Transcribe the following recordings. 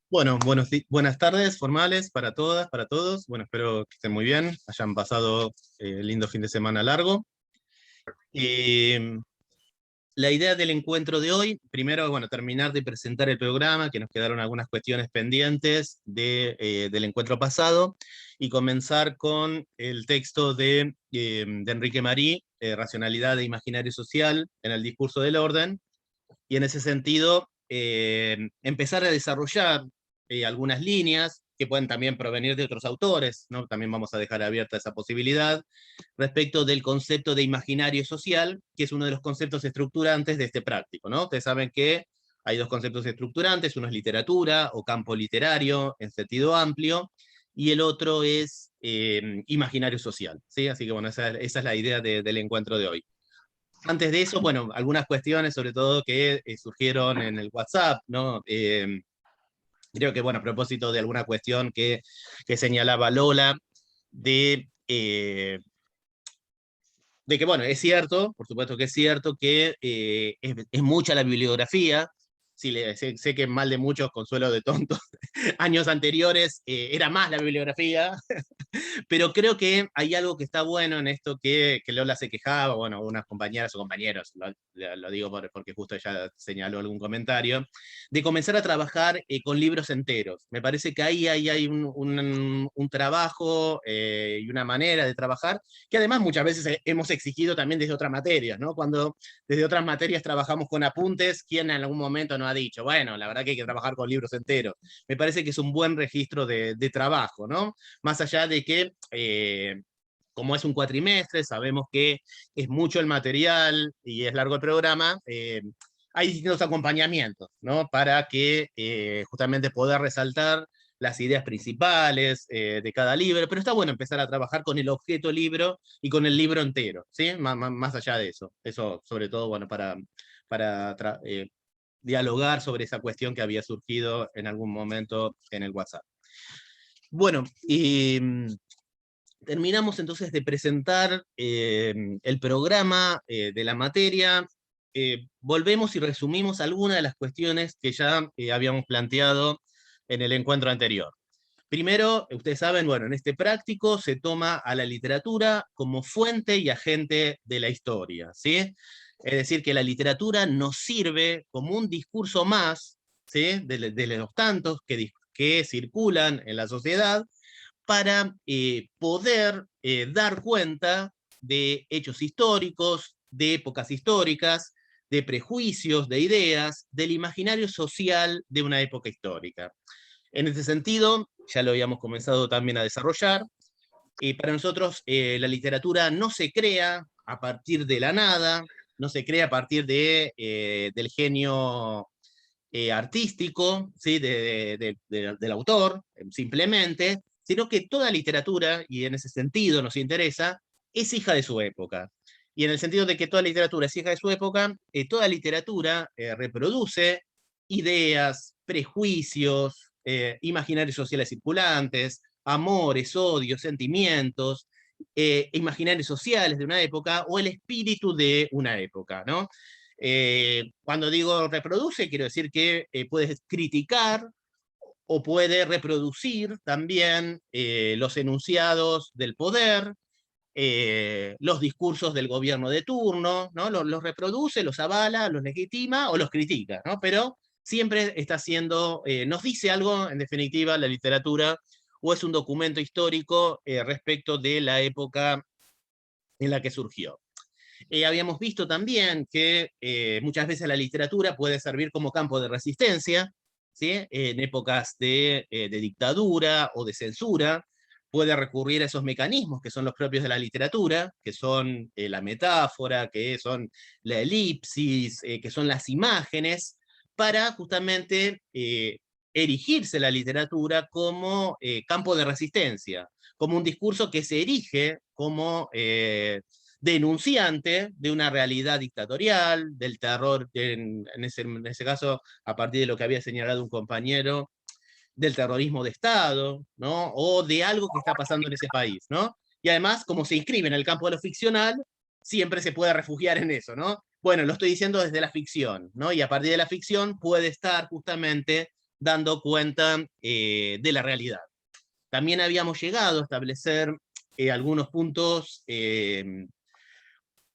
Bueno, buenas tardes formales para todas, para todos. Bueno, espero que estén muy bien, hayan pasado lindo fin de semana largo. Eh, la idea del encuentro de hoy, primero, bueno, terminar de presentar el programa, que nos quedaron algunas cuestiones pendientes del encuentro pasado, y comenzar con el texto de Enrique Marí, Racionalidad e Imaginario Social en el discurso del orden, y en ese sentido empezar a desarrollar algunas líneas que pueden también provenir de otros autores, ¿no? También vamos a dejar abierta esa posibilidad, respecto del concepto de imaginario social, que es uno de los conceptos estructurantes de este práctico, ¿no? Ustedes saben que hay dos conceptos estructurantes, uno es literatura o campo literario en sentido amplio, y el otro es imaginario social, ¿sí? Así que bueno, esa es la idea del encuentro de hoy. Antes de eso, bueno, algunas cuestiones, sobre todo que surgieron en el WhatsApp, ¿no? Creo que, bueno, a propósito de alguna cuestión que señalaba Lola, de, eh, de que, bueno, es cierto, por supuesto que es cierto, que es mucha la bibliografía. Sí, sé que mal de muchos, consuelo de tontos, años anteriores era más la bibliografía, pero creo que hay algo que está bueno en esto que Lola se quejaba, bueno, unas compañeras o compañeros, lo digo porque justo ella señaló algún comentario, de comenzar a trabajar con libros enteros. Me parece que ahí hay un trabajo y una manera de trabajar que además muchas veces hemos exigido también desde otras materias, ¿no? Cuando desde otras materias trabajamos con apuntes, ¿quién en algún momento nos ha dicho, bueno, la verdad que hay que trabajar con libros enteros? Me parece que es un buen registro de trabajo, ¿no? Más allá de que, como es un cuatrimestre, sabemos que es mucho el material y es largo el programa, hay distintos acompañamientos, ¿no? Para que justamente poder resaltar las ideas principales de cada libro, pero está bueno empezar a trabajar con el objeto libro y con el libro entero, ¿sí? Más allá de eso. Eso, sobre todo, bueno, para dialogar sobre esa cuestión que había surgido en algún momento en el WhatsApp. Bueno, y terminamos entonces de presentar el programa de la materia. Volvemos y resumimos algunas de las cuestiones que ya habíamos planteado en el encuentro anterior. Primero, ustedes saben, bueno, en este práctico se toma a la literatura como fuente y agente de la historia, ¿sí? Es decir, que la literatura nos sirve como un discurso más, ¿sí? De los tantos que circulan en la sociedad, para poder dar cuenta de hechos históricos, de épocas históricas, de prejuicios, de ideas, del imaginario social de una época histórica. En este sentido, ya lo habíamos comenzado también a desarrollar, para nosotros la literatura no se crea a partir de la nada, no se crea a partir del genio artístico, ¿sí? Del autor, simplemente, sino que toda literatura, y en ese sentido nos interesa, es hija de su época. Y en el sentido de que toda literatura es hija de su época, toda literatura reproduce ideas, prejuicios, imaginarios sociales circulantes, amores, odios, sentimientos, imaginarios sociales de una época o el espíritu de una época, ¿no? Cuando digo reproduce, quiero decir que puedes criticar o puede reproducir también los enunciados del poder, los discursos del gobierno de turno, ¿no? Los reproduce, los avala, los legitima o los critica, ¿no? Pero siempre está haciendo, nos dice algo, en definitiva, la literatura, o es un documento histórico respecto de la época en la que surgió. Habíamos visto también que muchas veces la literatura puede servir como campo de resistencia, ¿sí? En épocas de dictadura o de censura, puede recurrir a esos mecanismos que son los propios de la literatura, que son la metáfora, que son la elipsis, que son las imágenes, para justamente erigirse la literatura como campo de resistencia, como un discurso que se erige como denunciante de una realidad dictatorial, del terror, en ese caso, a partir de lo que había señalado un compañero, del terrorismo de Estado, ¿no? O de algo que está pasando en ese país, ¿no? Y además, como se inscribe en el campo de lo ficcional, siempre se puede refugiar en eso, ¿no? Bueno, lo estoy diciendo desde la ficción, ¿no? Y a partir de la ficción puede estar justamente dando cuenta de la realidad. También habíamos llegado a establecer algunos puntos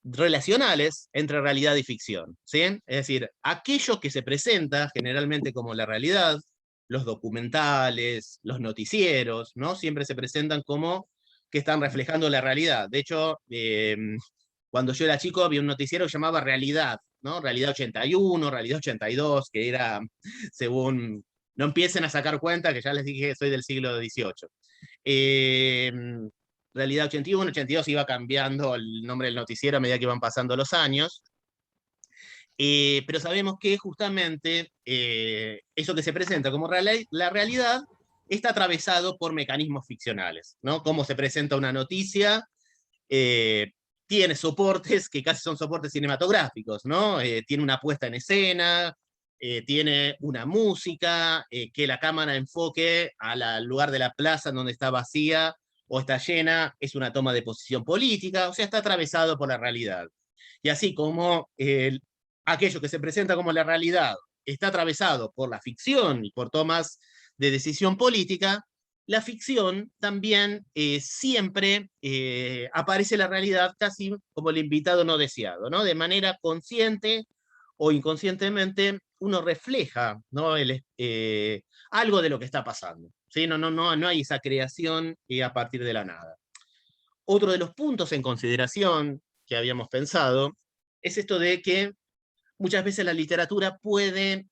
relacionales entre realidad y ficción, ¿sí? Es decir, aquello que se presenta generalmente como la realidad, los documentales, los noticieros, ¿no? Siempre se presentan como que están reflejando la realidad. De hecho, cuando yo era chico había un noticiero que se llamaba Realidad, ¿no? Realidad 81, Realidad 82, que era según... No empiecen a sacar cuenta, que ya les dije que soy del siglo XVIII. Eh, Realidad 81, 82 iba cambiando el nombre del noticiero a medida que iban pasando los años, pero sabemos que justamente eso que se presenta como la realidad está atravesado por mecanismos ficcionales, ¿no? Cómo se presenta una noticia, tiene soportes que casi son soportes cinematográficos, ¿no? Tiene una puesta en escena, tiene una música, que la cámara enfoque al lugar de la plaza en donde está vacía o está llena, es una toma de posición política, o sea, está atravesado por la realidad. Y así como aquello que se presenta como la realidad está atravesado por la ficción y por tomas de decisión política, la ficción también siempre aparece la realidad casi como el invitado no deseado, ¿no? De manera consciente o inconscientemente uno refleja, ¿no? Algo de lo que está pasando, ¿sí? No hay esa creación a partir de la nada. Otro de los puntos en consideración que habíamos pensado es esto de que muchas veces la literatura puede,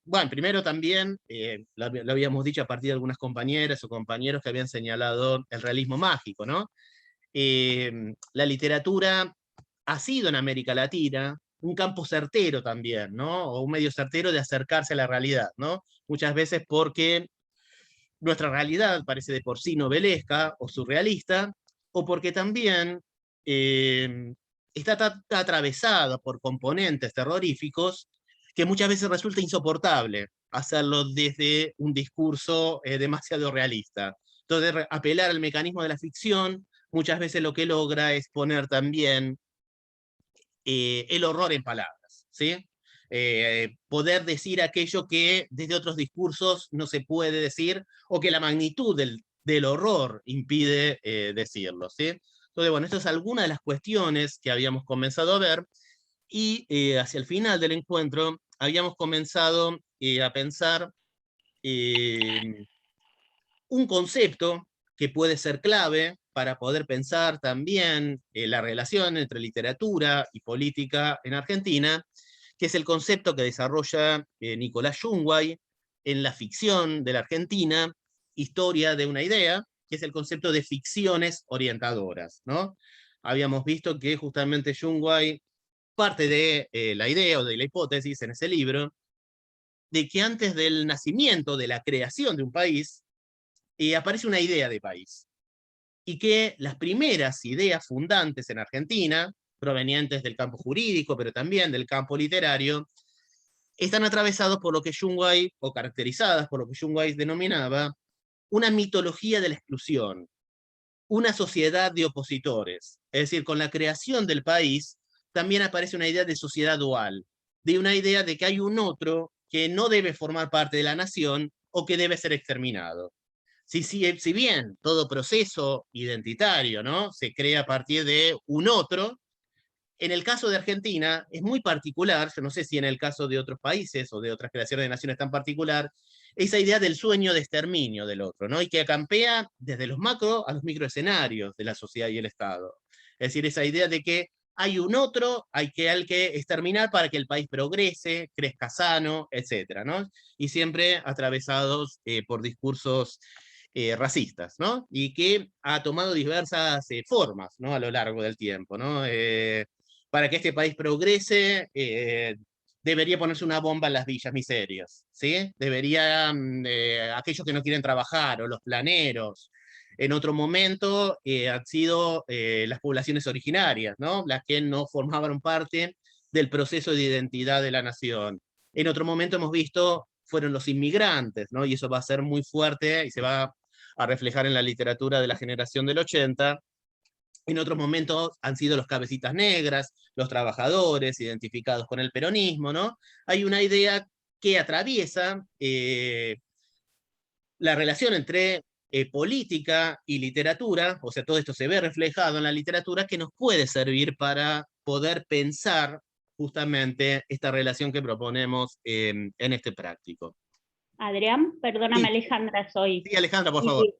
bueno, primero también, lo habíamos dicho a partir de algunas compañeras o compañeros que habían señalado el realismo mágico, ¿no? La literatura ha sido en América Latina un campo certero también, ¿no? O un medio certero de acercarse a la realidad, ¿no? Muchas veces porque nuestra realidad parece de por sí novelesca o surrealista, o porque también está atravesada por componentes terroríficos que muchas veces resulta insoportable hacerlo desde un discurso demasiado realista. Entonces, apelar al mecanismo de la ficción muchas veces lo que logra es poner también el horror en palabras, ¿sí? Poder decir aquello que desde otros discursos no se puede decir, o que la magnitud del horror impide decirlo, ¿sí? Entonces, bueno, estas es algunas de las cuestiones que habíamos comenzado a ver, y hacia el final del encuentro habíamos comenzado a pensar un concepto que puede ser clave para poder pensar también la relación entre literatura y política en Argentina, que es el concepto que desarrolla Nicolás Junguay en la ficción de la Argentina, Historia de una idea, que es el concepto de ficciones orientadoras, ¿no? Habíamos visto que justamente Junguay parte de la idea o de la hipótesis en ese libro de que antes del nacimiento, de la creación de un país, aparece una idea de país. Y que las primeras ideas fundantes en Argentina, provenientes del campo jurídico, pero también del campo literario, están atravesados por lo que Junguay, o caracterizadas por lo que Junguay denominaba, una mitología de la exclusión, una sociedad de opositores. Es decir, con la creación del país también aparece una idea de sociedad dual, de una idea de que hay un otro que no debe formar parte de la nación o que debe ser exterminado. Si bien todo proceso identitario, ¿no?, se crea a partir de un otro, en el caso de Argentina es muy particular, yo no sé si en el caso de otros países o de otras creaciones de naciones tan particular, esa idea del sueño de exterminio del otro, ¿no? Y que acampea desde los macro a los microescenarios de la sociedad y el Estado. Es decir, esa idea de que hay un otro, hay que exterminar para que el país progrese, crezca sano, etcétera, ¿no? Y siempre atravesados por discursos racistas, ¿no? Y que ha tomado diversas formas, ¿no?, a lo largo del tiempo, ¿no? Para que este país progrese, debería ponerse una bomba en las villas miserias, ¿sí? Deberían, aquellos que no quieren trabajar, o los planeros, en otro momento han sido las poblaciones originarias, ¿no?, las que no formaban parte del proceso de identidad de la nación. En otro momento hemos visto, fueron los inmigrantes, ¿no? Y eso va a ser muy fuerte y se va a reflejar en la literatura de la generación del 80. En otros momentos han sido los cabecitas negras, los trabajadores identificados con el peronismo, ¿no? Hay una idea que atraviesa la relación entre política y literatura, o sea, todo esto se ve reflejado en la literatura, que nos puede servir para poder pensar justamente esta relación que proponemos en este práctico. Adrián, perdóname, Sí, Alejandra, soy. sí, Alejandra, por favor. Sí,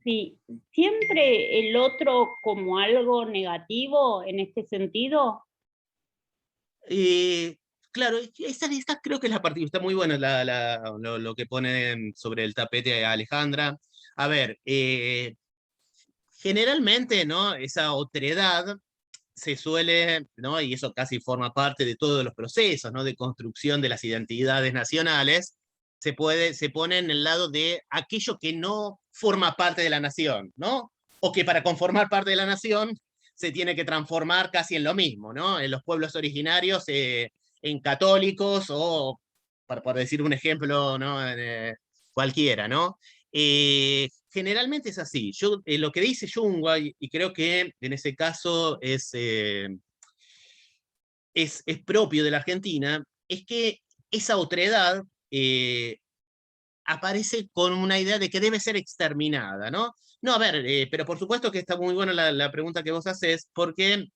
sí, siempre el otro como algo negativo en este sentido. Claro, esta creo que es la parte, está muy bueno lo que pone sobre el tapete a Alejandra. A ver, generalmente, ¿no? Esa otredad se suele, ¿no? Y eso casi forma parte de todos los procesos, ¿no? De construcción de las identidades nacionales, se pone en el lado de aquello que no forma parte de la nación, ¿no? O que para conformar parte de la nación se tiene que transformar casi en lo mismo, ¿no? En los pueblos originarios, en católicos, o, por decir un ejemplo, ¿no? Cualquiera, ¿no? Generalmente es así. Yo, lo que dice Jung, y creo que en ese caso es propio de la Argentina, es que esa otredad aparece con una idea de que debe ser exterminada, ¿no? No, a ver, pero por supuesto que está muy buena la pregunta que vos haces, porque,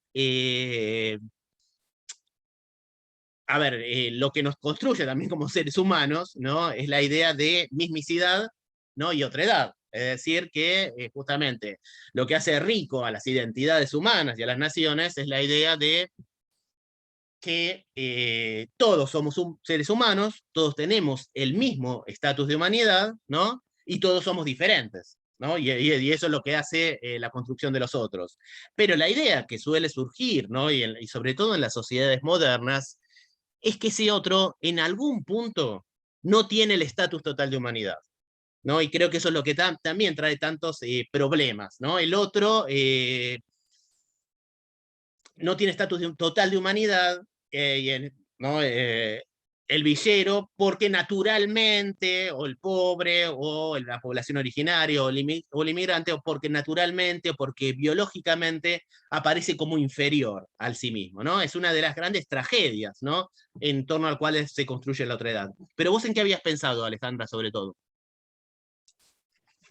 a ver, lo que nos construye también como seres humanos, ¿no? Es la idea de mismicidad, ¿no? Y otredad. Es decir, que justamente lo que hace rico a las identidades humanas y a las naciones es la idea de que todos somos seres humanos, todos tenemos el mismo estatus de humanidad, ¿no? Y todos somos diferentes, ¿no? Y eso es lo que hace la construcción de los otros. Pero la idea que suele surgir, ¿no? Y sobre todo en las sociedades modernas, es que ese otro, en algún punto, no tiene el estatus total de humanidad, ¿no? Y creo que eso es lo que también trae tantos problemas, ¿no? El otro no tiene estatus total de humanidad, ¿no? El villero, porque naturalmente, o el pobre, o la población originaria, o el inmigrante, o porque naturalmente, o porque biológicamente aparece como inferior al sí mismo, ¿no? Es una de las grandes tragedias, ¿no? En torno al cual se construye la otredad. Pero vos, ¿en qué habías pensado, Alejandra, sobre todo?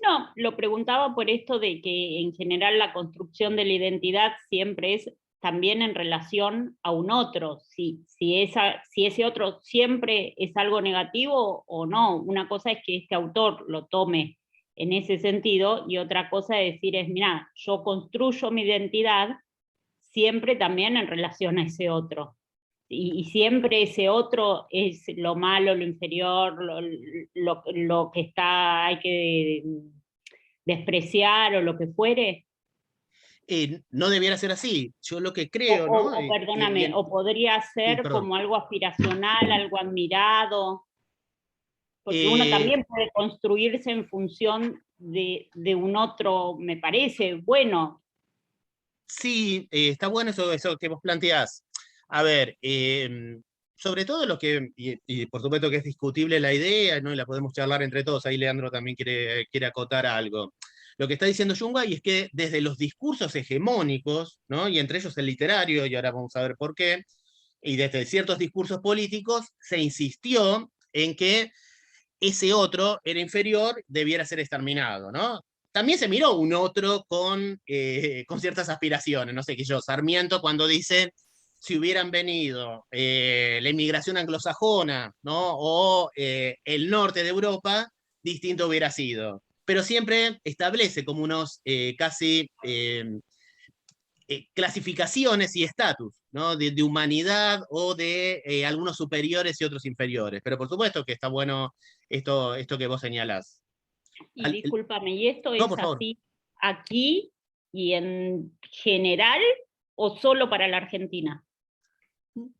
No, lo preguntaba por esto de que en general la construcción de la identidad siempre es también en relación a un otro, si ese otro siempre es algo negativo o no. Una cosa es que este autor lo tome en ese sentido y otra cosa es decir es, mira, yo construyo mi identidad siempre también en relación a ese otro. Y siempre ese otro es lo malo, lo inferior, lo que está, hay que despreciar o lo que fuere. No debiera ser así. Yo lo que creo, ¿no? Perdóname, o podría Sí, ser perdón. como algo aspiracional, algo admirado, porque uno Eh, también puede construirse en función de un otro, me parece, bueno. Sí, está bueno eso que vos planteás. A ver, sobre todo lo que, y por supuesto que es discutible la idea, ¿no? Y la podemos charlar entre todos, ahí Leandro también quiere acotar algo. Lo que está diciendo Jungay es que desde los discursos hegemónicos, ¿no? Y entre ellos el literario, y ahora vamos a ver por qué, y desde ciertos discursos políticos, se insistió en que ese otro era inferior, debiera ser exterminado, ¿no? También se miró un otro con ciertas aspiraciones, no sé qué yo, Sarmiento cuando dice, si hubieran venido la inmigración anglosajona, ¿no? O el norte de Europa, distinto hubiera sido. Pero siempre establece como unos casi clasificaciones y estatus, ¿no? De humanidad o de algunos superiores y otros inferiores. Pero por supuesto que está bueno esto que vos señalás. Y discúlpame, ¿y esto No, es por favor. así aquí y en general o solo para la Argentina?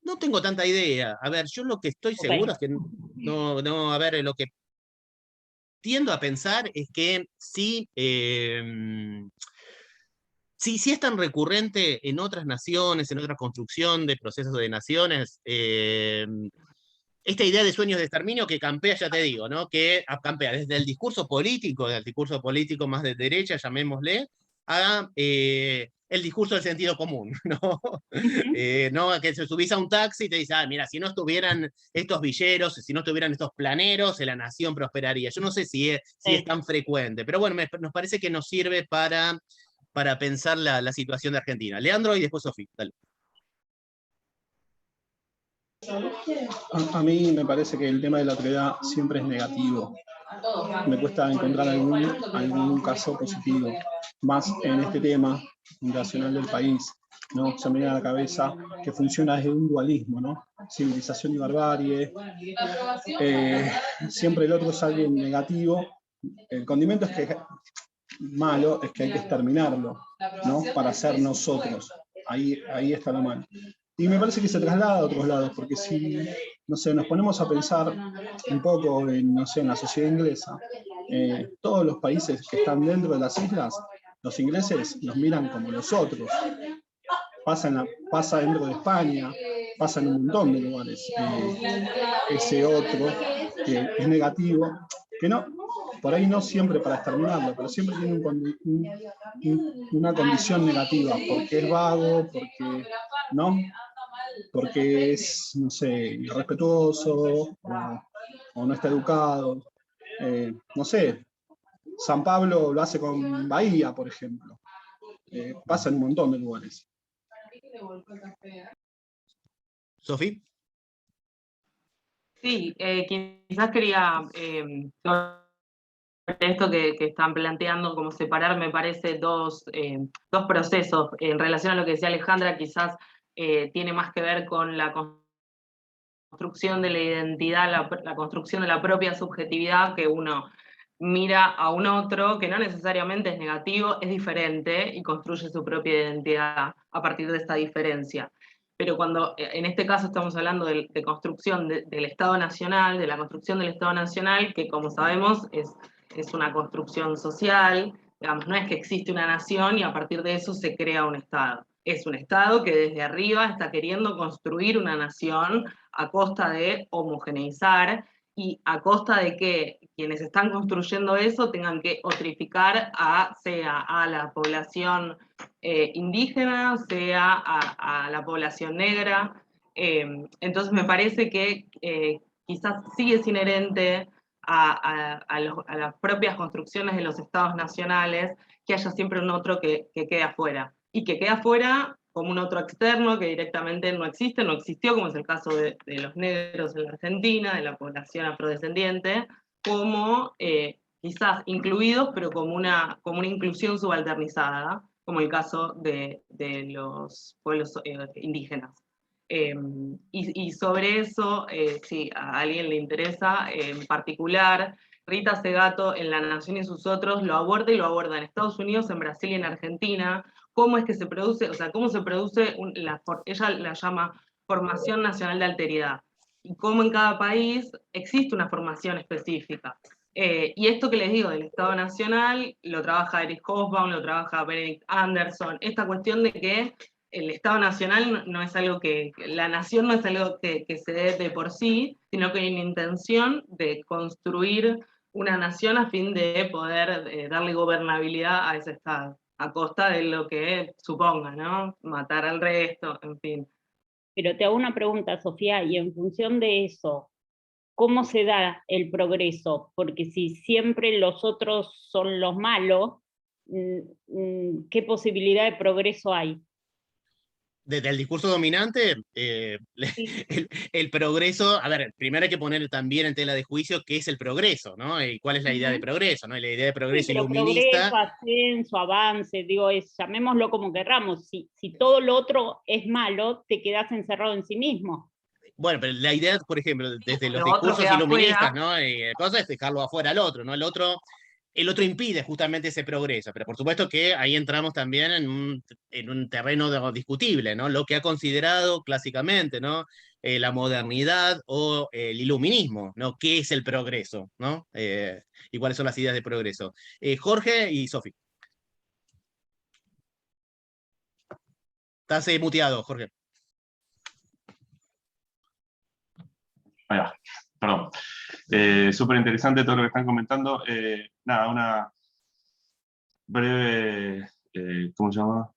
No tengo tanta idea. A ver, yo lo que estoy Ok. seguro es que a ver, lo que tiendo a pensar es que sí, sí es tan recurrente en otras naciones, en otra construcción de procesos de naciones, esta idea de sueños de exterminio que campea, ya te digo, ¿no? Que campea desde el discurso político más de derecha, llamémosle, a el discurso del sentido común, ¿no? No, que se subís a un taxi y te dice, mira, si no estuvieran estos villeros, si no estuvieran estos planeros, la nación prosperaría. Yo no sé si es tan frecuente, pero bueno, nos parece que nos sirve para pensar la situación de Argentina. Leandro y después Sofía, dale. A mí me parece que el tema de la otredad siempre es negativo. Me cuesta encontrar algún caso positivo, más en este tema fundacional del país, ¿no? Se me viene a la cabeza que funciona desde un dualismo, ¿no? Civilización y barbarie. Siempre el otro es alguien negativo. El condimento es que malo, es que hay que exterminarlo, ¿no? Para ser nosotros. Ahí está la mano. Y me parece que se traslada a otros lados, porque si, no sé, nos ponemos a pensar un poco en, no sé, en la sociedad inglesa, todos los países que están dentro de las islas, los ingleses los miran como los otros. Pasa dentro de España, pasa en un montón de lugares. Ese otro que es negativo, que no, por ahí no siempre para exterminarlo, pero siempre tiene una condición negativa, porque es vago, porque no, porque es, no sé, irrespetuoso o no está educado. No sé, San Pablo lo hace con Bahía, por ejemplo. Pasa en un montón de lugares. Sofía. Sí, quizás quería, esto que están planteando, como separar, me parece, dos procesos. En relación a lo que decía Alejandra, quizás tiene más que ver con la construcción de la identidad, la construcción de la propia subjetividad, que uno mira a un otro que no necesariamente es negativo, es diferente y construye su propia identidad a partir de esta diferencia. Pero cuando en este caso estamos hablando de construcción del Estado Nacional, de la construcción del Estado Nacional, que como sabemos es una construcción social, digamos, no es que existe una nación y a partir de eso se crea un Estado. Es un Estado que desde arriba está queriendo construir una nación a costa de homogeneizar y a costa de que quienes están construyendo eso tengan que otrificar sea a la población indígena, sea a la población negra. Entonces me parece que quizás sí es inherente a las propias construcciones de los estados nacionales que haya siempre un otro que quede afuera. Y que queda afuera como un otro externo que directamente no existe, no existió, como es el caso de los negros en la Argentina, de la población afrodescendiente, como quizás incluidos, pero como una inclusión subalternizada, como el caso de los pueblos indígenas. Y sobre eso, si a alguien le interesa, en particular, Rita Segato en La Nación y sus otros lo aborda y lo aborda en Estados Unidos, en Brasil y en Argentina, cómo es que se produce, o sea, cómo se produce, ella la llama formación nacional de alteridad, y cómo en cada país existe una formación específica. Y esto que les digo del Estado Nacional, lo trabaja Erich Hobsbawm, lo trabaja Benedict Anderson, esta cuestión de que el Estado Nacional no es algo la nación no es algo que se dé de por sí, sino que hay una intención de construir una nación a fin de poder darle gobernabilidad a ese Estado, a costa de lo que suponga, ¿no? Matar al resto, en fin. Pero te hago una pregunta, Sofía, y en función de eso, ¿cómo se da el progreso? Porque si siempre los otros son los malos, ¿qué posibilidad de progreso hay? Desde el discurso dominante, Sí. el progreso, a ver, primero hay que poner también en tela de juicio qué es el progreso, ¿no? Y cuál es la idea de progreso, ¿no? Y la idea de Sí, progreso pero progreso, iluminista. ascenso, avance, digo, llamémoslo como querramos. Si todo lo otro es malo, te quedas encerrado en sí mismo. Bueno, pero la idea, por ejemplo, desde los Lo otro discursos queda iluministas, afuera. ¿no? Cosa es dejarlo afuera al otro, ¿no? El otro impide justamente ese progreso, pero por supuesto que ahí entramos también en un terreno discutible, ¿no? Lo que ha considerado clásicamente, ¿no? La modernidad o el iluminismo, ¿no? ¿Qué es el progreso, ¿no? Y cuáles son las ideas de progreso. Jorge y Sofi. Estás muteado, Jorge. Ahí va, perdón. Súper interesante todo lo que están comentando. Nada, una breve ¿cómo se llama?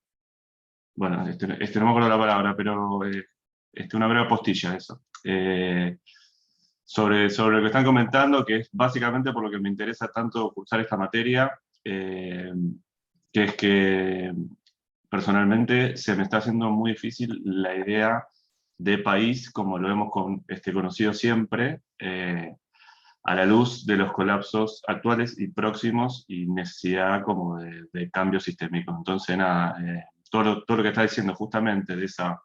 Bueno, no me acuerdo la palabra, pero una breve postilla, eso. Sobre lo que están comentando, que es básicamente por lo que me interesa tanto cursar esta materia, que es que personalmente se me está haciendo muy difícil la idea de país como lo hemos conocido siempre, a la luz de los colapsos actuales y próximos y necesidad como de cambio sistémico. Entonces, nada, todo lo que está diciendo justamente de esa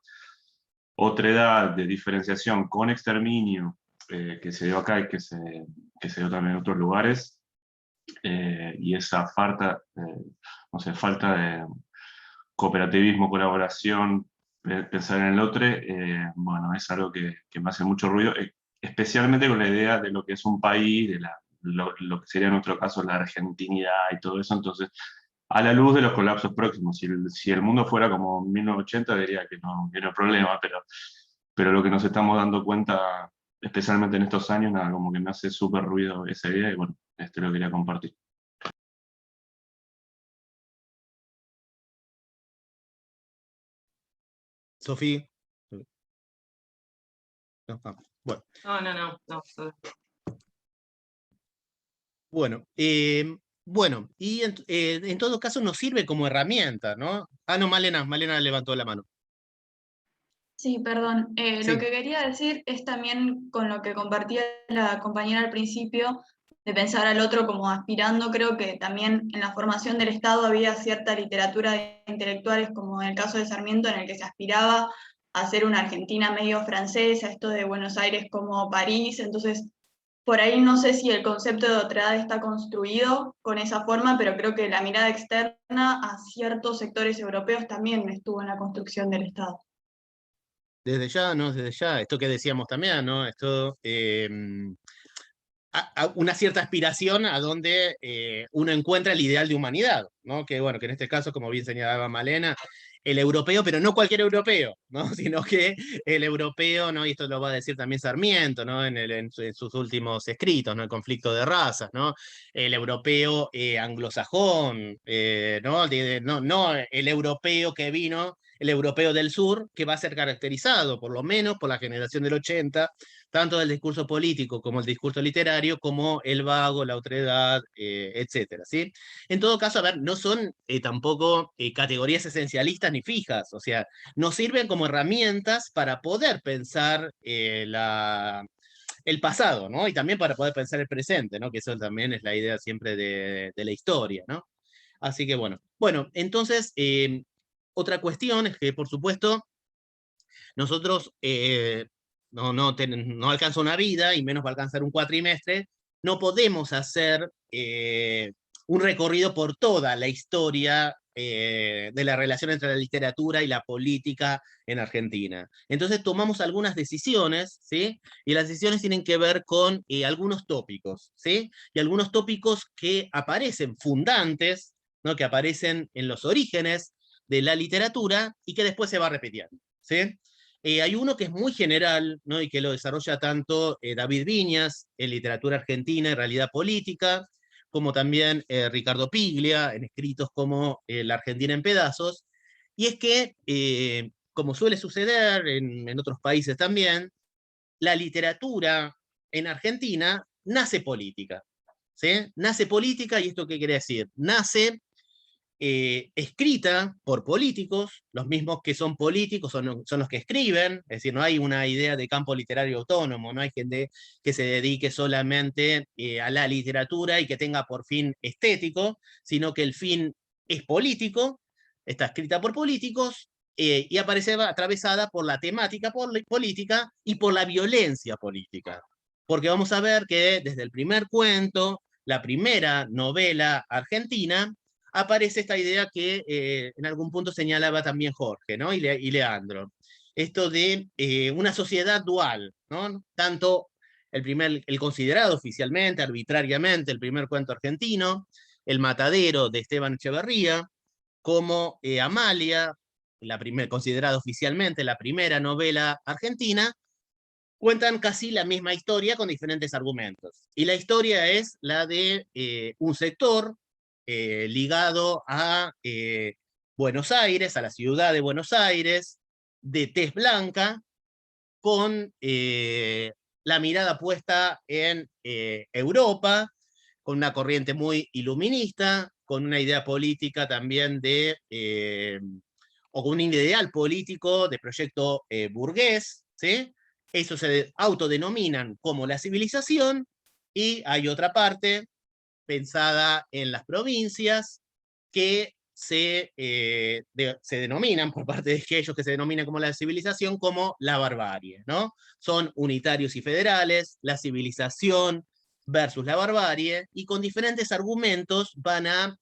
otredad de diferenciación con exterminio que se dio acá y que se dio también en otros lugares, y esa falta de cooperativismo, colaboración, pensar en el otro, bueno, es algo que me hace mucho ruido, especialmente con la idea de lo que es un país, de lo que sería en nuestro caso la argentinidad y todo eso. Entonces, a la luz de los colapsos próximos, si el mundo fuera como 1980, diría que no hay problema, pero lo que nos estamos dando cuenta, especialmente en estos años, nada, como que me hace súper ruido esa idea, y bueno, lo quería compartir. Sofía. No, bueno. No. Bueno, y en todo caso nos sirve como herramienta, ¿no? Ah, no, Malena levantó la mano. Sí, perdón. Sí. Lo que quería decir es también con lo que compartía la compañera al principio, de pensar al otro como aspirando. Creo que también en la formación del Estado había cierta literatura de intelectuales, como en el caso de Sarmiento, en el que se aspiraba a ser una Argentina medio francesa, esto de Buenos Aires como París. Entonces, por ahí no sé si el concepto de otredad está construido con esa forma, pero creo que la mirada externa a ciertos sectores europeos también estuvo en la construcción del Estado. Desde ya, ¿no? Desde ya, esto que decíamos también, ¿no? Esto, a una cierta aspiración a donde uno encuentra el ideal de humanidad, ¿no? Que bueno, que en este caso, como bien señalaba Malena, el europeo, pero no cualquier europeo, ¿no? Sino que el europeo, ¿no? Y esto lo va a decir también Sarmiento, ¿no? En sus últimos escritos, ¿no? El conflicto de razas, ¿no? El europeo anglosajón, ¿no? No el europeo que vino, el europeo del sur, que va a ser caracterizado, por lo menos, por la generación del 80, tanto del discurso político como el discurso literario, como el vago, la otredad, etcétera, ¿sí? En todo caso, a ver, no son tampoco categorías esencialistas ni fijas, o sea, nos sirven como herramientas para poder pensar el pasado, ¿no? Y también para poder pensar el presente, ¿no? Que eso también es la idea siempre de la historia, ¿no? Así que bueno. Bueno, entonces, otra cuestión es que, por supuesto, nosotros no alcanza una vida, y menos va a alcanzar un cuatrimestre, no podemos hacer un recorrido por toda la historia de la relación entre la literatura y la política en Argentina. Entonces tomamos algunas decisiones, ¿sí? Y las decisiones tienen que ver con algunos tópicos, ¿sí? Y algunos tópicos que aparecen fundantes, ¿no? Que aparecen en los orígenes de la literatura y que después se va repitiendo, ¿sí? Hay uno que es muy general, ¿no? Y que lo desarrolla tanto David Viñas en literatura argentina y realidad política, como también Ricardo Piglia en escritos como La Argentina en pedazos, y es que, como suele suceder en otros países también, la literatura en Argentina nace política, ¿sí? Nace política, ¿y esto qué quiere decir? Nace escrita por políticos, los mismos que son políticos son los que escriben, es decir, no hay una idea de campo literario autónomo, no hay gente que se dedique solamente a la literatura y que tenga por fin estético, sino que el fin es político, está escrita por políticos, y aparece atravesada por la temática política y por la violencia política. Porque vamos a ver que desde el primer cuento, la primera novela argentina, aparece esta idea que en algún punto señalaba también Jorge, ¿no? y Leandro. Esto de una sociedad dual, ¿no? Tanto el considerado oficialmente, arbitrariamente, el primer cuento argentino, El Matadero de Esteban Echeverría, como Amalia, considerada oficialmente la primera novela argentina, cuentan casi la misma historia con diferentes argumentos. Y la historia es la de un sector ligado a Buenos Aires, a la ciudad de Buenos Aires, de tez blanca, con la mirada puesta en Europa, con una corriente muy iluminista, con una idea política también o con un ideal político de proyecto burgués, ¿sí? Eso se autodenominan como la civilización, y hay otra parte pensada en las provincias que se denominan, por parte de aquellos que se denominan como la civilización, como la barbarie, ¿no? Son unitarios y federales, la civilización versus la barbarie, y con diferentes argumentos van a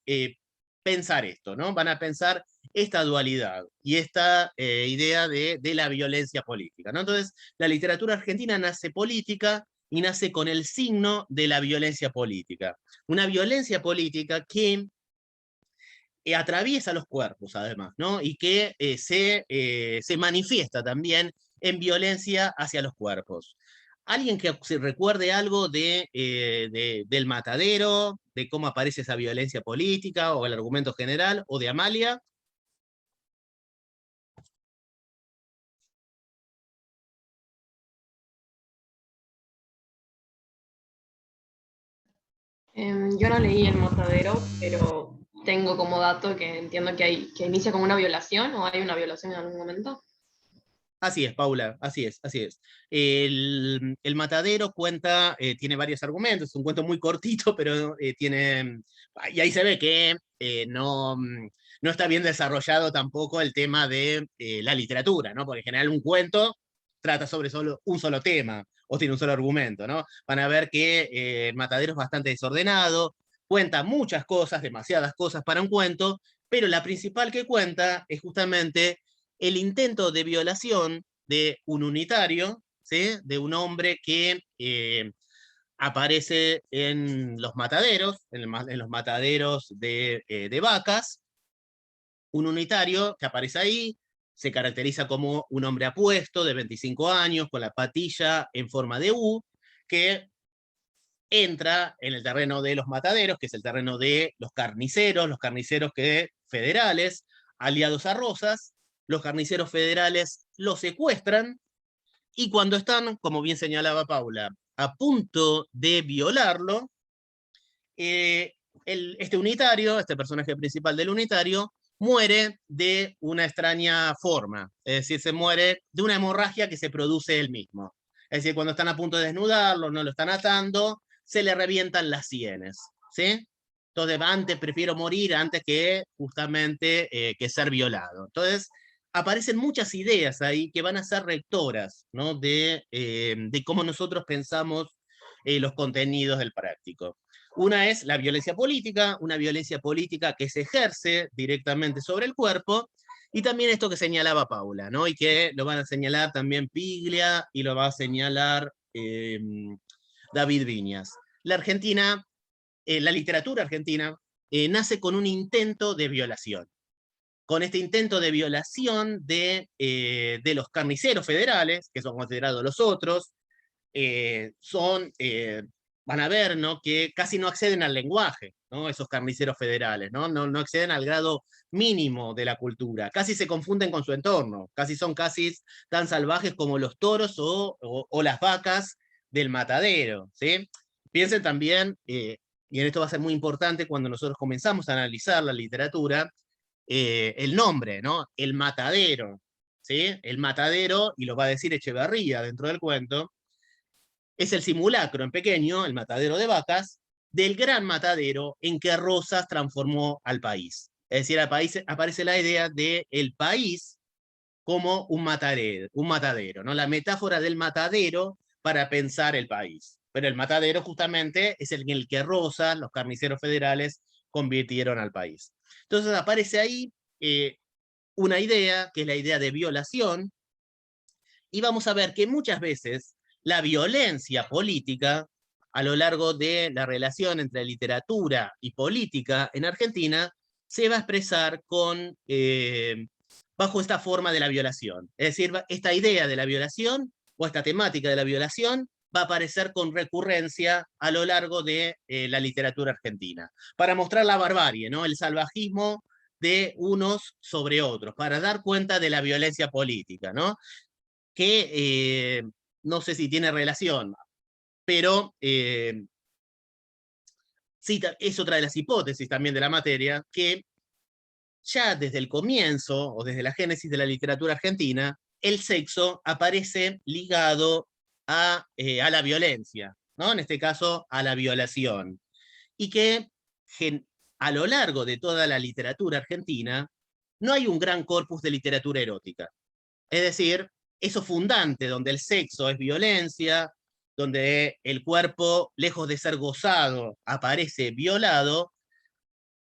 pensar esto, ¿no? Van a pensar esta dualidad y esta idea de la violencia política, ¿no? Entonces, la literatura argentina nace política y nace con el signo de la violencia política. Una violencia política que atraviesa los cuerpos, además, ¿no? Y que se manifiesta también en violencia hacia los cuerpos. ¿Alguien que se recuerde algo del Matadero, de cómo aparece esa violencia política, o el argumento general, o de Amalia? Yo no leí El Matadero, pero tengo como dato que entiendo que inicia como una violación, o hay una violación en algún momento. Así es, Paula, así es, así es. El Matadero cuenta, tiene varios argumentos, es un cuento muy cortito, pero tiene, y ahí se ve que no está bien desarrollado tampoco el tema de la literatura, ¿no? Porque en general un cuento trata sobre un solo tema, o tiene un solo argumento, ¿no? Van a ver que el Matadero es bastante desordenado, cuenta muchas cosas, demasiadas cosas para un cuento, pero la principal que cuenta es justamente el intento de violación de un unitario, ¿sí? De un hombre que aparece en los mataderos, en los mataderos de vacas, un unitario que aparece ahí, se caracteriza como un hombre apuesto de 25 años, con la patilla en forma de U, que entra en el terreno de los mataderos, que es el terreno de los carniceros federales, aliados a Rosas. Los carniceros federales lo secuestran, y cuando están, como bien señalaba Paula, a punto de violarlo, este unitario, este personaje principal del unitario, muere de una extraña forma, es decir, se muere de una hemorragia que se produce él mismo. Es decir, cuando están a punto de desnudarlo, no lo están atando, se le revientan las sienes, ¿sí? Entonces, antes prefiero morir antes que justamente que ser violado. Entonces, aparecen muchas ideas ahí que van a ser rectoras, ¿no? de cómo nosotros pensamos los contenidos del práctico. Una es la violencia política, una violencia política que se ejerce directamente sobre el cuerpo, y también esto que señalaba Paula, ¿no? Y que lo van a señalar también Piglia, y lo va a señalar David Viñas. La Argentina, la literatura argentina, nace con un intento de violación. Con este intento de violación de los carniceros federales, que son considerados los otros, van a ver, ¿no? Que casi no acceden al lenguaje, ¿no? Esos carniceros federales, ¿no? No acceden al grado mínimo de la cultura, casi se confunden con su entorno, son casi tan salvajes como los toros o las vacas del matadero, ¿sí? Piensen también, y en esto va a ser muy importante cuando nosotros comenzamos a analizar la literatura, el nombre, ¿no? El matadero, ¿sí? El matadero, y lo va a decir Echeverría dentro del cuento, es el simulacro en pequeño, el matadero de vacas, del gran matadero en que Rosas transformó al país. Es decir, aparece la idea del país como un matadero, ¿no? La metáfora del matadero para pensar el país. Pero el matadero justamente es el en el que Rosas, los carniceros federales, convirtieron al país. Entonces aparece ahí una idea, que es la idea de violación, y vamos a ver que muchas veces la violencia política, a lo largo de la relación entre literatura y política en Argentina, se va a expresar bajo esta forma de la violación. Es decir, esta idea de la violación, o esta temática de la violación, va a aparecer con recurrencia a lo largo de la literatura argentina, para mostrar la barbarie, ¿no? El salvajismo de unos sobre otros, para dar cuenta de la violencia política, ¿no? Que no sé si tiene relación, pero sí, es otra de las hipótesis también de la materia, que ya desde el comienzo, o desde la génesis de la literatura argentina, el sexo aparece ligado a la violencia, ¿no? En este caso, a la violación. Y que a lo largo de toda la literatura argentina no hay un gran corpus de literatura erótica. Es decir, eso fundante, donde el sexo es violencia, donde el cuerpo, lejos de ser gozado, aparece violado,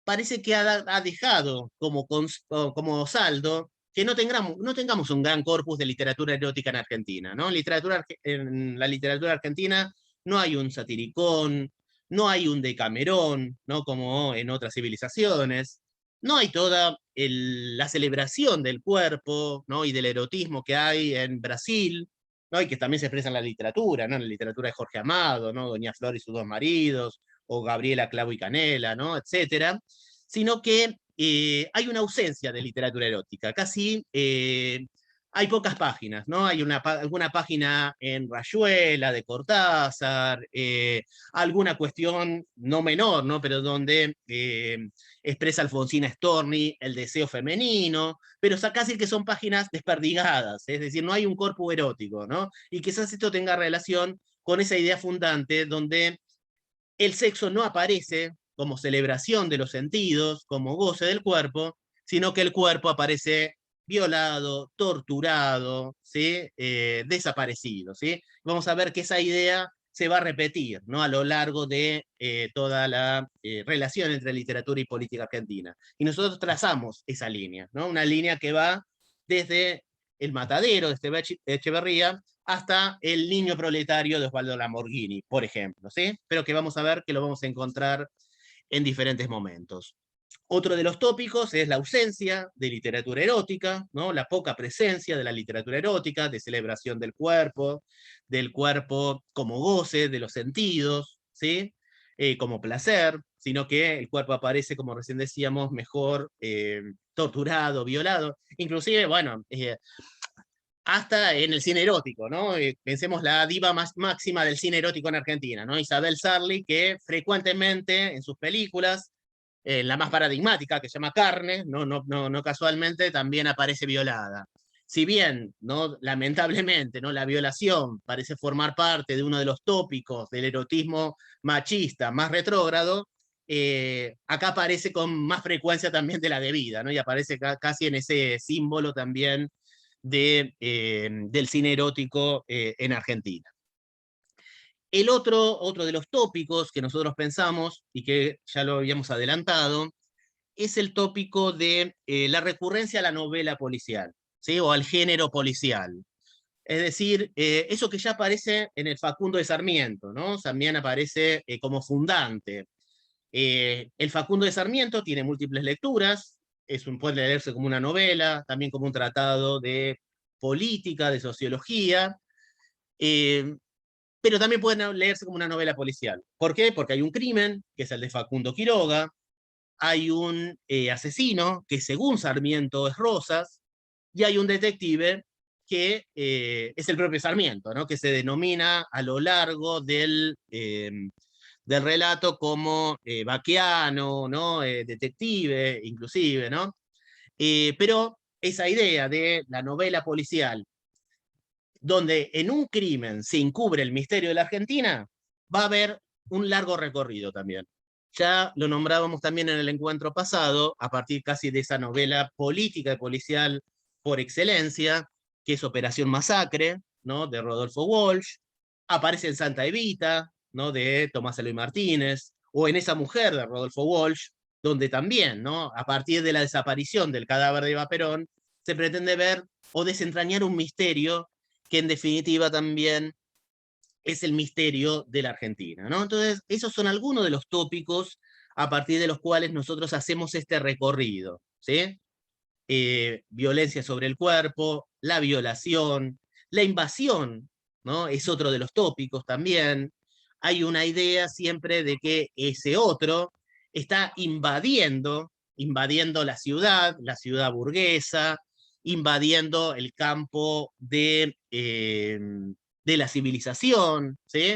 parece que ha dejado como saldo que no tengamos un gran corpus de literatura erótica en Argentina, ¿no? En la literatura argentina no hay un satiricón, no hay un Decamerón, ¿no? Como en otras civilizaciones, no hay toda la celebración del cuerpo, ¿no? Y del erotismo que hay en Brasil, ¿no? Y que también se expresa en la literatura, ¿no? En la literatura de Jorge Amado, ¿no? Doña Flor y sus dos maridos, o Gabriela Clavo y Canela, ¿no? Etcétera, sino que hay una ausencia de literatura erótica. Casi hay pocas páginas, ¿no? Hay alguna página en Rayuela, de Cortázar, alguna cuestión no menor, ¿no? Pero donde expresa Alfonsina Storni el deseo femenino, pero casi que son páginas desperdigadas, es decir, no hay un corpus erótico, ¿no? Y quizás esto tenga relación con esa idea fundante donde el sexo no aparece como celebración de los sentidos, como goce del cuerpo, sino que el cuerpo aparece violado, torturado, ¿sí? Desaparecido, ¿sí? Vamos a ver que esa idea se va a repetir, ¿no? A lo largo de toda la relación entre literatura y política argentina. Y nosotros trazamos esa línea, ¿no? Una línea que va desde El Matadero de Echeverría hasta El Niño Proletario de Osvaldo Lamborghini, por ejemplo, ¿sí? Pero que vamos a ver que lo vamos a encontrar en diferentes momentos. Otro de los tópicos es la ausencia de literatura erótica, ¿no? La poca presencia de la literatura erótica, de celebración del cuerpo como goce de los sentidos, ¿sí? Como placer, sino que el cuerpo aparece, como recién decíamos, mejor torturado, violado. Inclusive, bueno, hasta en el cine erótico, ¿no? Pensemos la diva máxima del cine erótico en Argentina, ¿no? Isabel Sarli, que frecuentemente en sus películas, la más paradigmática, que se llama Carne, no casualmente, también aparece violada. Si bien, ¿no? Lamentablemente, ¿no? La violación parece formar parte de uno de los tópicos del erotismo machista más retrógrado, acá aparece con más frecuencia también de la debida, ¿no? Y aparece casi en ese símbolo también del cine erótico en Argentina. El otro de los tópicos que nosotros pensamos, y que ya lo habíamos adelantado, es el tópico de la recurrencia a la novela policial, ¿sí? O al género policial. Es decir, eso que ya aparece en el Facundo de Sarmiento, ¿no? También aparece como fundante. El Facundo de Sarmiento tiene múltiples lecturas, puede leerse como una novela, también como un tratado de política, de sociología, pero también puede leerse como una novela policial. ¿Por qué? Porque hay un crimen, que es el de Facundo Quiroga, hay un asesino, que según Sarmiento es Rosas, y hay un detective que es el propio Sarmiento, ¿no? Que se denomina a lo largo del relato como vaquiano, ¿no? Detective, inclusive, ¿no? Pero esa idea de la novela policial, donde en un crimen se encubre el misterio de la Argentina, va a haber un largo recorrido también. Ya lo nombrábamos también en el encuentro pasado, a partir casi de esa novela política y policial por excelencia, que es Operación Masacre, ¿no? De Rodolfo Walsh, aparece en Santa Evita, ¿no? De Tomás Eloy Martínez, o en Esa Mujer de Rodolfo Walsh, donde también, ¿no? A partir de la desaparición del cadáver de Eva Perón, se pretende ver o desentrañar un misterio que en definitiva también es el misterio de la Argentina, ¿no? Entonces, esos son algunos de los tópicos a partir de los cuales nosotros hacemos este recorrido, ¿sí? Violencia sobre el cuerpo, la violación, la invasión ¿no? Es otro de los tópicos también. Hay una idea siempre de que ese otro está invadiendo la ciudad burguesa, invadiendo el campo de la civilización, ¿sí?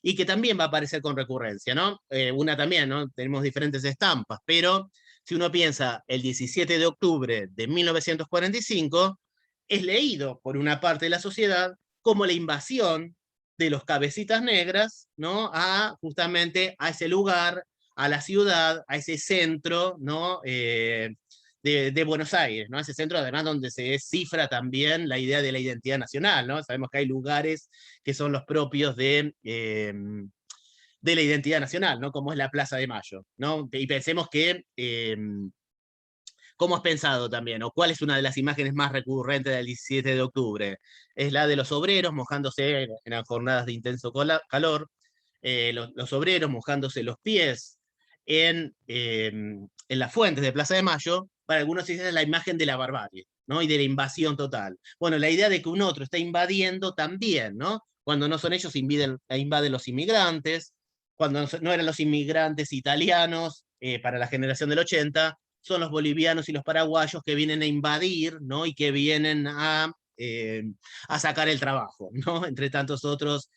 Y que también va a aparecer con recurrencia, ¿no? Una también, ¿no? Tenemos diferentes estampas, pero si uno piensa el 17 de octubre de 1945, es leído por una parte de la sociedad como la invasión de los cabecitas negras, ¿no? Justamente a ese lugar, a la ciudad, a ese centro, ¿no? De Buenos Aires, ¿no? Ese centro además donde se descifra también la idea de la identidad nacional, ¿no? Sabemos que hay lugares que son los propios de la identidad nacional, ¿no? Como es la Plaza de Mayo, ¿no? Y pensemos que ¿cómo es pensado también? ¿O cuál es una de las imágenes más recurrentes del 17 de octubre? Es la de los obreros mojándose en las jornadas de intenso calor, los obreros mojándose los pies en las fuentes de Plaza de Mayo. Para algunos es la imagen de la barbarie, ¿no? Y de la invasión total. Bueno, la idea de que un otro está invadiendo también, ¿no? Cuando no son ellos, invaden los inmigrantes. Cuando no eran los inmigrantes italianos, para la generación del 80, son los bolivianos y los paraguayos que vienen a invadir, ¿no? Y que vienen a sacar el trabajo, ¿no? Entre tantos otros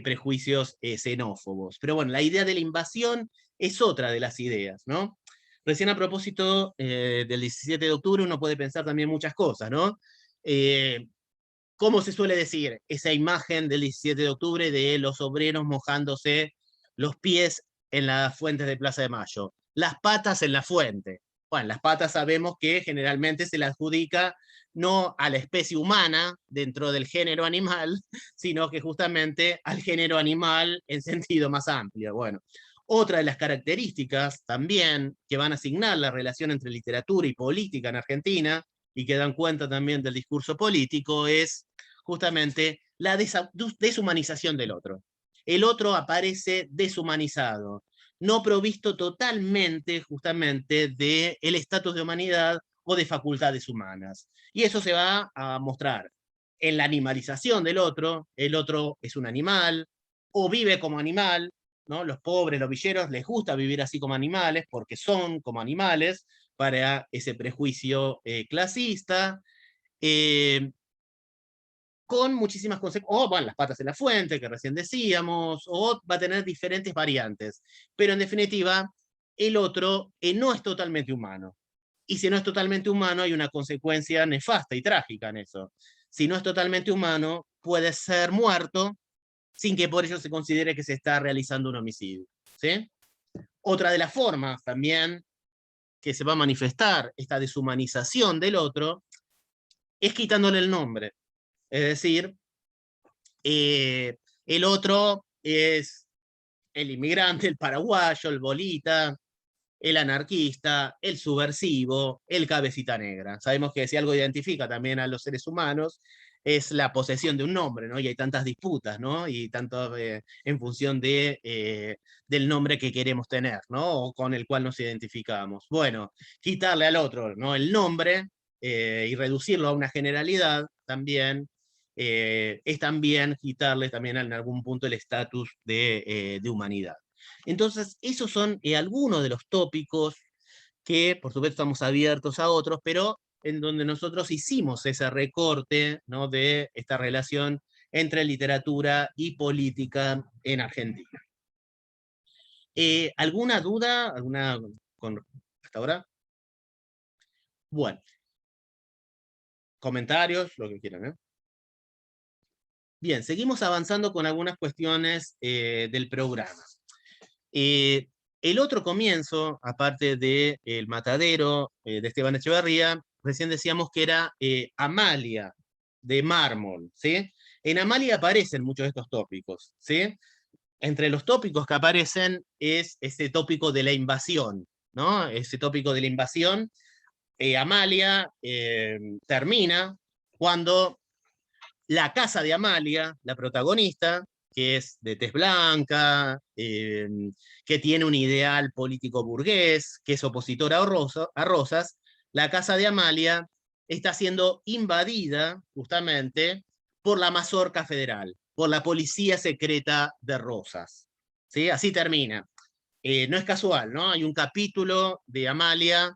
prejuicios xenófobos. Pero bueno, la idea de la invasión es otra de las ideas, ¿no? Recién a propósito del 17 de octubre uno puede pensar también muchas cosas, ¿no? ¿Cómo se suele decir esa imagen del 17 de octubre de los obreros mojándose los pies en las fuentes de Plaza de Mayo? Las patas en la fuente. Bueno, las patas sabemos que generalmente se le adjudica no a la especie humana dentro del género animal, sino que justamente al género animal en sentido más amplio. Bueno, otra de las características también que van a asignar la relación entre literatura y política en Argentina, y que dan cuenta también del discurso político, es justamente la deshumanización del otro. El otro aparece deshumanizado, no provisto totalmente justamente del estatus de humanidad o de facultades humanas. Y eso se va a mostrar en la animalización del otro. El otro es un animal, o vive como animal, ¿no? Los pobres, los villeros, les gusta vivir así como animales, porque son como animales, para ese prejuicio clasista, con muchísimas consecuencias, o bueno, las patas en la fuente, que recién decíamos, o va a tener diferentes variantes. Pero en definitiva, el otro no es totalmente humano. Y si no es totalmente humano, hay una consecuencia nefasta y trágica en eso. Si no es totalmente humano, puede ser muerto sin que por ello se considere que se está realizando un homicidio, ¿sí? Otra de las formas también que se va a manifestar esta deshumanización del otro es quitándole el nombre. Es decir, el otro es el inmigrante, el paraguayo, el bolita, el anarquista, el subversivo, el cabecita negra. Sabemos que si algo identifica también a los seres humanos es la posesión de un nombre, ¿no? Y hay tantas disputas, ¿no? Y tanto en función del nombre que queremos tener, ¿no? O con el cual nos identificamos. Bueno, quitarle al otro, ¿no? El nombre y reducirlo a una generalidad también es también quitarle también en algún punto el estatus de humanidad. Entonces, esos son algunos de los tópicos que, por supuesto, estamos abiertos a otros, pero en donde nosotros hicimos ese recorte, ¿no? De esta relación entre literatura y política en Argentina. ¿Alguna duda? ¿Hasta ahora? Bueno. Comentarios, lo que quieran, ¿eh? Bien, seguimos avanzando con algunas cuestiones del programa. El otro comienzo, aparte de El Matadero, de Esteban Echeverría, recién decíamos que era Amalia, de Mármol, ¿sí? En Amalia aparecen muchos de estos tópicos, ¿sí? Entre los tópicos que aparecen es ese tópico de la invasión, ¿no? Ese tópico de la invasión. Amalia termina cuando la casa de Amalia, la protagonista, que es de tez blanca, que tiene un ideal político burgués, que es opositora a Rosas, la casa de Amalia está siendo invadida justamente por la mazorca federal, por la policía secreta de Rosas. ¿Sí? Así termina. No es casual, ¿no? Hay un capítulo de Amalia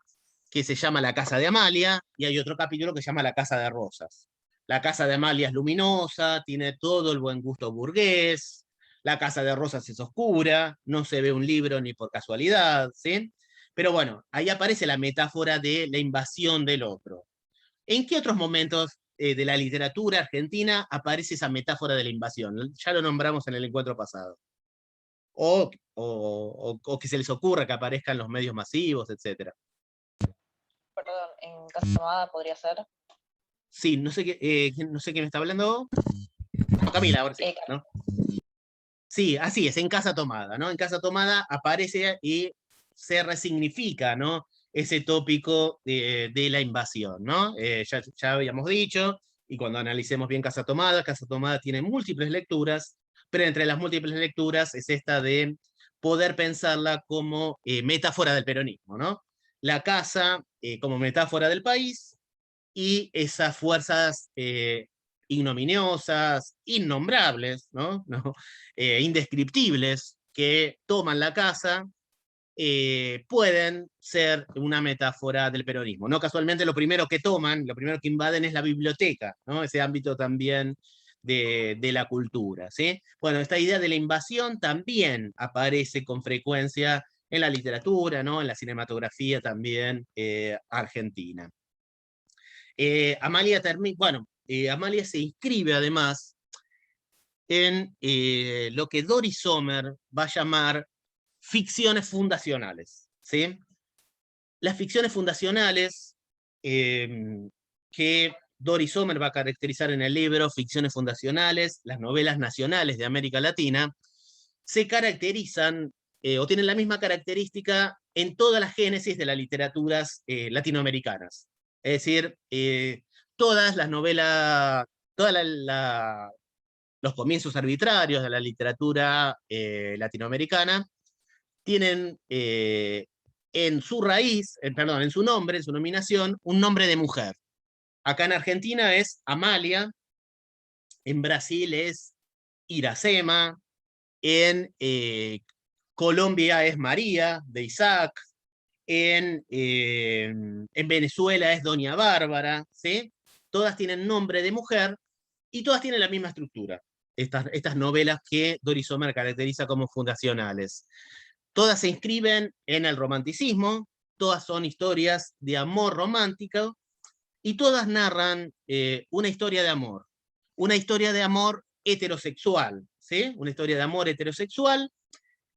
que se llama La Casa de Amalia, y hay otro capítulo que se llama La Casa de Rosas. La Casa de Amalia es luminosa, tiene todo el buen gusto burgués, la Casa de Rosas es oscura, no se ve un libro ni por casualidad, ¿sí? Pero bueno, ahí aparece la metáfora de la invasión del otro. ¿En qué otros momentos de la literatura argentina aparece esa metáfora de la invasión? Ya lo nombramos en el encuentro pasado. O que se les ocurra que aparezca en los medios masivos, etc. Perdón, en Casa Tomada podría ser. Sí, no sé quién me está hablando. No, Camila, ahora sí, ¿no? Sí, así es, en Casa Tomada, ¿no? En Casa Tomada aparece y se resignifica, ¿no? Ese tópico de la invasión, ¿no? Ya habíamos dicho, y cuando analicemos bien Casa Tomada tiene múltiples lecturas, pero entre las múltiples lecturas es esta de poder pensarla como metáfora del peronismo, ¿no? La casa como metáfora del país, y esas fuerzas ignominiosas, innombrables, ¿no? Indescriptibles, que toman la casa, pueden ser una metáfora del peronismo. No casualmente lo primero que toman, lo primero que invaden es la biblioteca, ¿no? Ese ámbito también de la cultura, ¿sí? Bueno, esta idea de la invasión también aparece con frecuencia en la literatura, ¿no? En la cinematografía también argentina. Amalia se inscribe además en lo que Doris Sommer va a llamar ficciones fundacionales, ¿sí? Las ficciones fundacionales que Doris Sommer va a caracterizar en el libro Ficciones Fundacionales, las novelas nacionales de América Latina, se caracterizan o tienen la misma característica en todas las génesis de las literaturas latinoamericanas. Es decir, todas las novelas, los comienzos arbitrarios de la literatura latinoamericana tienen en su raíz, en su nombre, en su nominación, un nombre de mujer. Acá en Argentina es Amalia, en Brasil es Iracema, en Colombia es María, de Isaac, en Venezuela es Doña Bárbara, ¿sí? Todas tienen nombre de mujer y todas tienen la misma estructura. Estas novelas que Doris Sommer caracteriza como fundacionales. Todas se inscriben en el romanticismo, todas son historias de amor romántico, y todas narran una historia de amor heterosexual, ¿sí? Una historia de amor heterosexual,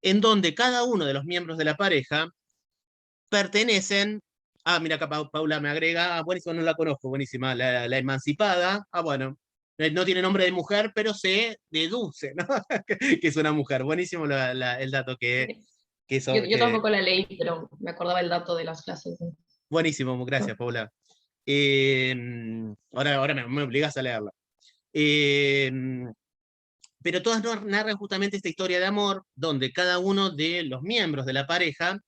en donde cada uno de los miembros de la pareja pertenecen, mira acá Paula me agrega, buenísimo, no la conozco, buenísima, la emancipada, bueno, no tiene nombre de mujer, pero se deduce, ¿no? que es una mujer, buenísimo el dato Yo tampoco la leí, pero me acordaba el dato de las clases. Buenísimo, gracias Paula. Ahora me obligas a leerla. Pero todas narran justamente esta historia de amor, donde cada uno de los miembros de la pareja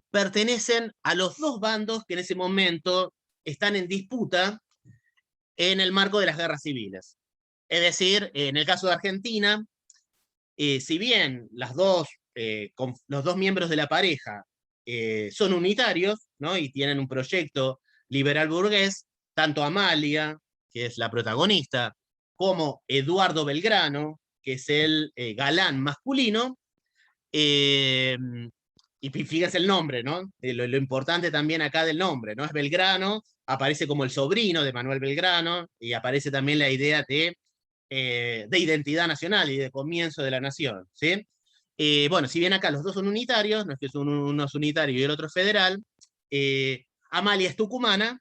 pertenecen a los dos bandos que en ese momento están en disputa en el marco de las guerras civiles. Es decir, en el caso de Argentina, si bien los dos miembros de la pareja son unitarios, ¿no? Y tienen un proyecto liberal burgués, tanto Amalia, que es la protagonista, como Eduardo Belgrano, que es el galán masculino, y fíjense el nombre, ¿no? Lo importante también acá del nombre, ¿no? Es Belgrano, aparece como el sobrino de Manuel Belgrano, y aparece también la idea de identidad nacional y de comienzo de la nación, ¿sí? Bueno, si bien acá los dos son unitarios, no es que uno es unitario y el otro es federal, Amalia es tucumana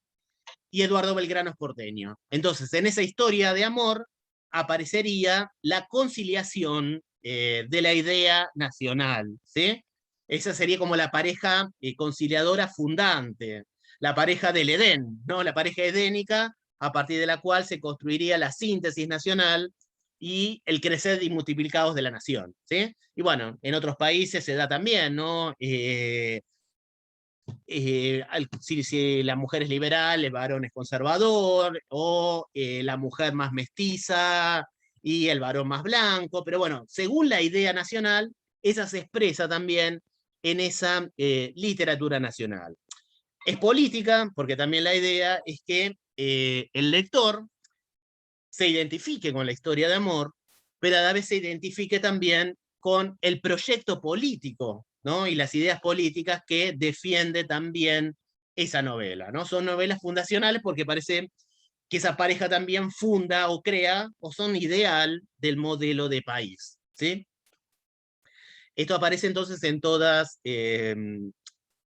y Eduardo Belgrano es porteño. Entonces, en esa historia de amor aparecería la conciliación de la idea nacional, ¿sí? Esa sería como la pareja conciliadora fundante, la pareja del Edén, ¿no? La pareja edénica a partir de la cual se construiría la síntesis nacional y el crecer y multiplicados de la nación, ¿sí? Y bueno, en otros países se da también, ¿no? si la mujer es liberal, el varón es conservador, o la mujer más mestiza y el varón más blanco, pero bueno, según la idea nacional, esa se expresa también en esa literatura nacional. Es política, porque también la idea es que el lector se identifique con la historia de amor, pero a la vez se identifique también con el proyecto político, ¿no? Y las ideas políticas que defiende también esa novela, ¿no? Son novelas fundacionales porque parece que esa pareja también funda o crea o son ideal del modelo de país, ¿sí? Esto aparece entonces en todas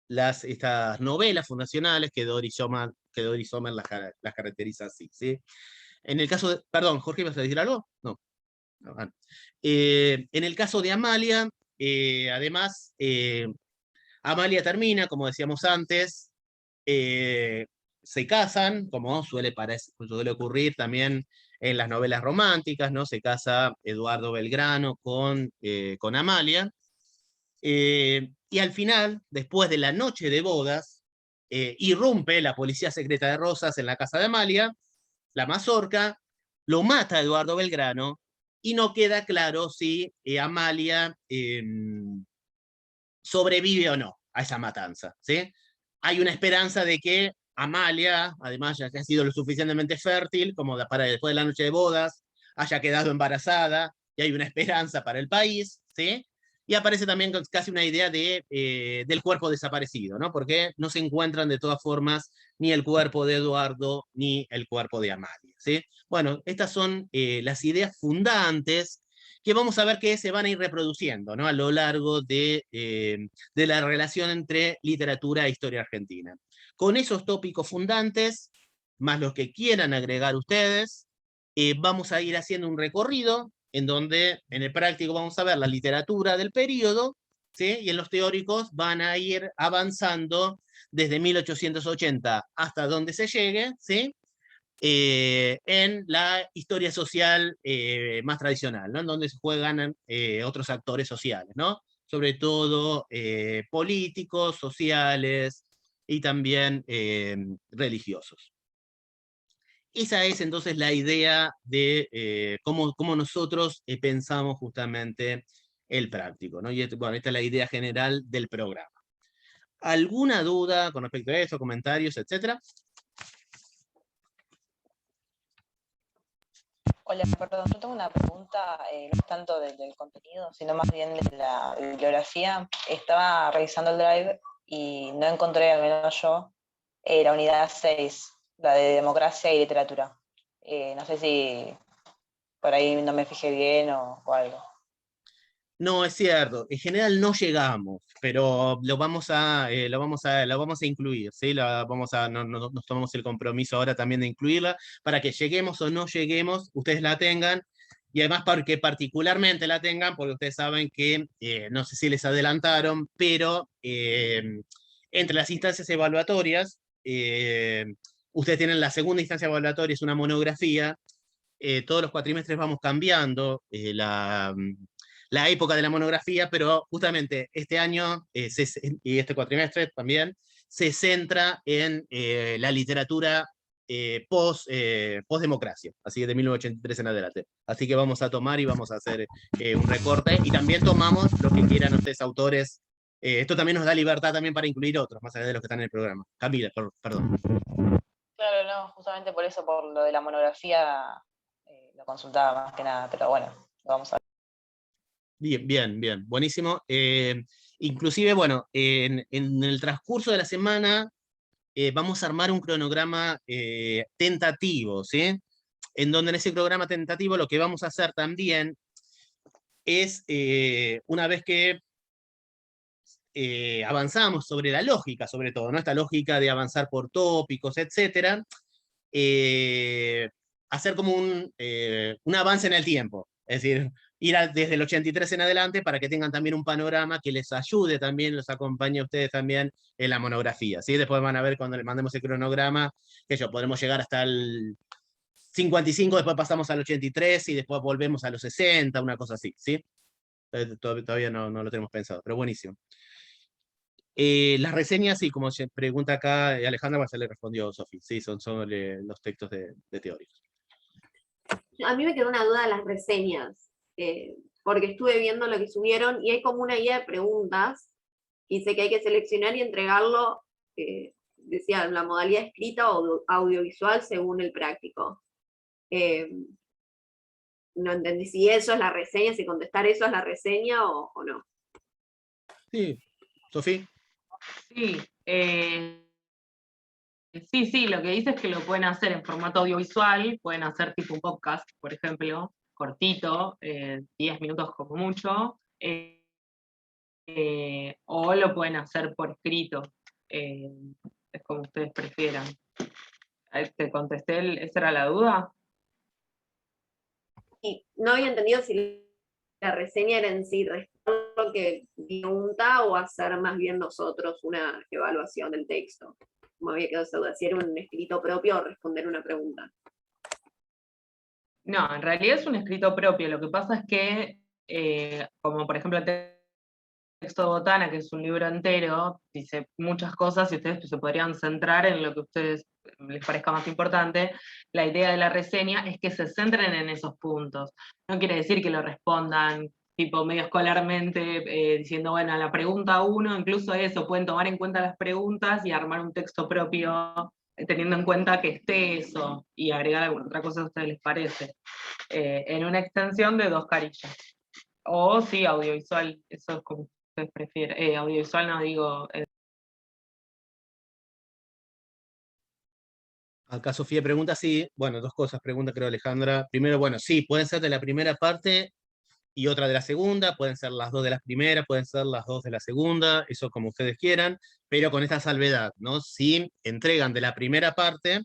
estas novelas fundacionales que Doris Sommer las caracteriza así, ¿sí? En el caso de, perdón, Jorge, ¿vas a decir algo? No. En el caso de Amalia, además, Amalia termina, como decíamos antes, se casan, como suele ocurrir también en las novelas románticas, ¿no? Se casa Eduardo Belgrano con Amalia, y al final, después de la noche de bodas, irrumpe la policía secreta de Rosas en la casa de Amalia, la mazorca, lo mata Eduardo Belgrano, y no queda claro si Amalia sobrevive o no a esa matanza, ¿sí? Hay una esperanza de que Amalia, además ya que ha sido lo suficientemente fértil, como para después de la noche de bodas, haya quedado embarazada, y hay una esperanza para el país, ¿sí? Y aparece también casi una idea del cuerpo desaparecido, ¿no? Porque no se encuentran de todas formas ni el cuerpo de Eduardo ni el cuerpo de Amalia, ¿sí? Bueno, estas son las ideas fundantes que vamos a ver que se van a ir reproduciendo, ¿no? A lo largo de la relación entre literatura e historia argentina. Con esos tópicos fundantes, más los que quieran agregar ustedes, vamos a ir haciendo un recorrido en donde en el práctico vamos a ver la literatura del periodo, ¿sí? Y en los teóricos van a ir avanzando desde 1880 hasta donde se llegue, ¿sí? En la historia social más tradicional, ¿no? En donde se juegan otros actores sociales, ¿no? Sobre todo políticos, sociales y también religiosos. Esa es entonces la idea de cómo nosotros pensamos justamente el práctico, ¿no? Y bueno, esta es la idea general del programa. ¿Alguna duda con respecto a eso, comentarios, etcétera? Hola, perdón, yo tengo una pregunta, no es tanto del contenido, sino más bien de la bibliografía. Estaba revisando el Drive y no encontré, al menos yo, la unidad 6, la de democracia y literatura. No sé si por ahí no me fijé bien o algo. No, es cierto. En general no llegamos, pero lo vamos a incluir, ¿sí? Nos tomamos el compromiso ahora también de incluirla, para que lleguemos o no lleguemos, ustedes la tengan, y además para que particularmente la tengan, porque ustedes saben que, no sé si les adelantaron, pero entre las instancias evaluatorias, ustedes tienen la segunda instancia evaluatoria, es una monografía. Todos los cuatrimestres vamos cambiando la época de la monografía, pero justamente este año y este cuatrimestre también se centra en la literatura post-democracia, así que de 1983 en adelante. Así que vamos a tomar y vamos a hacer un recorte, y también tomamos lo que quieran ustedes, autores. Esto también nos da libertad también para incluir otros, más allá de los que están en el programa. Camila, perdón. Claro, no, justamente por eso, por lo de la monografía, lo consultaba más que nada, pero bueno, lo vamos a ver. Bien, buenísimo. Inclusive, bueno, en el transcurso de la semana vamos a armar un cronograma tentativo, ¿sí? En donde en ese cronograma tentativo lo que vamos a hacer también es, una vez que avanzamos sobre la lógica, sobre todo, ¿no? Esta lógica de avanzar por tópicos, etcétera, hacer como un avance en el tiempo. Es decir, desde el 83 en adelante para que tengan también un panorama que les ayude también, los acompañe a ustedes también en la monografía, ¿sí? Después van a ver cuando les mandemos el cronograma, que podremos llegar hasta el 55, después pasamos al 83 y después volvemos a los 60, una cosa así, ¿sí? Todavía no lo tenemos pensado, pero buenísimo. Las reseñas, sí, como se pregunta acá Alejandra, ya le respondió Sofía, sí, son los textos de teóricos. A mí me quedó una duda de las reseñas, porque estuve viendo lo que subieron y hay como una guía de preguntas, y sé que hay que seleccionar y entregarlo, decía, en la modalidad escrita o audiovisual según el práctico. No entendí si eso es la reseña, si contestar eso es la reseña o no. Sí, Sofía. Sí, sí, lo que dice es que lo pueden hacer en formato audiovisual, pueden hacer tipo un podcast, por ejemplo, cortito, 10 minutos como mucho, o lo pueden hacer por escrito, es como ustedes prefieran. ¿Te contesté? ¿Esa era la duda? Y no había entendido si la reseña era en sí responder lo que pregunta o hacer más bien nosotros una evaluación del texto. Me había quedado esa duda, si era un escrito propio o responder una pregunta. No, en realidad es un escrito propio. Lo que pasa es que, como por ejemplo el texto de Botana, que es un libro entero, dice muchas cosas y ustedes se podrían centrar en lo que a ustedes les parezca más importante. La idea de la reseña es que se centren en esos puntos. No quiere decir que lo respondan tipo medio escolarmente, diciendo, bueno, a la pregunta 1, incluso eso, pueden tomar en cuenta las preguntas y armar un texto propio, teniendo en cuenta que esté eso, y agregar alguna otra cosa a ustedes les parece. En una extensión de 2 carillas. O sí, audiovisual, eso es como ustedes prefieren. Audiovisual no digo. Acá Sofía pregunta, sí, bueno, dos cosas, pregunta creo Alejandra. Primero, bueno, sí, pueden ser de la primera parte y otra de la segunda, pueden ser las dos de la primera, pueden ser las dos de la segunda, eso como ustedes quieran, pero con esta salvedad, ¿no? Si entregan de la primera parte,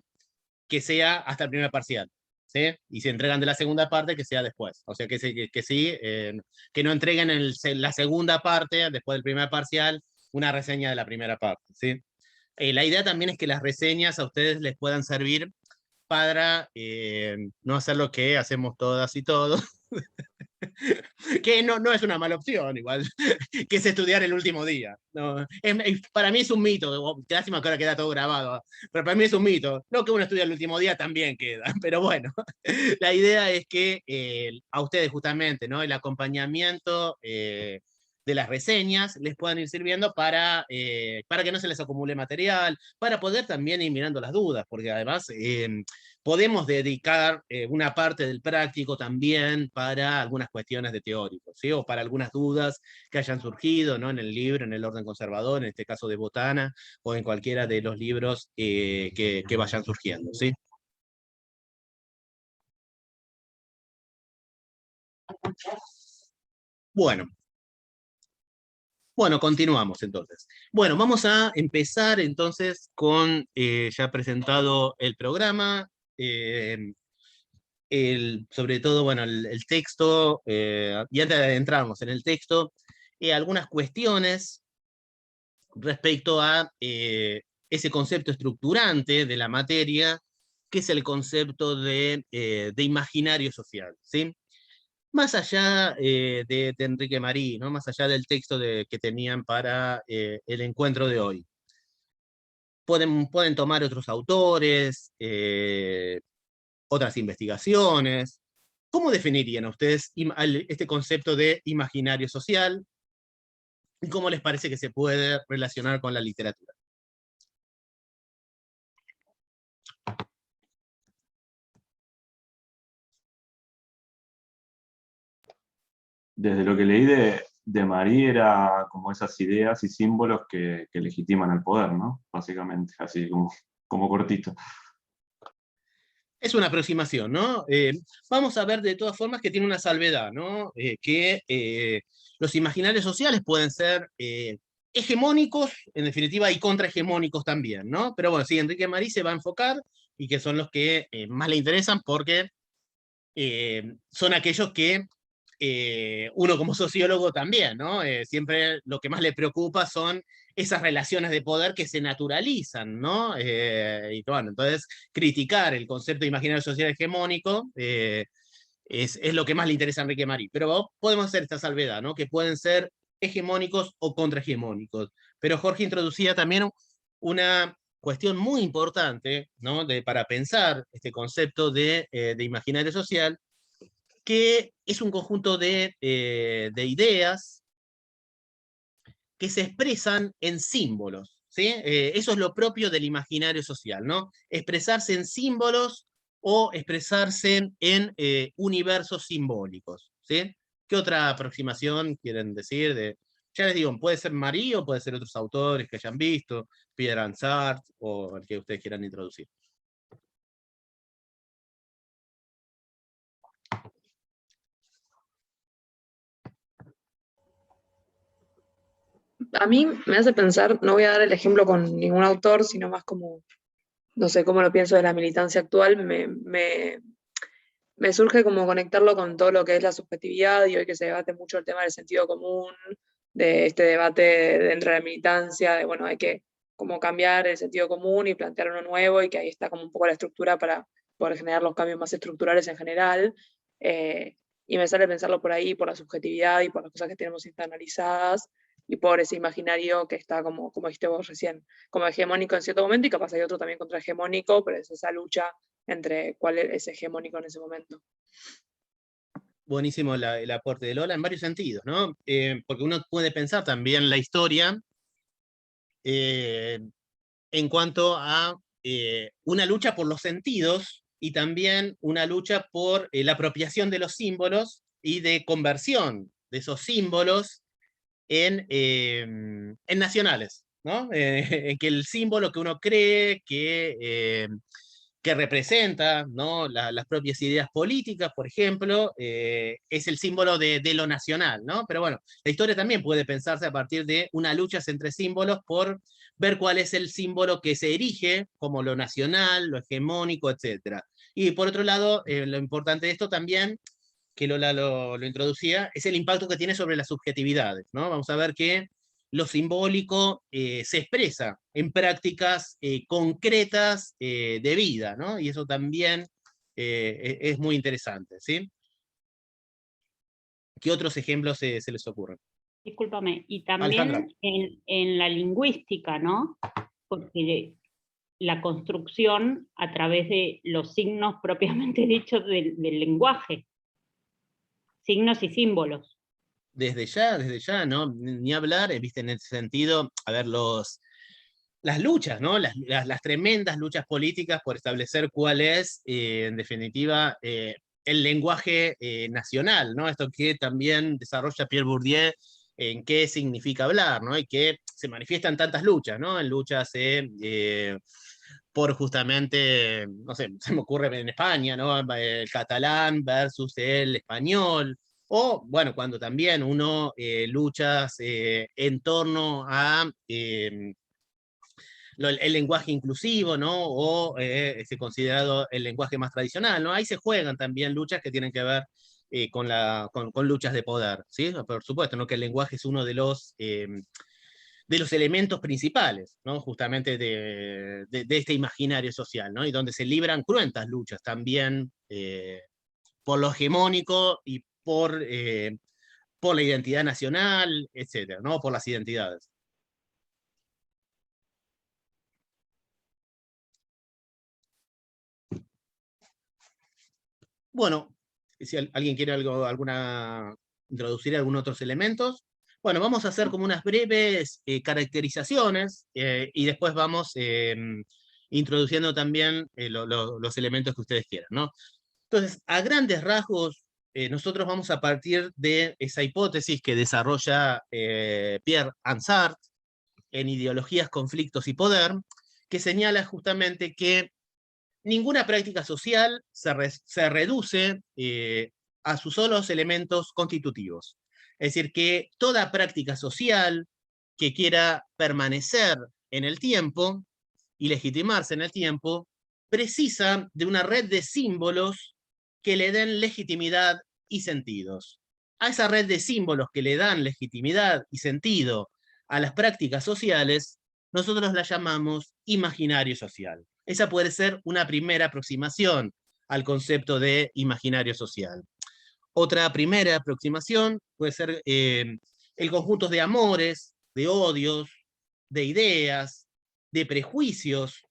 que sea hasta el primer parcial, ¿sí? Y si entregan de la segunda parte, que sea después. O sea, que sí, que no entreguen la segunda parte, después del primer parcial, una reseña de la primera parte, ¿sí? La idea también es que las reseñas a ustedes les puedan servir para no hacer lo que hacemos todas y todos, que no es una mala opción igual, que es estudiar el último día. No, para mí es un mito, lástima que ahora queda todo grabado, pero para mí es un mito. No que uno estudie el último día también queda, pero bueno, la idea es que a ustedes justamente, ¿no? El acompañamiento de las reseñas les puedan ir sirviendo para que no se les acumule material, para poder también ir mirando las dudas, porque además podemos dedicar una parte del práctico también para algunas cuestiones de teórico, ¿sí? O para algunas dudas que hayan surgido, ¿no? En el libro, en el orden conservador, en este caso de Botana, o en cualquiera de los libros que vayan surgiendo, ¿sí? Bueno, continuamos entonces. Bueno, vamos a empezar entonces con ya presentado el programa, sobre todo, bueno, el texto, y antes de adentrarnos en el texto, algunas cuestiones respecto a ese concepto estructurante de la materia, que es el concepto de imaginario social, ¿sí? Más allá de Enrique Marí, ¿no? Más allá del texto que tenían para el encuentro de hoy. Pueden tomar otros autores, otras investigaciones. ¿Cómo definirían a ustedes este concepto de imaginario social? ¿Y cómo les parece que se puede relacionar con la literatura? Desde lo que leí de Marí era como esas ideas y símbolos que legitiman el poder, ¿no? Básicamente, así como cortito. Es una aproximación, ¿no? Vamos a ver de todas formas que tiene una salvedad, ¿no? Que los imaginarios sociales pueden ser hegemónicos, en definitiva, y contrahegemónicos también, ¿no? Pero bueno, sí, Enrique Marí se va a enfocar, y que son los que más le interesan, porque son aquellos que uno como sociólogo también, ¿no? Siempre lo que más le preocupa son esas relaciones de poder que se naturalizan, ¿no? Y bueno, entonces criticar el concepto de imaginario social hegemónico es lo que más le interesa a Enrique Marí. Pero podemos hacer esta salvedad, ¿no? Que pueden ser hegemónicos o contrahegemónicos. Pero Jorge introducía también una cuestión muy importante, ¿no? Para pensar este concepto de imaginario social, que es un conjunto de ideas que se expresan en símbolos, ¿sí? Eso es lo propio del imaginario social, ¿no? Expresarse en símbolos o expresarse en universos simbólicos, ¿sí? ¿Qué otra aproximación quieren decir? Ya les digo, puede ser Marie o puede ser otros autores que hayan visto, Pierre Ansart o el que ustedes quieran introducir. A mí me hace pensar, no voy a dar el ejemplo con ningún autor, sino más como, no sé, cómo lo pienso de la militancia actual, me surge como conectarlo con todo lo que es la subjetividad, y hoy que se debate mucho el tema del sentido común, de este debate dentro de la militancia, de bueno, hay que como cambiar el sentido común y plantear uno nuevo, y que ahí está como un poco la estructura para poder generar los cambios más estructurales en general. Y me sale pensarlo por ahí, por la subjetividad y por las cosas que tenemos internalizadas, y por ese imaginario que está, como dijiste vos recién, como hegemónico en cierto momento, y capaz hay otro también contrahegemónico, pero es esa lucha entre cuál es hegemónico en ese momento. Buenísimo el aporte de Lola en varios sentidos, ¿no? Porque uno puede pensar también la historia en cuanto a una lucha por los sentidos y también una lucha por la apropiación de los símbolos y de conversión de esos símbolos en nacionales, ¿no? En que el símbolo que uno cree que representa, ¿no? Las propias ideas políticas, por ejemplo, es el símbolo de lo nacional, ¿no? Pero bueno, la historia también puede pensarse a partir de una lucha entre símbolos por ver cuál es el símbolo que se erige como lo nacional, lo hegemónico, etc. Y por otro lado, lo importante de esto también, que Lola lo introducía, es el impacto que tiene sobre las subjetividades, ¿no? Vamos a ver que lo simbólico se expresa en prácticas concretas de vida, ¿no? Y eso también es muy interesante, ¿sí? ¿Qué otros ejemplos se les ocurren? Discúlpame, y Alejandra. también en la lingüística, ¿no? Porque la construcción a través de los signos propiamente dichos del lenguaje, signos y símbolos. Desde ya, ¿no? Ni hablar, viste, en ese sentido, a ver, las luchas, ¿no? Las tremendas luchas políticas por establecer cuál es, en definitiva, el lenguaje nacional, ¿no? Esto que también desarrolla Pierre Bourdieu en qué significa hablar, ¿no? Y que se manifiestan tantas luchas, ¿no? En luchas por justamente, no sé, se me ocurre en España, ¿no? El catalán versus el español, o, bueno, cuando también uno lucha en torno a el lenguaje inclusivo, ¿no? O considerado el lenguaje más tradicional, ¿no? Ahí se juegan también luchas que tienen que ver con luchas de poder, ¿sí? Por supuesto, ¿no? Que el lenguaje es uno de los elementos principales, ¿no? Justamente de este imaginario social, ¿no? Y donde se libran cruentas luchas también por lo hegemónico y por la identidad nacional, etcétera, ¿no? Por las identidades. Bueno, si alguien quiere introducir algunos otros elementos. Bueno, vamos a hacer como unas breves caracterizaciones y después vamos introduciendo también los elementos que ustedes quieran, ¿no? Entonces, a grandes rasgos, nosotros vamos a partir de esa hipótesis que desarrolla Pierre Ansart en Ideologías, Conflictos y Poder, que señala justamente que ninguna práctica social se reduce a sus solos elementos constitutivos. Es decir, que toda práctica social que quiera permanecer en el tiempo y legitimarse en el tiempo, precisa de una red de símbolos que le den legitimidad y sentidos. A esa red de símbolos que le dan legitimidad y sentido a las prácticas sociales, nosotros la llamamos imaginario social. Esa puede ser una primera aproximación al concepto de imaginario social. Otra primera aproximación puede ser el conjunto de amores, de odios, de ideas, de prejuicios,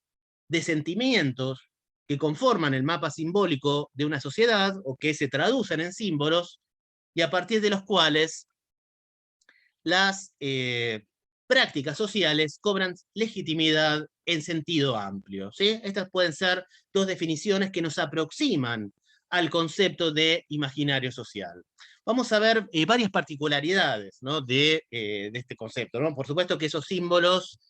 de sentimientos que conforman el mapa simbólico de una sociedad o que se traducen en símbolos y a partir de los cuales las prácticas sociales cobran legitimidad en sentido amplio, ¿sí? Estas pueden ser dos definiciones que nos aproximan al concepto de imaginario social. Vamos a ver varias particularidades, ¿no? de este concepto, ¿no? Por supuesto que esos símbolos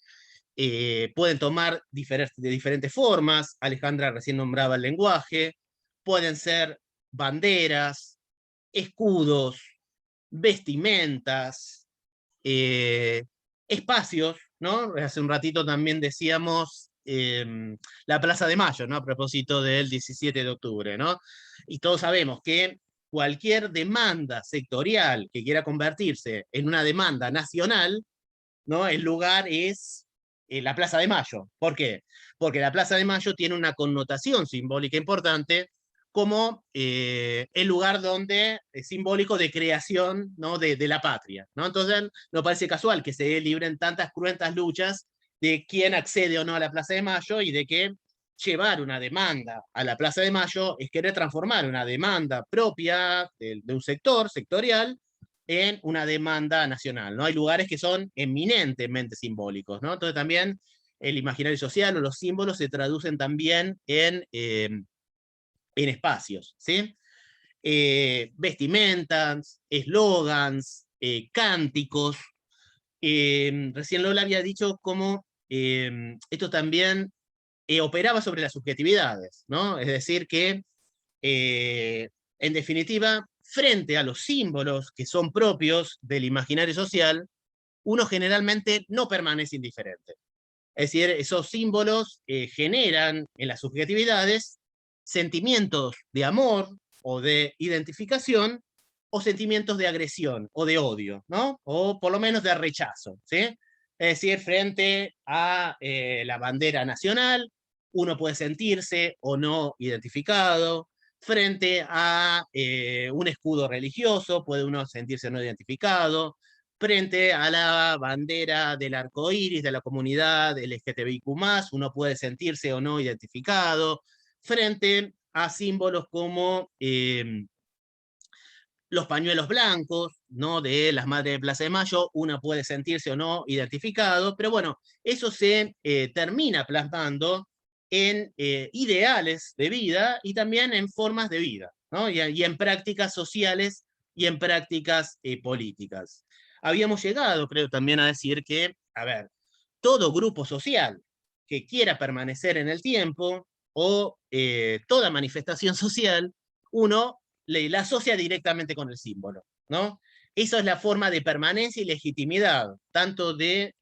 pueden tomar de diferentes formas. Alejandra recién nombraba el lenguaje, pueden ser banderas, escudos, vestimentas, espacios, ¿no? Hace un ratito también decíamos la Plaza de Mayo, ¿no? A propósito del 17 de octubre, ¿no? Y todos sabemos que cualquier demanda sectorial que quiera convertirse en una demanda nacional, ¿no? El lugar es la Plaza de Mayo. ¿Por qué? Porque la Plaza de Mayo tiene una connotación simbólica importante como el lugar donde es simbólico de creación, ¿no? de la patria, ¿no? Entonces no parece casual que se libren tantas cruentas luchas de quién accede o no a la Plaza de Mayo, y de que llevar una demanda a la Plaza de Mayo es querer transformar una demanda propia de un sectorial en una demanda nacional, ¿no? Hay lugares que son eminentemente simbólicos, ¿no? Entonces también el imaginario social o los símbolos se traducen también en espacios, ¿sí? Vestimentas, eslogans, cánticos. Recién Lola había dicho cómo esto también operaba sobre las subjetividades, ¿no? Es decir que, en definitiva, frente a los símbolos que son propios del imaginario social, uno generalmente no permanece indiferente. Es decir, esos símbolos generan en las subjetividades sentimientos de amor o de identificación, o sentimientos de agresión o de odio, ¿no? O por lo menos de rechazo, ¿sí? Es decir, frente a la bandera nacional, uno puede sentirse o no identificado. Frente a un escudo religioso, puede uno sentirse no identificado. Frente a la bandera del arco iris de la comunidad LGTBIQ+, uno puede sentirse o no identificado. Frente a símbolos como los pañuelos blancos, ¿no? de las Madres de Plaza de Mayo, uno puede sentirse o no identificado, pero bueno, eso se termina plasmando en ideales de vida y también en formas de vida, ¿no? y en prácticas sociales y en prácticas políticas. Habíamos llegado, creo, también a decir que, a ver, todo grupo social que quiera permanecer en el tiempo, o toda manifestación social, uno la asocia directamente con el símbolo, ¿no? Esa es la forma de permanencia y legitimidad, tanto de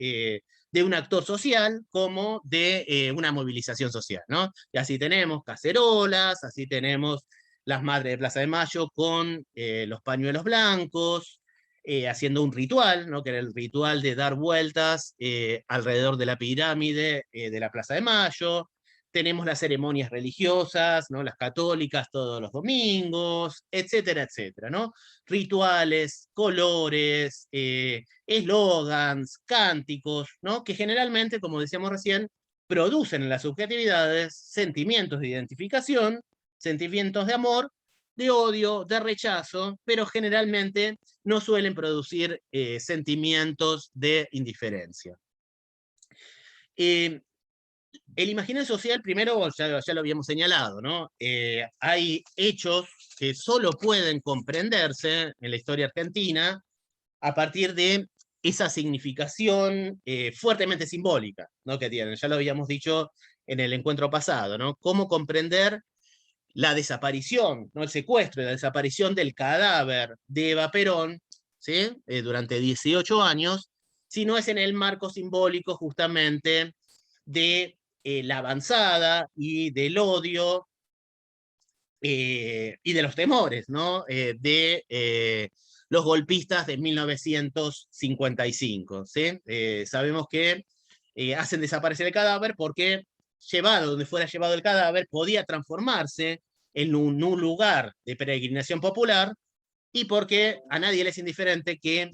un actor social como de una movilización social, ¿no? Y así tenemos cacerolas, así tenemos las Madres de Plaza de Mayo con los pañuelos blancos, haciendo un ritual, ¿no? que era el ritual de dar vueltas alrededor de la pirámide de la Plaza de Mayo. Tenemos las ceremonias religiosas, ¿no? las católicas todos los domingos, etcétera, etcétera, ¿no? Rituales, colores, eslogans, cánticos, ¿no? que generalmente, como decíamos recién, producen en las subjetividades sentimientos de identificación, sentimientos de amor, de odio, de rechazo, pero generalmente no suelen producir sentimientos de indiferencia. El imaginario social, primero, ya lo habíamos señalado, ¿no? Hay hechos que solo pueden comprenderse en la historia argentina a partir de esa significación fuertemente simbólica, ¿no? que tienen. Ya lo habíamos dicho en el encuentro pasado, ¿no? Cómo comprender la desaparición, ¿no? el secuestro y la desaparición del cadáver de Eva Perón, ¿sí? Durante 18 años, si no es en el marco simbólico justamente de la avanzada y del odio y de los temores, ¿no? de los golpistas de 1955. ¿Sí? Sabemos que hacen desaparecer el cadáver porque llevado donde fuera llevado el cadáver podía transformarse en un lugar de peregrinación popular, y porque a nadie le es indiferente que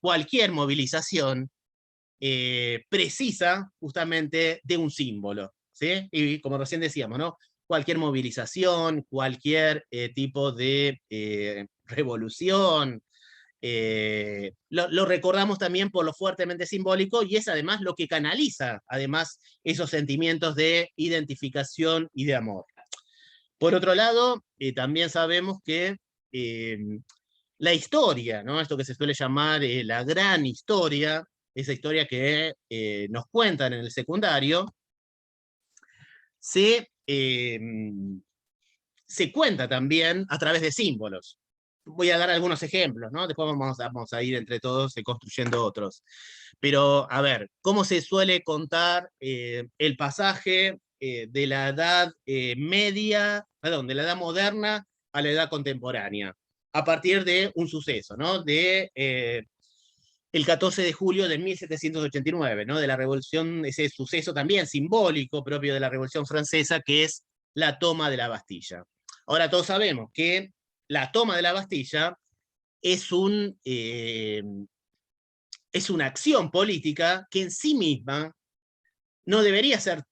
cualquier movilización precisa justamente de un símbolo, ¿sí? Y como recién decíamos, ¿no? Cualquier movilización, cualquier tipo de revolución, lo recordamos también por lo fuertemente simbólico, y es además lo que canaliza además esos sentimientos de identificación y de amor. Por otro lado, también sabemos que la historia, ¿no? Esto que se suele llamar la gran historia, esa historia que nos cuentan en el secundario, se cuenta también a través de símbolos. Voy a dar algunos ejemplos, ¿no? Después vamos a ir entre todos construyendo otros. Pero, a ver, ¿cómo se suele contar el pasaje de la edad media, perdón, de la edad moderna a la edad contemporánea? A partir de un suceso, ¿no? De el 14 de julio de 1789, ¿no? De la revolución, ese suceso también simbólico propio de la Revolución Francesa, que es la toma de la Bastilla. Ahora todos sabemos que la toma de la Bastilla es una acción política que en sí misma no debería ser,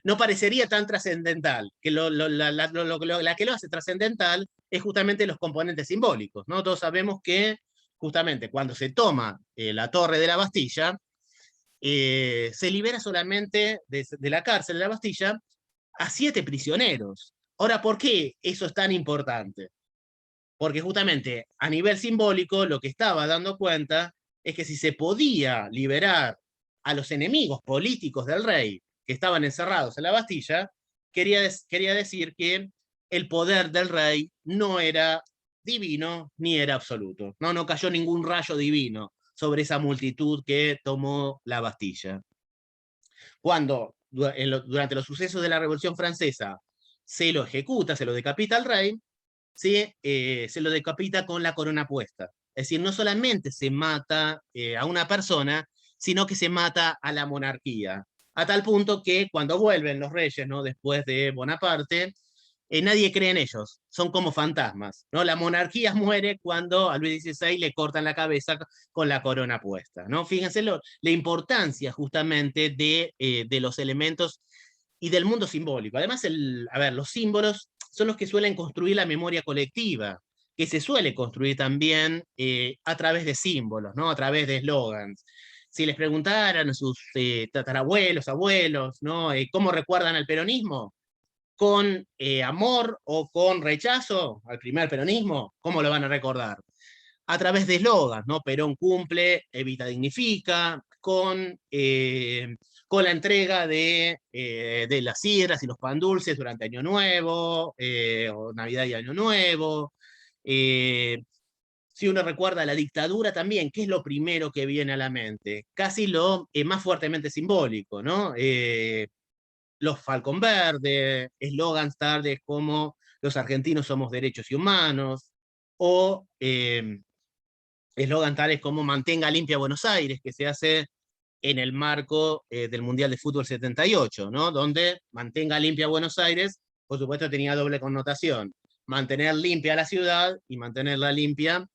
no parecería tan trascendental, que la que lo hace trascendental es justamente los componentes simbólicos, ¿no? Todos sabemos que justamente cuando se toma la torre de la Bastilla, se libera solamente de la cárcel de la Bastilla a 7 prisioneros. Ahora, ¿por qué eso es tan importante? Porque justamente a nivel simbólico lo que estaba dando cuenta es que si se podía liberar a los enemigos políticos del rey que estaban encerrados en la Bastilla, quería decir que el poder del rey no era divino ni era absoluto. No cayó ningún rayo divino sobre esa multitud que tomó la Bastilla. Cuando durante los sucesos de la Revolución Francesa se lo ejecuta, se lo decapita al rey, ¿sí? Se lo decapita con la corona puesta. Es decir, no solamente se mata a una persona, sino que se mata a la monarquía. A tal punto que cuando vuelven los reyes, ¿no? Después de Bonaparte, nadie cree en ellos, son como fantasmas, ¿no? La monarquía muere cuando a Luis XVI le cortan la cabeza con la corona puesta, ¿no? Fíjense la importancia justamente de los elementos y del mundo simbólico. Además, los símbolos son los que suelen construir la memoria colectiva, que se suele construir también a través de símbolos, ¿no? A través de eslogans. Si les preguntaran a sus tatarabuelos, abuelos, ¿no? ¿Cómo recuerdan al peronismo? ¿Con amor o con rechazo al primer peronismo? ¿Cómo lo van a recordar? A través de eslogans, ¿no? Perón cumple, Evita dignifica, con la entrega de las sidras y los pan dulces durante Año Nuevo, o Navidad y Año Nuevo. Si uno recuerda la dictadura también, ¿qué es lo primero que viene a la mente? Casi lo más fuertemente simbólico, ¿no? Los Falcón Verde, eslogans tales como los argentinos somos derechos y humanos, o eslogan tales como mantenga limpia Buenos Aires, que se hace en el marco del Mundial de Fútbol 78, ¿no? Donde mantenga limpia Buenos Aires, por supuesto tenía doble connotación, mantener limpia la ciudad y mantenerla limpia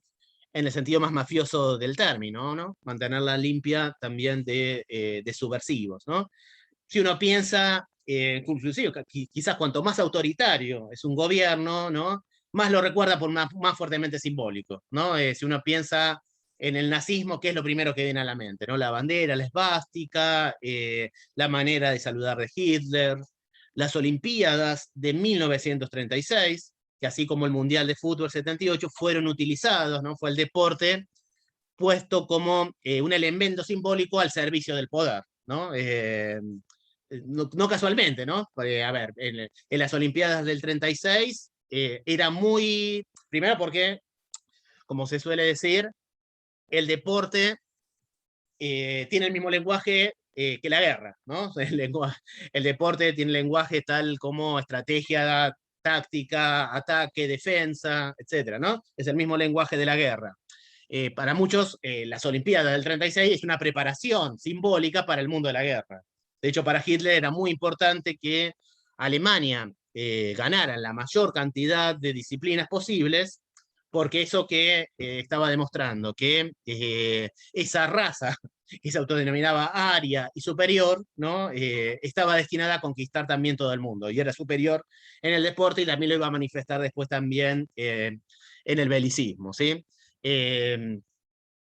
en el sentido más mafioso del término, ¿no? Mantenerla limpia también de subversivos, ¿no? Si uno piensa, inclusive quizás cuanto más autoritario es un gobierno, ¿no? Más lo recuerda por más fuertemente simbólico, ¿no? Si uno piensa en el nazismo, ¿qué es lo primero que viene a la mente? ¿No? La bandera, la esvástica, la manera de saludar de Hitler, las Olimpiadas de 1936, que así como el Mundial de Fútbol 78 fueron utilizados, ¿no? Fue el deporte puesto como un elemento simbólico al servicio del poder, ¿no? No casualmente, ¿no? A ver, en las Olimpiadas del 36 era muy, primero porque, como se suele decir, el deporte tiene el mismo lenguaje que la guerra, ¿no? El deporte tiene lenguaje tal como estrategia, táctica, ataque, defensa, etcétera, ¿no? Es el mismo lenguaje de la guerra. Para muchos, las Olimpiadas del 36 es una preparación simbólica para el mundo de la guerra. De hecho, para Hitler era muy importante que Alemania ganara la mayor cantidad de disciplinas posibles, porque eso que estaba demostrando, que esa raza que se autodenominaba aria y superior, ¿no? Estaba destinada a conquistar también todo el mundo, y era superior en el deporte, y también lo iba a manifestar después también en el belicismo, ¿sí?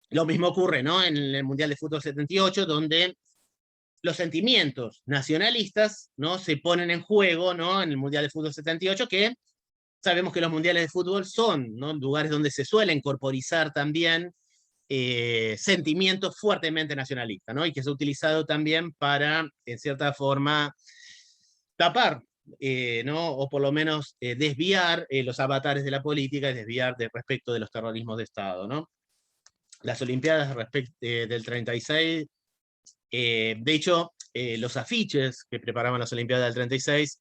Lo mismo ocurre, ¿no?, en el Mundial de Fútbol 78, donde los sentimientos nacionalistas, ¿no?, se ponen en juego, ¿no?, en el Mundial de Fútbol 78, que sabemos que los mundiales de fútbol son, ¿no?, lugares donde se suelen corporizar también sentimientos fuertemente nacionalistas, ¿no?, y que se ha utilizado también para, en cierta forma, tapar, ¿no?, o por lo menos desviar los avatares de la política y desviar respecto de los terrorismos de Estado, ¿no? Las Olimpiadas del 36, de hecho, los afiches que preparaban las Olimpiadas del 36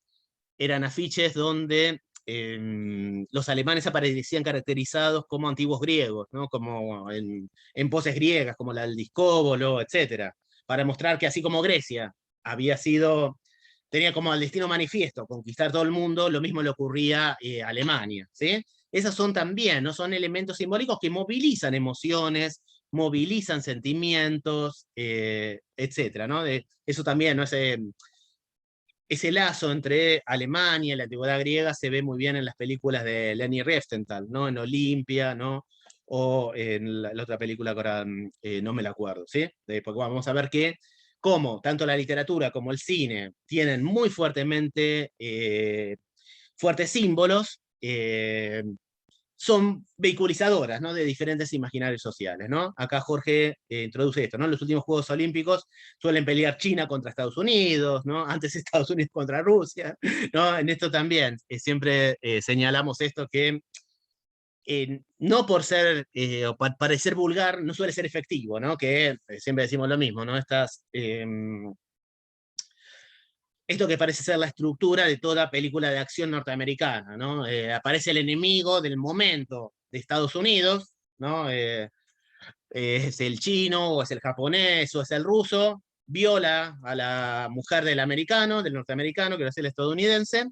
eran afiches donde los alemanes aparecían caracterizados como antiguos griegos, ¿no?, como en poses griegas, como la del discóbolo, etc., para mostrar que así como Grecia tenía como el destino manifiesto conquistar todo el mundo, lo mismo le ocurría a Alemania, ¿sí? Esos son también, ¿no?, son elementos simbólicos que movilizan emociones, movilizan sentimientos, etc., ¿no? Eso también, ¿no?, ese lazo entre Alemania y la antigüedad griega se ve muy bien en las películas de Leni Riefenstahl, ¿no?, en Olimpia, ¿no?, o en la otra película que ahora no me la acuerdo, ¿sí? Porque vamos a ver que cómo tanto la literatura como el cine tienen muy fuertes símbolos, son vehiculizadoras, ¿no?, de diferentes imaginarios sociales, ¿no? Acá Jorge introduce esto, ¿no? Los últimos Juegos Olímpicos suelen pelear China contra Estados Unidos, ¿no? Antes Estados Unidos contra Rusia, ¿no? En esto también siempre señalamos esto, que no por ser, o parecer vulgar, no suele ser efectivo, ¿no? Que siempre decimos lo mismo, ¿no? Esto que parece ser la estructura de toda película de acción norteamericana, ¿no? Aparece el enemigo del momento de Estados Unidos, ¿no? Es el chino, o es el japonés, o es el ruso, viola a la mujer del norteamericano, que es el estadounidense,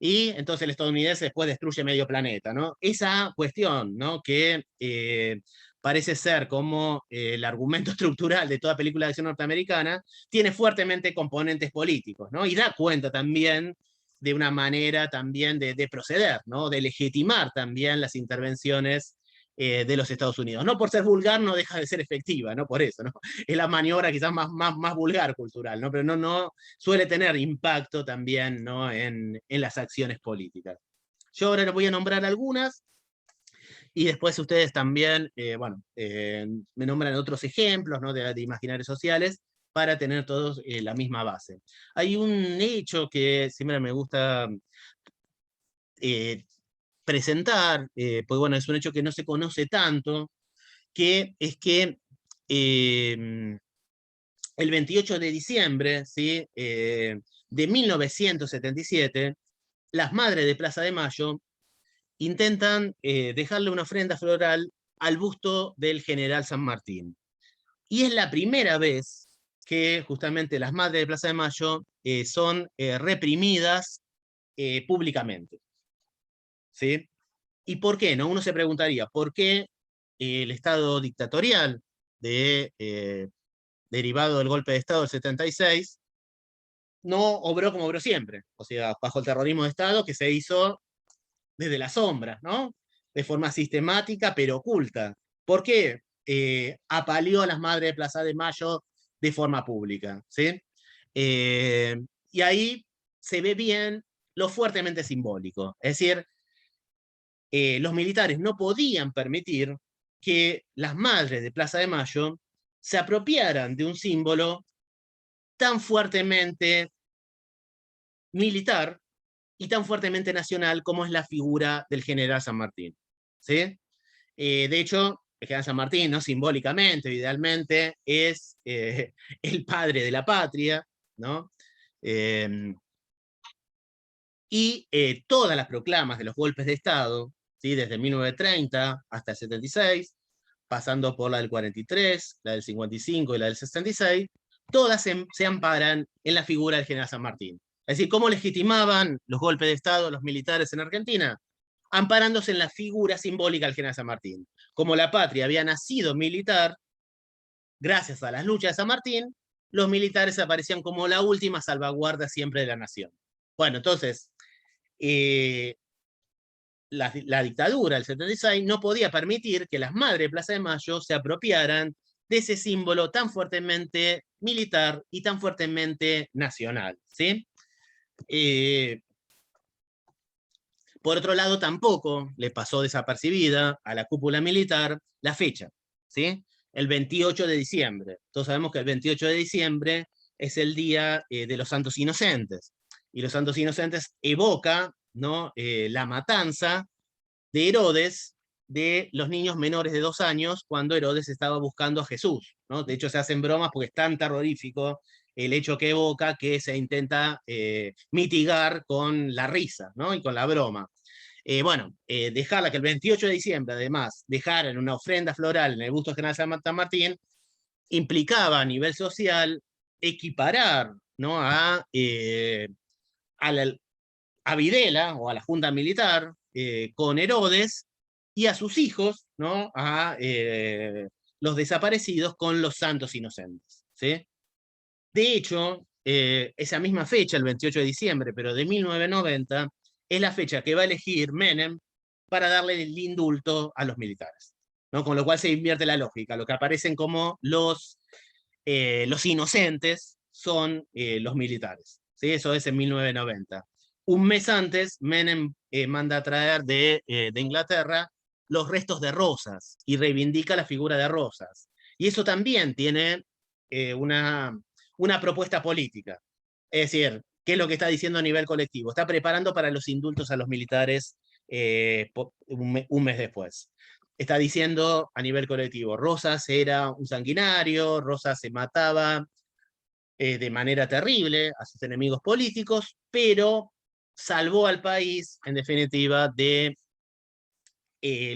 y entonces el estadounidense después destruye medio planeta, ¿no? Esa cuestión, ¿no?, que parece ser como el argumento estructural de toda película de acción norteamericana, tiene fuertemente componentes políticos, ¿no? Y da cuenta también de una manera también de proceder, ¿no?, de legitimar también las intervenciones de los Estados Unidos. No por ser vulgar no deja de ser efectiva, ¿no? Por eso, ¿no? Es la maniobra quizás más vulgar cultural, ¿no? Pero no suele tener impacto también, ¿no?, en las acciones políticas. Yo ahora les voy a nombrar algunas, y después ustedes también, me nombran otros ejemplos, ¿no?, de imaginarios sociales, para tener todos la misma base. Hay un hecho que siempre me gusta presentar, pues bueno, es un hecho que no se conoce tanto, que es que el 28 de diciembre, ¿sí?, de 1977, las madres de Plaza de Mayo intentan dejarle una ofrenda floral al busto del general San Martín. Y es la primera vez que justamente las madres de Plaza de Mayo son reprimidas públicamente, ¿sí? ¿Y por qué? ¿No? Uno se preguntaría, ¿por qué el Estado dictatorial derivado del golpe de Estado del 76 no obró como obró siempre? O sea, bajo el terrorismo de Estado, que se hizo desde las sombras, ¿no?, de forma sistemática pero oculta. ¿Por qué apaleó a las madres de Plaza de Mayo de forma pública? ¿Sí? Y ahí se ve bien lo fuertemente simbólico. Es decir, los militares no podían permitir que las madres de Plaza de Mayo se apropiaran de un símbolo tan fuertemente militar y tan fuertemente nacional como es la figura del general San Martín, ¿sí? De hecho, el general San Martín, ¿no?, simbólicamente, idealmente, es el padre de la patria, ¿no? Y todas las proclamas de los golpes de Estado, ¿sí?, desde 1930 hasta el 76, pasando por la del 43, la del 55 y la del 66, todas se amparan en la figura del general San Martín. Es decir, ¿cómo legitimaban los golpes de Estado los militares en Argentina? Amparándose en la figura simbólica del general San Martín. Como la patria había nacido militar, gracias a las luchas de San Martín, los militares aparecían como la última salvaguarda siempre de la nación. Bueno, entonces, la dictadura del 76 no podía permitir que las madres de Plaza de Mayo se apropiaran de ese símbolo tan fuertemente militar y tan fuertemente nacional, ¿sí? Por otro lado, tampoco le pasó desapercibida a la cúpula militar la fecha, ¿sí? El 28 de diciembre. Todos sabemos que el 28 de diciembre es el Día de los Santos Inocentes, y los Santos Inocentes evoca, ¿no?, la matanza de Herodes de los niños menores de 2 años cuando Herodes estaba buscando a Jesús, ¿no? De hecho se hacen bromas porque es tan terrorífico el hecho que evoca que se intenta mitigar con la risa, ¿no?, y con la broma. Dejarla que el 28 de diciembre, además, dejaran una ofrenda floral en el busto general San Martín, implicaba a nivel social equiparar, ¿no?, a Videla o a la Junta Militar con Herodes, y a sus hijos, ¿no?, a los desaparecidos con los santos inocentes, ¿sí? De hecho, esa misma fecha, el 28 de diciembre, pero de 1990, es la fecha que va a elegir Menem para darle el indulto a los militares, ¿no? Con lo cual se invierte la lógica. Lo que aparecen como los inocentes son los militares, ¿sí? Eso es en 1990. Un mes antes, Menem manda a traer de Inglaterra los restos de Rosas y reivindica la figura de Rosas. Y eso también tiene una propuesta política. Es decir, ¿qué es lo que está diciendo a nivel colectivo? Está preparando para los indultos a los militares un mes después. Está diciendo a nivel colectivo, Rosas era un sanguinario, Rosas se mataba de manera terrible a sus enemigos políticos, pero salvó al país, en definitiva, de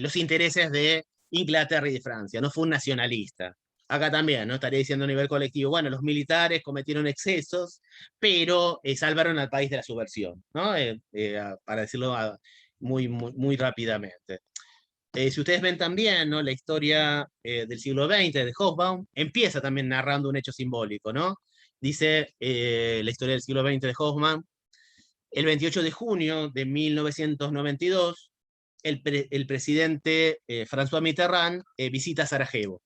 los intereses de Inglaterra y de Francia. No fue un nacionalista. Acá también, ¿no? Estaría diciendo a nivel colectivo, bueno, los militares cometieron excesos, pero salvaron al país de la subversión, ¿no? Para decirlo muy rápidamente. Si ustedes ven también, ¿no?, la historia del siglo XX de Hobsbawm, empieza también narrando un hecho simbólico, ¿no? Dice la historia del siglo XX de Hobsbawm: el 28 de junio de 1992, el presidente François Mitterrand visita Sarajevo.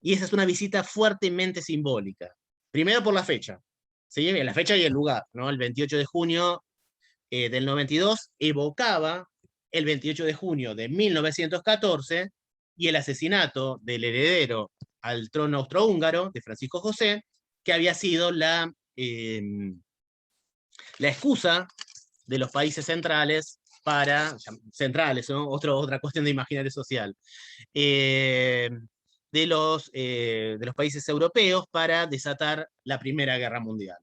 Y esa es una visita fuertemente simbólica. Primero por la fecha, ¿sí? La fecha y el lugar, ¿no? El 28 de junio del 92 evocaba el 28 de junio de 1914 y el asesinato del heredero al trono austrohúngaro de Francisco José, que había sido la excusa de los países centrales ¿no? Otra cuestión de imaginario social, de los países europeos para desatar la Primera Guerra Mundial.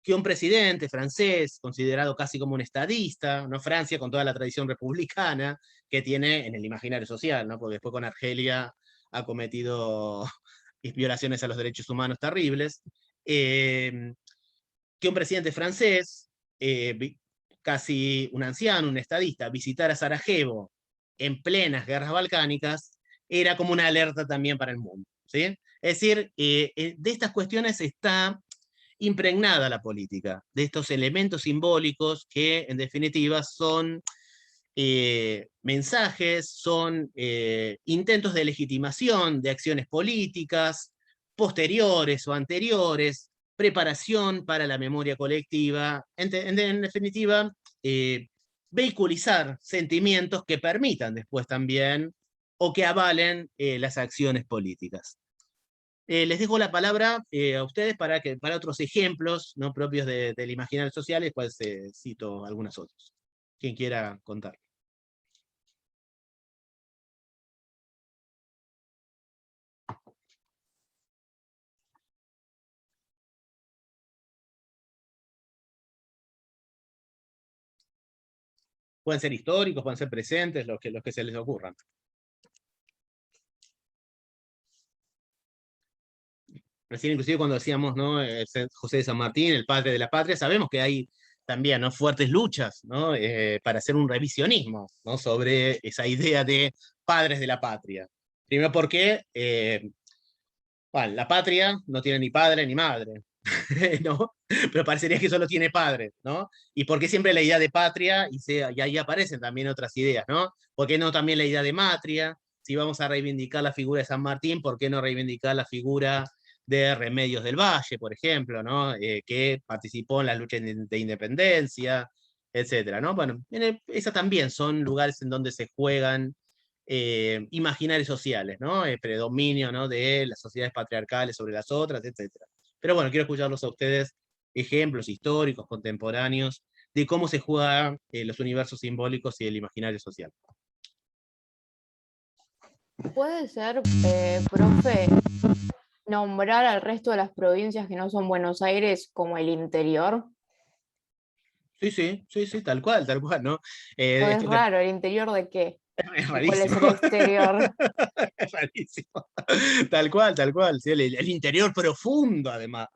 Que un presidente francés, considerado casi como un estadista, ¿no? Francia con toda la tradición republicana que tiene en el imaginario social, ¿no? Porque después con Argelia ha cometido violaciones a los derechos humanos terribles, que un presidente francés, casi un anciano, un estadista, visitara Sarajevo en plenas guerras balcánicas, era como una alerta también para el mundo, ¿sí? Es decir, de estas cuestiones está impregnada la política, de estos elementos simbólicos que en definitiva son mensajes, son intentos de legitimación de acciones políticas posteriores o anteriores, preparación para la memoria colectiva, en definitiva, vehiculizar sentimientos que permitan después también, o que avalen las acciones políticas. Les dejo la palabra a ustedes para otros ejemplos, ¿no?, propios del imaginario social, y después cito algunos otros. Quien quiera contar. Pueden ser históricos, pueden ser presentes, los que se les ocurran. Recién inclusive cuando decíamos, ¿no?, José de San Martín, el padre de la patria, sabemos que hay también, ¿no?, fuertes luchas, ¿no?, para hacer un revisionismo, ¿no?, sobre esa idea de padres de la patria. Primero porque, Bueno, la patria no tiene ni padre ni madre, ¿no? Pero parecería que solo tiene padre, ¿no? ¿Y por qué siempre la idea de patria? Y ahí aparecen también otras ideas, ¿no? ¿Por qué no también la idea de matria? Si vamos a reivindicar la figura de San Martín, ¿por qué no reivindicar la figura de Remedios del Valle, por ejemplo, ¿no? Que participó en la lucha de independencia, etcétera, ¿no? Bueno, esas también son lugares en donde se juegan imaginarios sociales, ¿no? El predominio, ¿no?, de las sociedades patriarcales sobre las otras, etcétera. Pero bueno, quiero escucharlos a ustedes, ejemplos históricos, contemporáneos, de cómo se juegan los universos simbólicos y el imaginario social. ¿Puede ser, profe, nombrar al resto de las provincias que no son Buenos Aires como el interior? Sí, tal cual, ¿no? No, es raro, ¿el interior de qué? Es ¿Cuál es rarísimo. el exterior? Es rarísimo. Tal cual, ¿sí? El interior profundo, además.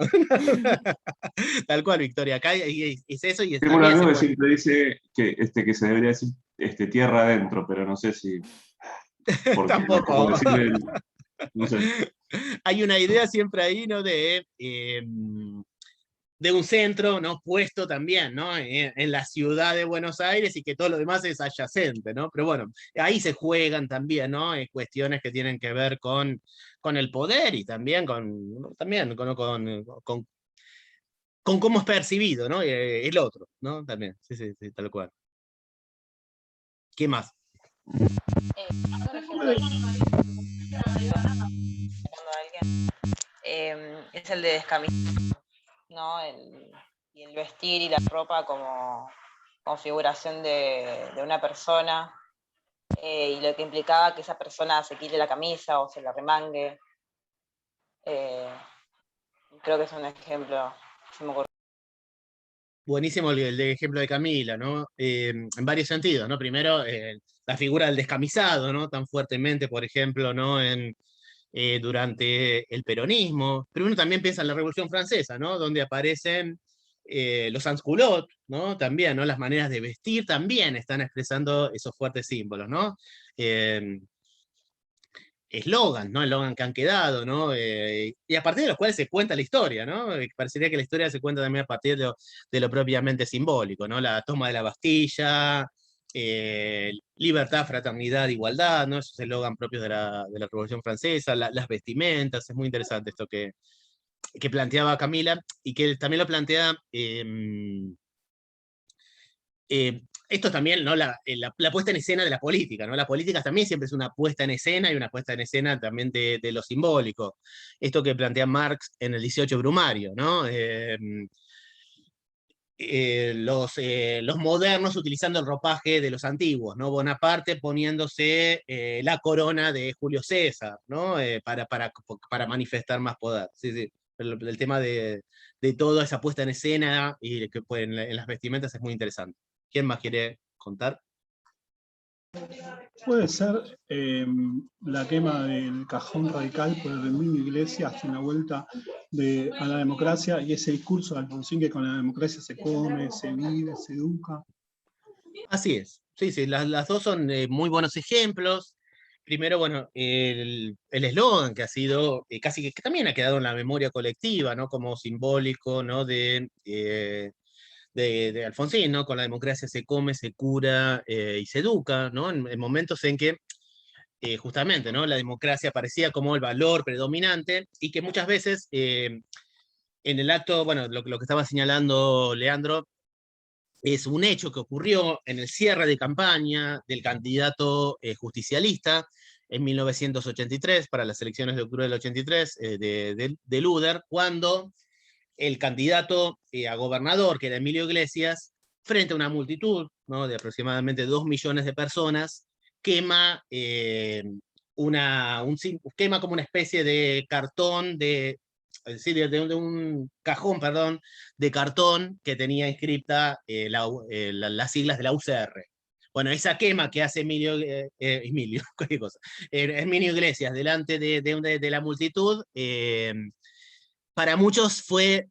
Tal cual, Victoria. Acá es eso y Tengo un amigo que siempre dice que se debería decir tierra adentro, pero no sé si... Tampoco. No sé. Hay una idea siempre ahí, ¿no?, de un centro, ¿no?, puesto también, ¿no?, en la ciudad de Buenos Aires, y que todo lo demás es adyacente, ¿no? Pero bueno, ahí se juegan también, ¿no?, cuestiones que tienen que ver con el poder, y también con cómo es percibido, ¿no?, el otro, ¿no? También, sí, tal cual. ¿Qué más? Es el de descamisado, ¿no? Y el vestir y la ropa como configuración de una persona, y lo que implicaba que esa persona se quite la camisa o se la remangue. Creo que es un ejemplo que se me ocurrió. Buenísimo el ejemplo de Camila, ¿no? En varios sentidos, ¿no? Primero, la figura del descamisado, ¿no?, tan fuertemente, por ejemplo, ¿no?, durante el peronismo, pero uno también piensa en la Revolución Francesa, ¿no?, donde aparecen los sans-culottes, ¿no?, también, ¿no?, las maneras de vestir también están expresando esos fuertes símbolos, ¿no? Eslogan, ¿no? Eslogan que han quedado, ¿no? Y a partir de los cuales se cuenta la historia, ¿no? Parecería que la historia se cuenta también a partir de lo propiamente simbólico, ¿no? La toma de la Bastilla, libertad, fraternidad, igualdad, ¿no? Esos eslogan propios de la Revolución Francesa, las vestimentas. Es muy interesante esto que planteaba Camila, y que también lo plantea esto también, ¿no?, la puesta en escena de la política, ¿no? La política también siempre es una puesta en escena, y una puesta en escena también de lo simbólico. Esto que plantea Marx en el 18 Brumario, ¿no? Los modernos utilizando el ropaje de los antiguos, ¿no? Bonaparte poniéndose la corona de Julio César, ¿no? Para manifestar más poder. Sí. El tema de toda esa puesta en escena y que en las vestimentas es muy interesante. ¿Quién más quiere contar? Puede ser la quema del cajón radical por el Domingo Iglesias hacia una vuelta a la democracia, y ese discurso de Alfonsín que con la democracia se come, se vive, se educa. Así es, sí, las dos son muy buenos ejemplos. Primero, bueno, el eslogan que ha sido, casi que también ha quedado en la memoria colectiva, ¿no?, como simbólico, ¿no?, de Alfonsín, ¿no?, con la democracia se come, se cura y se educa, ¿no?, en momentos en que justamente, ¿no?, la democracia parecía como el valor predominante, y que muchas veces en el acto, bueno, lo que estaba señalando Leandro, es un hecho que ocurrió en el cierre de campaña del candidato justicialista en 1983, para las elecciones de octubre del 83, de Luder, cuando el candidato a gobernador, que era Emilio Iglesias, frente a una multitud, ¿no?, de aproximadamente 2 millones de personas, quema, quema como una especie de cartón, es decir, de un cajón, perdón, de cartón que tenía inscripta las siglas de la UCR. Bueno, esa quema que hace Emilio Iglesias delante de la multitud, para muchos fue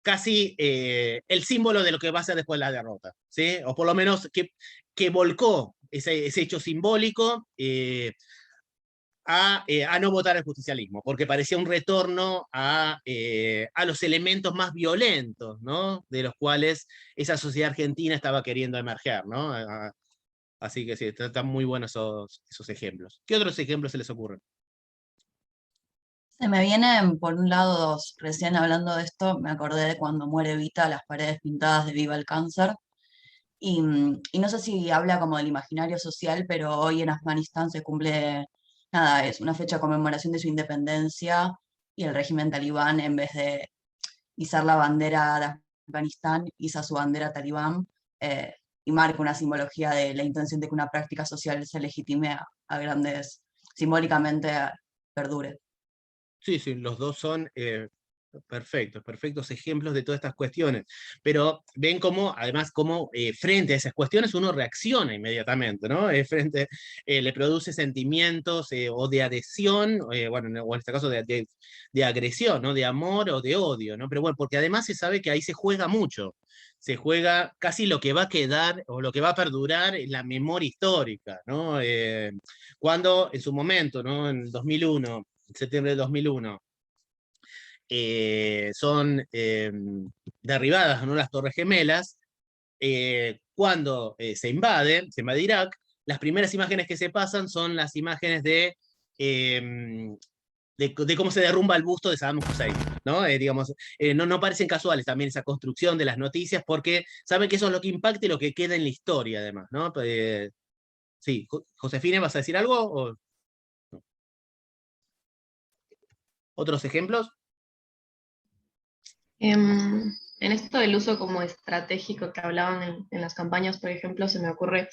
casi el símbolo de lo que va a ser después la derrota, ¿sí? O por lo menos que volcó ese hecho simbólico a no votar al justicialismo, porque parecía un retorno a los elementos más violentos, ¿no? De los cuales esa sociedad argentina estaba queriendo emerger, ¿no? Así que sí, están muy buenos esos ejemplos. ¿Qué otros ejemplos se les ocurren? Se me vienen, por un lado, recién hablando de esto, me acordé de cuando muere Evita, las paredes pintadas de Viva el Cáncer, y no sé si habla como del imaginario social, pero hoy en Afganistán se cumple, nada, es una fecha de conmemoración de su independencia, y el régimen talibán, en vez de izar la bandera de Afganistán, iza su bandera talibán, y marca una simbología de la intención de que una práctica social se legitime a grandes, simbólicamente perdure. Sí, sí, los dos son perfectos ejemplos de todas estas cuestiones. Pero ven cómo, además, cómo frente a esas cuestiones uno reacciona inmediatamente, ¿no? Le produce sentimientos o de adhesión, bueno, o en este caso de agresión, ¿no? De amor o de odio, ¿no? Pero bueno, porque además se sabe que ahí se juega mucho. Se juega casi lo que va a quedar o lo que va a perdurar en la memoria histórica, ¿no? Cuando en su momento, ¿no? En 2001, en septiembre de 2001, son derribadas, ¿no? Las Torres Gemelas, cuando se invade Irak, las primeras imágenes que se pasan son las imágenes de cómo se derrumba el busto de Saddam Hussein, ¿no? Digamos, no parecen casuales también esa construcción de las noticias, porque saben que eso es lo que impacta y lo que queda en la historia, además, ¿no? Sí, Josefina, ¿vas a decir algo? ¿O no? ¿Otros ejemplos? En esto del uso como estratégico que hablaban en las campañas, por ejemplo, se me ocurre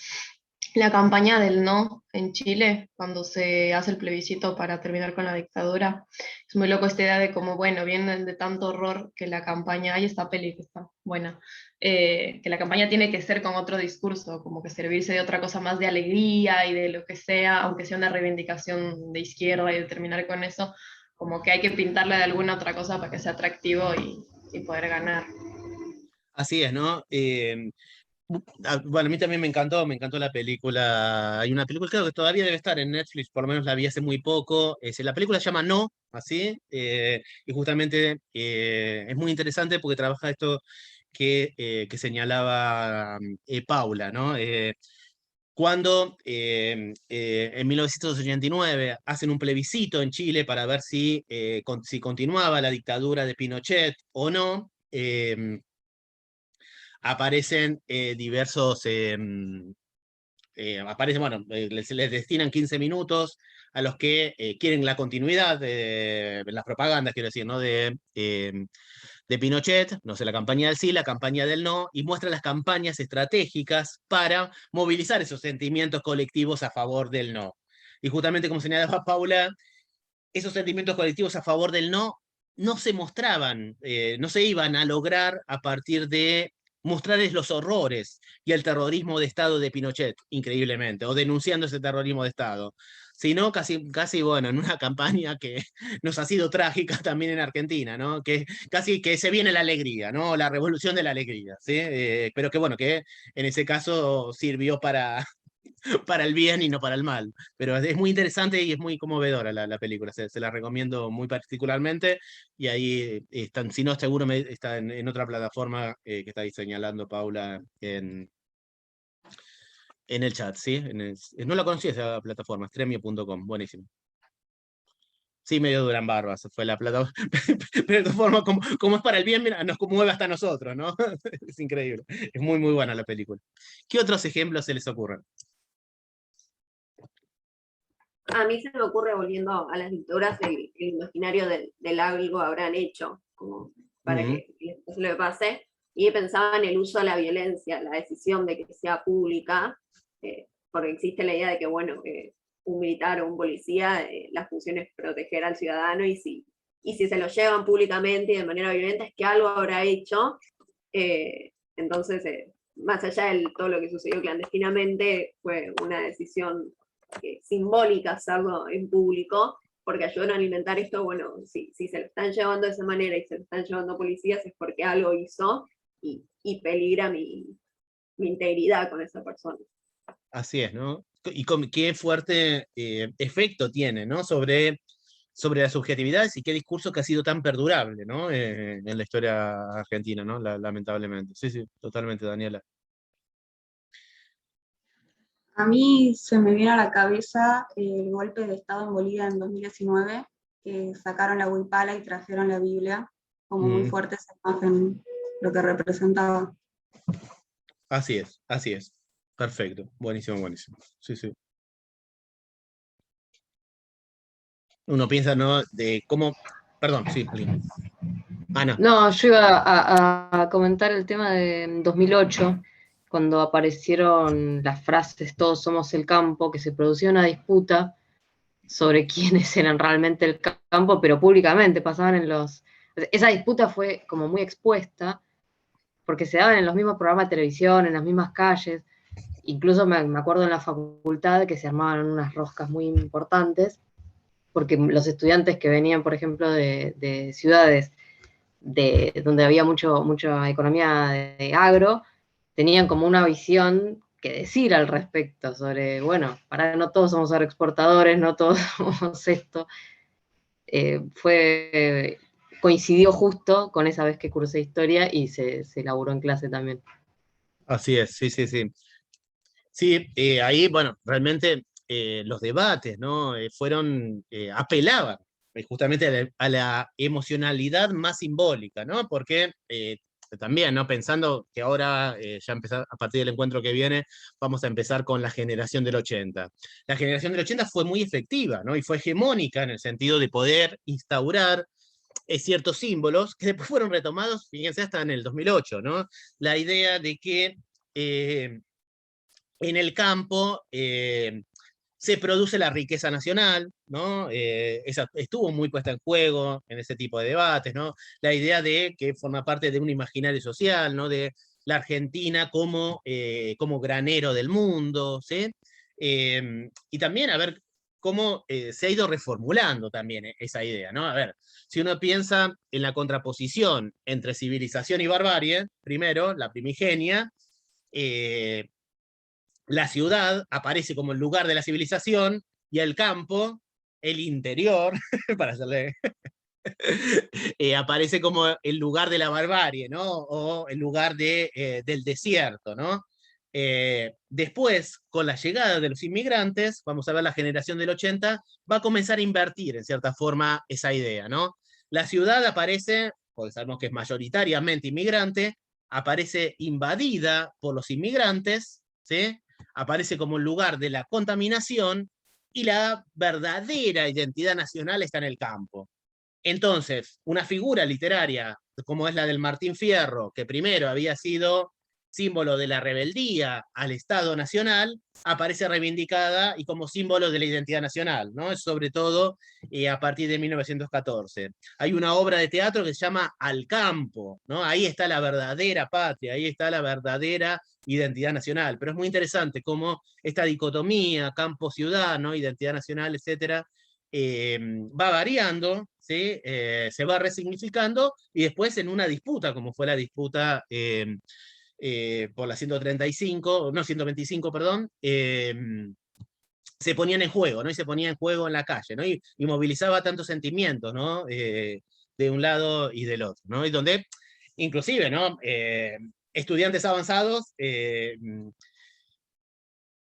la campaña del no en Chile, cuando se hace el plebiscito para terminar con la dictadura. Es muy loco esta idea de cómo, bueno, vienen de tanto horror que la campaña, hay esta peli que está buena, que la campaña tiene que ser con otro discurso, como que servirse de otra cosa más de alegría y de lo que sea, aunque sea una reivindicación de izquierda y de terminar con eso, como que hay que pintarle de alguna otra cosa para que sea atractivo y poder ganar. Así es, ¿no? Bueno, a mí también me encantó la película. Hay una película, creo que todavía debe estar en Netflix, por lo menos la vi hace muy poco. La película se llama No, así, y justamente es muy interesante porque trabaja esto que señalaba Paula, ¿no? Cuando en 1989 hacen un plebiscito en Chile para ver si continuaba la dictadura de Pinochet o no. Aparecen diversos, bueno, les destinan 15 minutos a los que quieren la continuidad de las propagandas, quiero decir, ¿no? De Pinochet, no sé, la campaña del sí, la campaña del no, y muestra las campañas estratégicas para movilizar esos sentimientos colectivos a favor del no. Y justamente como señalaba Paula, esos sentimientos colectivos a favor del no se mostraban, no se iban a lograr a partir de mostrarles los horrores y el terrorismo de Estado de Pinochet, increíblemente, o denunciando ese terrorismo de Estado, sino casi bueno, en una campaña que nos ha sido trágica también en Argentina, ¿no? Que casi que se viene la alegría, ¿no? La revolución de la alegría, ¿sí? Pero que bueno, que en ese caso sirvió para el bien y no para el mal. Pero es muy interesante y es muy conmovedora la película, se la recomiendo muy particularmente, y ahí están, si no, seguro está en otra plataforma que está ahí señalando Paula en el chat, ¿sí? No la conocía esa plataforma, Stremio.com, buenísimo. Sí, medio duran barbas, fue la plataforma, como es para el bien, mira, nos conmueve hasta nosotros, ¿no? Es increíble, es muy buena la película. ¿Qué otros ejemplos se les ocurren? A mí se me ocurre, volviendo a las dictaduras, el imaginario del algo habrán hecho, como para que les lo pase, y pensaba en el uso de la violencia, la decisión de que sea pública, porque existe la idea de que, bueno, un militar o un policía, la función es proteger al ciudadano, y si se lo llevan públicamente y de manera violenta es que algo habrá hecho. Entonces, más allá de todo lo que sucedió clandestinamente, fue una decisión simbólica hacerlo en público, porque ayudan a alimentar esto. Bueno, si se lo están llevando de esa manera y se lo están llevando policías es porque algo hizo y peligra mi integridad con esa persona. Así es, ¿no? Y qué fuerte efecto tiene, ¿no? Sobre las subjetividades y qué discurso que ha sido tan perdurable, ¿no? En la historia argentina, ¿no? Lamentablemente. Sí, sí, totalmente, Daniela. A mí se me viene a la cabeza el golpe de Estado en Bolivia en 2019, que sacaron la huipala y trajeron la Biblia, como muy fuerte esa imagen, lo que representaba. Así es, así es. Perfecto, buenísimo, buenísimo. Sí, sí. Uno piensa, ¿no? De cómo... Perdón, sí, Lina. Ana. No, yo iba a comentar el tema de 2008, cuando aparecieron las frases "todos somos el campo", que se producía una disputa sobre quiénes eran realmente el campo, pero públicamente pasaban en los... Esa disputa fue como muy expuesta, porque se daban en los mismos programas de televisión, en las mismas calles. Incluso me acuerdo en la facultad que se armaban unas roscas muy importantes, porque los estudiantes que venían, por ejemplo, de ciudades donde había mucha economía de agro, tenían como una visión que decir al respecto sobre, bueno, para no todos somos agroexportadores, no todos somos esto. Coincidió justo con esa vez que cursé historia y se elaboró en clase también. Así es, sí, sí, sí. Sí, ahí, bueno, realmente los debates, ¿no? Apelaban justamente a la emocionalidad más simbólica, ¿no? Porque también, ¿no? Pensando que ahora, ya empezar, a partir del encuentro que viene, vamos a empezar con la generación del 80. La generación del 80 fue muy efectiva, ¿no? Y fue hegemónica en el sentido de poder instaurar ciertos símbolos que después fueron retomados, fíjense, hasta en el 2008, ¿no? La idea de que en el campo se produce la riqueza nacional, ¿no? Esa estuvo muy puesta en juego en ese tipo de debates, ¿no? La idea de que forma parte de un imaginario social, ¿no? De la Argentina como granero del mundo, ¿sí? Y también a ver cómo se ha ido reformulando también esa idea, ¿no? A ver, si uno piensa en la contraposición entre civilización y barbarie, primero, la primigenia, la ciudad aparece como el lugar de la civilización y el campo, el interior, para hacerle... aparece como el lugar de la barbarie, ¿no? O el lugar del desierto, ¿no? Después, con la llegada de los inmigrantes, vamos a ver la generación del 80, va a comenzar a invertir, en cierta forma, esa idea, ¿no? La ciudad aparece, porque sabemos que es mayoritariamente inmigrante, aparece invadida por los inmigrantes, ¿sí? Aparece como el lugar de la contaminación y la verdadera identidad nacional está en el campo. Entonces, una figura literaria como es la del Martín Fierro, que primero había sido símbolo de la rebeldía al Estado Nacional, aparece reivindicada y como símbolo de la identidad nacional, ¿no? Sobre todo a partir de 1914. Hay una obra de teatro que se llama Al Campo, ¿no? Ahí está la verdadera patria, ahí está la verdadera identidad nacional. Pero es muy interesante cómo esta dicotomía, campo-ciudad, ¿no? Identidad nacional, etcétera, va variando, ¿sí? Se va resignificando, y después en una disputa, como fue la disputa por la 135, no, 125, perdón, se ponían en juego, ¿no? Y se ponía en juego en la calle, ¿no? Y movilizaba tantos sentimientos, ¿no? De un lado y del otro, ¿no? Y donde, inclusive, ¿no? Estudiantes avanzados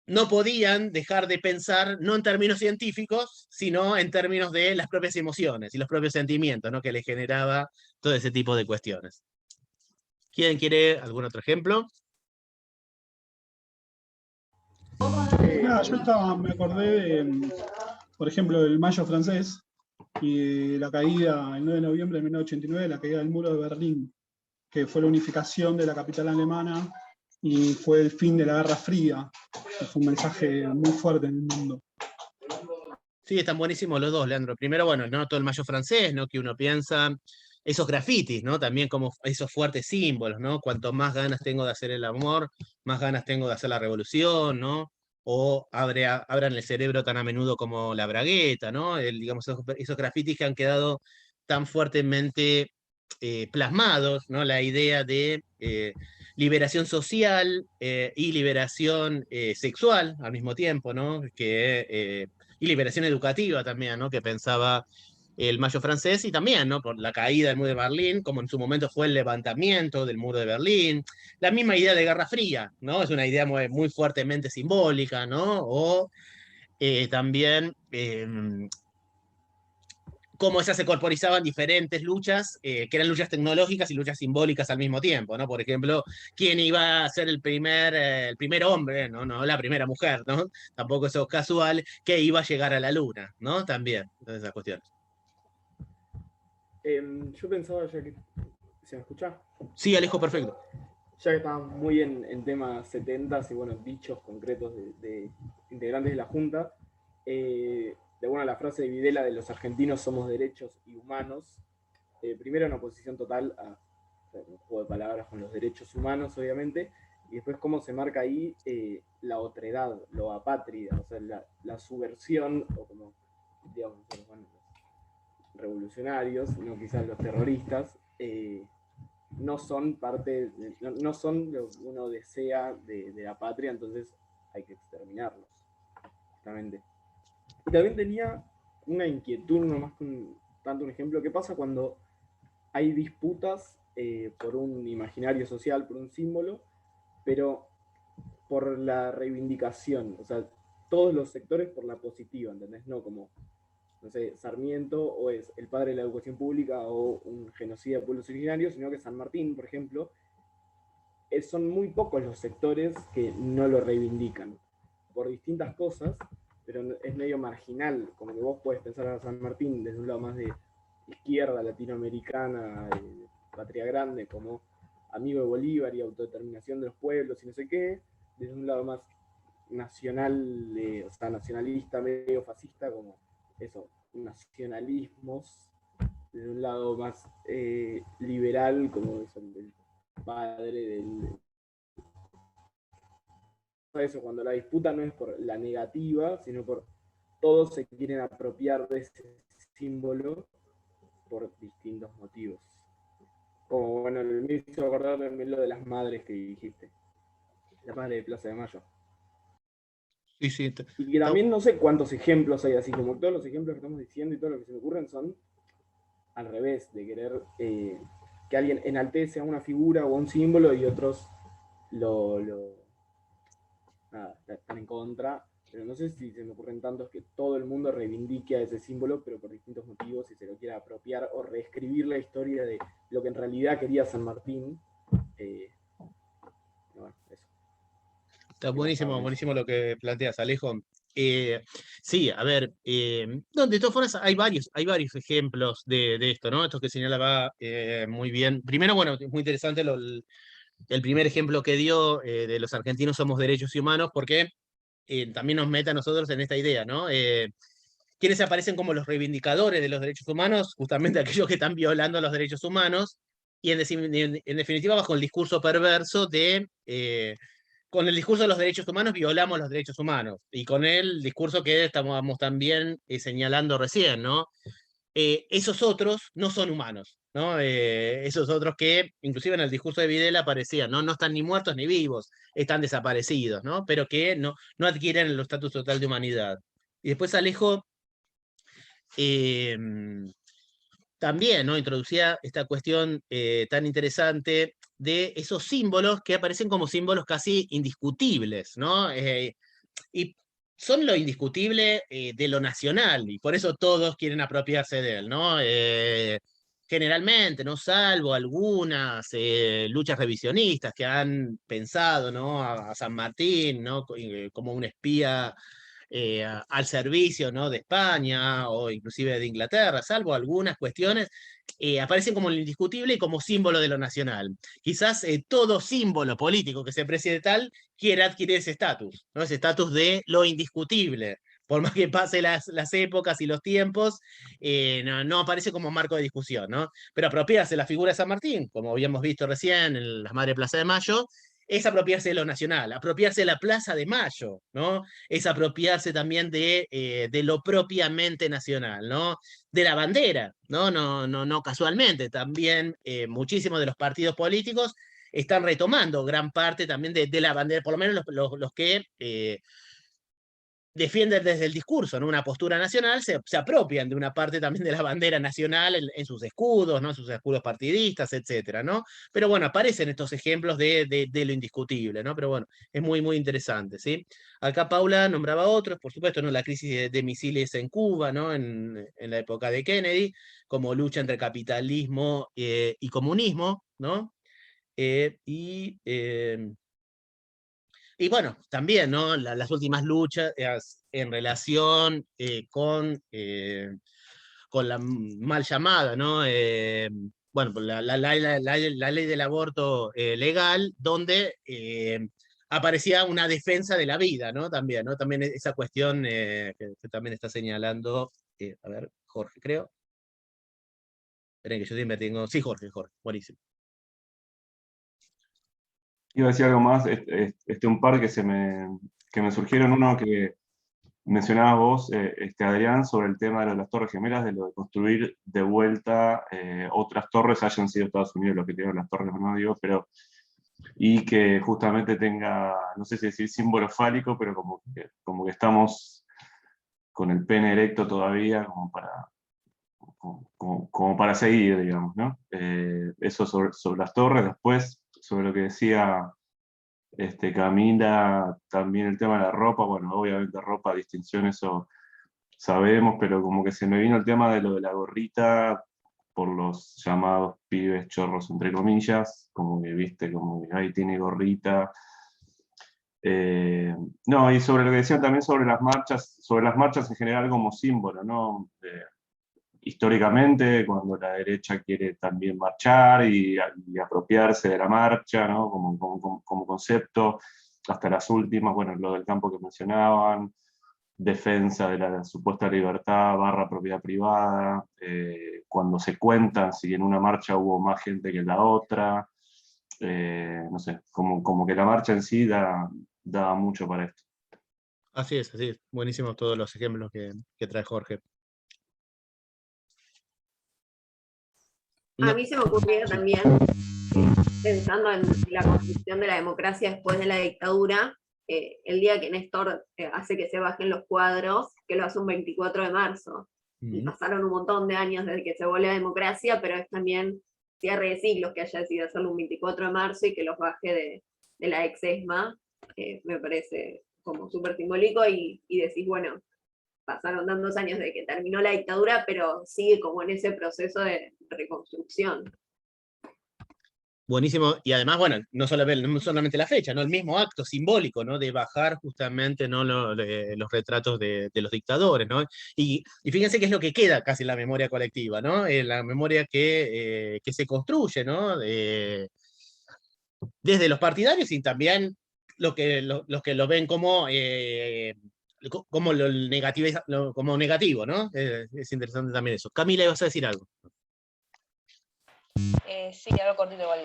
no podían dejar de pensar, no en términos científicos, sino en términos de las propias emociones y los propios sentimientos, ¿no? Que les generaba todo ese tipo de cuestiones. ¿Quién quiere algún otro ejemplo? Yo me acordé de, por ejemplo, del Mayo francés y la caída, el 9 de noviembre de 1989, la caída del muro de Berlín, que fue la unificación de la capital alemana y fue el fin de la Guerra Fría. Fue un mensaje muy fuerte en el mundo. Sí, están buenísimos los dos, Leandro. Primero, bueno, ¿no? Todo el Mayo francés, ¿no? Que uno piensa, esos grafitis, ¿no? También como esos fuertes símbolos, ¿no? Cuanto más ganas tengo de hacer el amor, más ganas tengo de hacer la revolución, ¿no? O abran el cerebro tan a menudo como la bragueta, ¿no? Digamos, esos grafitis que han quedado tan fuertemente plasmados, ¿no? La idea de liberación social y liberación sexual al mismo tiempo, ¿no? Y liberación educativa también, ¿no? Que pensaba el Mayo francés, y también, ¿no? Por la caída del muro de Berlín, como en su momento fue el levantamiento del muro de Berlín. La misma idea de Guerra Fría, ¿no? Es una idea muy, muy fuertemente simbólica, ¿no? O también cómo esas se corporizaban diferentes luchas, que eran luchas tecnológicas y luchas simbólicas al mismo tiempo, ¿no? Por ejemplo, quién iba a ser el primer hombre, ¿no? No la primera mujer, ¿no? Tampoco eso es casual, que iba a llegar a la luna, ¿no? También, todas esas cuestiones. Yo pensaba, ya que... ¿Se me escucha? Sí, Alejo, perfecto. Ya que estábamos muy en temas 70s y bueno, dichos concretos de integrantes de la Junta, de bueno, la frase de Videla de los argentinos somos derechos y humanos, primero en oposición total a un juego de palabras con los derechos humanos, obviamente, y después cómo se marca ahí la otredad, lo apátrida, o sea, la subversión, o como, digamos, bueno, los revolucionarios, no quizás los terroristas, no son parte, no son lo que uno desea de la patria, entonces hay que exterminarlos, justamente. Y también tenía una inquietud, no más que tanto un ejemplo, ¿qué pasa cuando hay disputas por un imaginario social, por un símbolo, pero por la reivindicación? O sea, todos los sectores por la positiva, ¿entendés? No como, no sé, Sarmiento o es el padre de la educación pública o un genocida de pueblos originarios, sino que San Martín, por ejemplo, son muy pocos los sectores que no lo reivindican por distintas cosas, pero es medio marginal, como que vos podés pensar a San Martín desde un lado más de izquierda latinoamericana, patria grande, como amigo de Bolívar y autodeterminación de los pueblos y no sé qué, desde un lado más nacional, o sea, nacionalista, medio fascista, como eso, nacionalismos, desde un lado más liberal, como es el padre del... Eso, cuando la disputa no es por la negativa, sino por todos se quieren apropiar de ese símbolo por distintos motivos. Como, bueno, me hizo acordar también lo de las madres que dijiste. La madre de Plaza de Mayo. Sí, sí. Y que también no sé cuántos ejemplos hay así, como todos los ejemplos que estamos diciendo y todo lo que se me ocurren son al revés, de querer que alguien enaltece a una figura o a un símbolo y otros están en contra, pero no sé si se me ocurren tantos que todo el mundo reivindique a ese símbolo, pero por distintos motivos, y se lo quiera apropiar o reescribir la historia de lo que en realidad quería San Martín. Bueno, eso. Está buenísimo, buenísimo lo que planteas, Alejo. Sí, a ver, no, de todas formas hay varios ejemplos de esto, ¿no? Esto que señalaba muy bien. Primero, bueno, es muy interesante el primer ejemplo que dio de los argentinos somos derechos y humanos, porque también nos mete a nosotros en esta idea, ¿no? ¿Quiénes aparecen como los reivindicadores de los derechos humanos? Justamente aquellos que están violando los derechos humanos, y en definitiva bajo el discurso perverso de... con el discurso de los derechos humanos violamos los derechos humanos, y con el discurso que estamos también señalando recién, ¿no? Esos otros no son humanos, ¿no? Esos otros que, inclusive en el discurso de Videla aparecían, ¿no? No están ni muertos ni vivos, están desaparecidos, ¿no? Pero que no adquieren el estatus total de humanidad. Y después Alejo también, ¿no? Introducía esta cuestión tan interesante de esos símbolos que aparecen como símbolos casi indiscutibles, ¿no? Y son lo indiscutible de lo nacional, y por eso todos quieren apropiarse de él, ¿no? Generalmente, ¿no? Salvo algunas luchas revisionistas que han pensado, ¿no? a San Martín, ¿no? Como un espía al servicio, ¿no? de España o inclusive de Inglaterra, salvo algunas cuestiones, aparecen como lo indiscutible y como símbolo de lo nacional. Quizás todo símbolo político que se precie tal quiera adquirir ese estatus, ¿no? Ese estatus de lo indiscutible. Por más que pase las épocas y los tiempos, no aparece como marco de discusión, ¿no? Pero apropiarse la figura de San Martín, como habíamos visto recién en las Madres Plaza de Mayo, es apropiarse de lo nacional, apropiarse de la Plaza de Mayo, ¿no? Es apropiarse también de lo propiamente nacional, ¿no? De la bandera, no casualmente, también muchísimos de los partidos políticos están retomando gran parte también de la bandera, por lo menos los que defienden desde el discurso, ¿no? Una postura nacional, se apropian de una parte también de la bandera nacional en sus escudos, ¿no? En sus escudos partidistas, etcétera, ¿no? Pero bueno, aparecen estos ejemplos de lo indiscutible, ¿no? Pero bueno, es muy, muy interesante, ¿sí? Acá Paula nombraba otros, por supuesto, ¿no? La crisis de misiles en Cuba, ¿no? En la época de Kennedy, como lucha entre capitalismo y comunismo, ¿no? Y bueno, también, ¿no? Las últimas luchas en relación con la mal llamada, ¿no? Bueno, la ley del aborto legal, donde aparecía una defensa de la vida, ¿no? También, ¿no? También esa cuestión que también está señalando, a ver, Jorge, creo. Esperen que yo siempre tengo... Sí, Jorge, buenísimo. Iba a decir algo más, un par que me surgieron, uno que mencionabas vos, Adrián, sobre el tema de las Torres Gemelas, de lo de construir de vuelta otras torres, hayan sido Estados Unidos los que tienen las torres, no digo, pero, y que justamente tenga, no sé si decir símbolo fálico, pero como que estamos con el pene erecto todavía, como para seguir, digamos, ¿no? Eso sobre las torres. Después, sobre lo que decía Camila, también el tema de la ropa, bueno, obviamente ropa, distinción, eso sabemos, pero como que se me vino el tema de lo de la gorrita, por los llamados pibes chorros, entre comillas, como que, viste, como que ahí tiene gorrita. No, y sobre lo que decían también sobre las marchas en general como símbolo, ¿no? Históricamente, cuando la derecha quiere también marchar y apropiarse de la marcha, ¿no? Como concepto, hasta las últimas, bueno, lo del campo que mencionaban, defensa de la supuesta libertad / propiedad privada, cuando se cuentan si en una marcha hubo más gente que en la otra, no sé, como que la marcha en sí da mucho para esto. Así es, buenísimos todos los ejemplos que trae Jorge. A mí se me ocurría también, pensando en la construcción de la democracia después de la dictadura, el día que Néstor hace que se bajen los cuadros, que lo hace un 24 de marzo. Y pasaron un montón de años desde que se volvió a democracia, pero es también cierre de siglos que haya decidido hacerlo un 24 de marzo y que los baje de la ex-ESMA. Me parece como súper simbólico y decís, bueno, pasaron tantos años de que terminó la dictadura, pero sigue como en ese proceso de reconstrucción. Buenísimo, y además, bueno, no solamente la fecha, ¿no? El mismo acto simbólico, ¿no? De bajar justamente, ¿no? Los retratos de los dictadores, ¿no? Y fíjense qué es lo que queda casi en la memoria colectiva, ¿no? En la memoria que se construye, ¿no? Desde los partidarios y también los que lo ven como como negativo, ¿no? Es interesante también eso. Camila, ¿ibas a decir algo? Sí, algo cortito igual.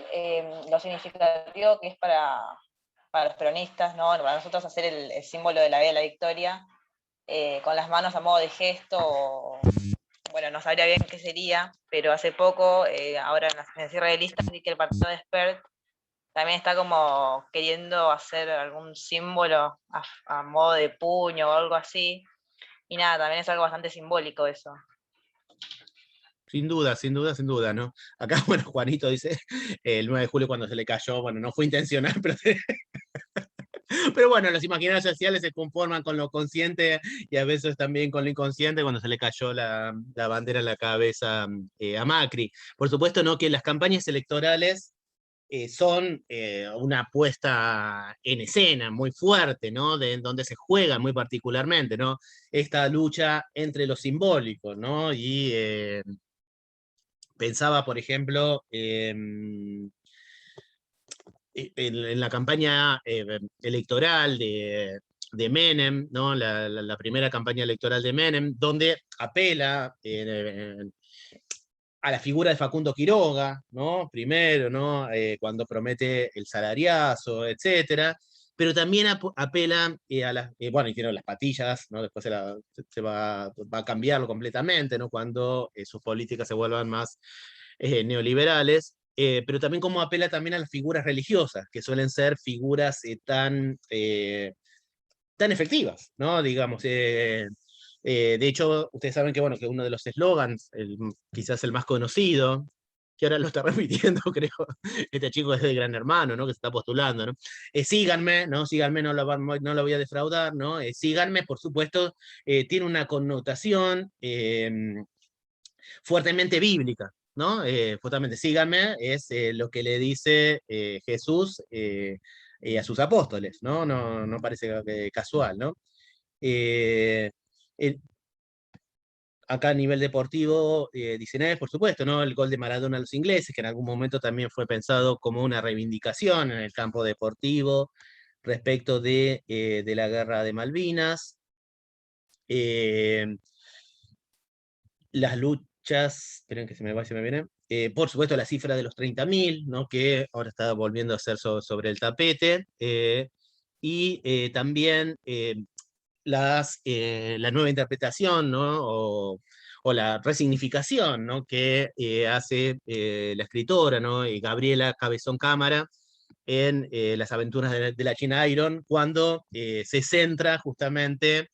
Lo significativo que es para los peronistas, ¿no? Para nosotros hacer el símbolo de la vía de la victoria, con las manos a modo de gesto, bueno, no sabría bien qué sería, pero hace poco, ahora en el cierre de listas, vi que el partido de Spert también está como queriendo hacer algún símbolo a modo de puño o algo así, y nada, también es algo bastante simbólico eso. Sin duda, ¿no? Acá, bueno, Juanito dice, el 9 de julio cuando se le cayó, bueno, no fue intencional, pero bueno, los imaginarios sociales se conforman con lo consciente y a veces también con lo inconsciente cuando se le cayó la bandera en la cabeza a Macri. Por supuesto, ¿no? Que las campañas electorales son una puesta en escena muy fuerte, ¿no? Donde se juega muy particularmente, ¿no? Esta lucha entre lo simbólico, ¿no? Y pensaba, por ejemplo, en la campaña electoral de Menem, ¿no? La primera campaña electoral de Menem, donde apela a la figura de Facundo Quiroga, ¿no? Primero, ¿no? Cuando promete el salariazo, etcétera, pero también apela a las, bueno, hicieron las patillas, ¿no? Después se va a cambiarlo completamente, ¿no? Cuando sus políticas se vuelvan más neoliberales, pero también cómo apela también a las figuras religiosas, que suelen ser figuras tan efectivas, ¿no? Digamos, de hecho, ustedes saben que, bueno, que uno de los eslogans, quizás el más conocido, que ahora lo está repitiendo, creo, este chico es de Gran Hermano, ¿no? Que se está postulando, ¿no? Síganme, ¿no? Síganme, no lo voy a defraudar, ¿no? Síganme, por supuesto, tiene una connotación fuertemente bíblica, ¿no? Justamente, síganme, es lo que le dice Jesús a sus apóstoles, ¿no? No parece casual, ¿no? Eh, el- Acá a nivel deportivo, 19, por supuesto, ¿no? El gol de Maradona a los ingleses, que en algún momento también fue pensado como una reivindicación en el campo deportivo respecto de la guerra de Malvinas. Las luchas, esperen que se me va, se me viene. Por supuesto, la cifra de los 30.000, ¿no? Que ahora está volviendo a ser sobre el tapete. Y también la nueva interpretación, ¿no? O la resignificación, ¿no? Que hace la escritora, ¿no? Gabriela Cabezón Cámara en Las aventuras de la China Iron, cuando se centra justamente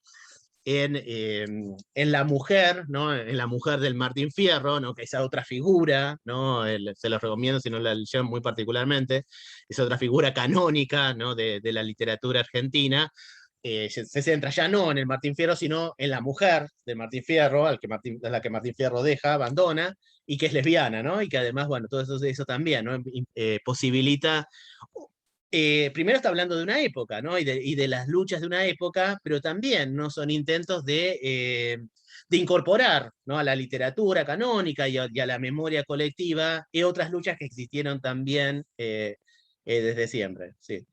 en la mujer, ¿no? En la mujer del Martín Fierro, ¿no? Que es otra figura, ¿no? Se los recomiendo si no la leyeron muy particularmente, es otra figura canónica, ¿no? de la literatura argentina. Se centra ya no en el Martín Fierro, sino en la mujer de Martín Fierro, a la que Martín Fierro deja, abandona, y que es lesbiana, ¿no? Y que además, bueno, todo eso también, ¿no? Posibilita. Primero está hablando de una época, ¿no? Y de las luchas de una época, pero también, ¿no? Son intentos de incorporar, ¿no? A la literatura canónica y a la memoria colectiva otras luchas que existieron también desde siempre. Sí.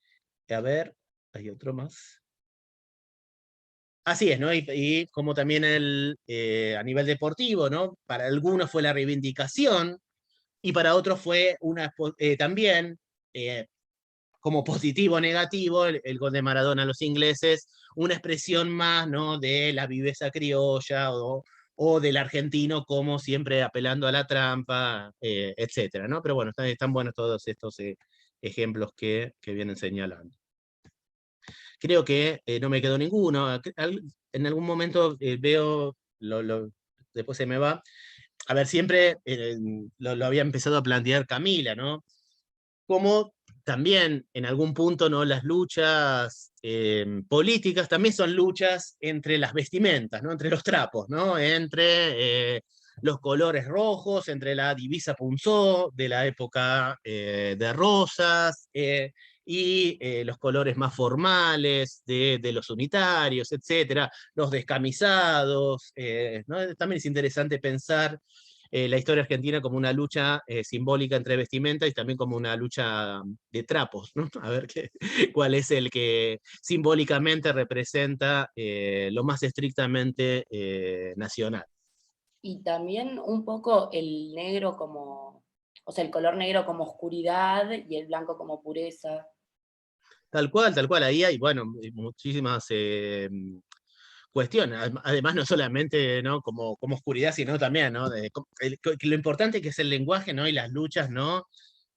A ver, hay otro más. Así es, ¿no? Y como también a nivel deportivo, ¿no? Para algunos fue la reivindicación y para otros fue también, como positivo o negativo, el gol de Maradona a los ingleses, una expresión más, ¿no? De la viveza criolla o del argentino, como siempre apelando a la trampa, etcétera, ¿no? Pero bueno, están buenos todos estos ejemplos que vienen señalando. Creo que no me quedó ninguno. En algún momento veo, después se me va. A ver, siempre lo había empezado a plantear Camila, ¿no? Como también en algún punto, ¿no? Las luchas políticas también son luchas entre las vestimentas, ¿no? Entre los trapos, ¿no? Entre los colores rojos, entre la divisa punzó de la época de Rosas, y los colores más formales de los unitarios, etcétera, los descamisados, ¿no? También es interesante pensar la historia argentina como una lucha simbólica entre vestimenta y también como una lucha de trapos, ¿no? A ver cuál es el que simbólicamente representa lo más estrictamente nacional. Y también un poco el negro como, o sea, el color negro como oscuridad y el blanco como pureza. Tal cual, ahí hay, bueno, muchísimas cuestiones. Además, no solamente, ¿no? como oscuridad, sino también, ¿no? Lo importante que es el lenguaje, ¿no? Y las luchas, ¿no?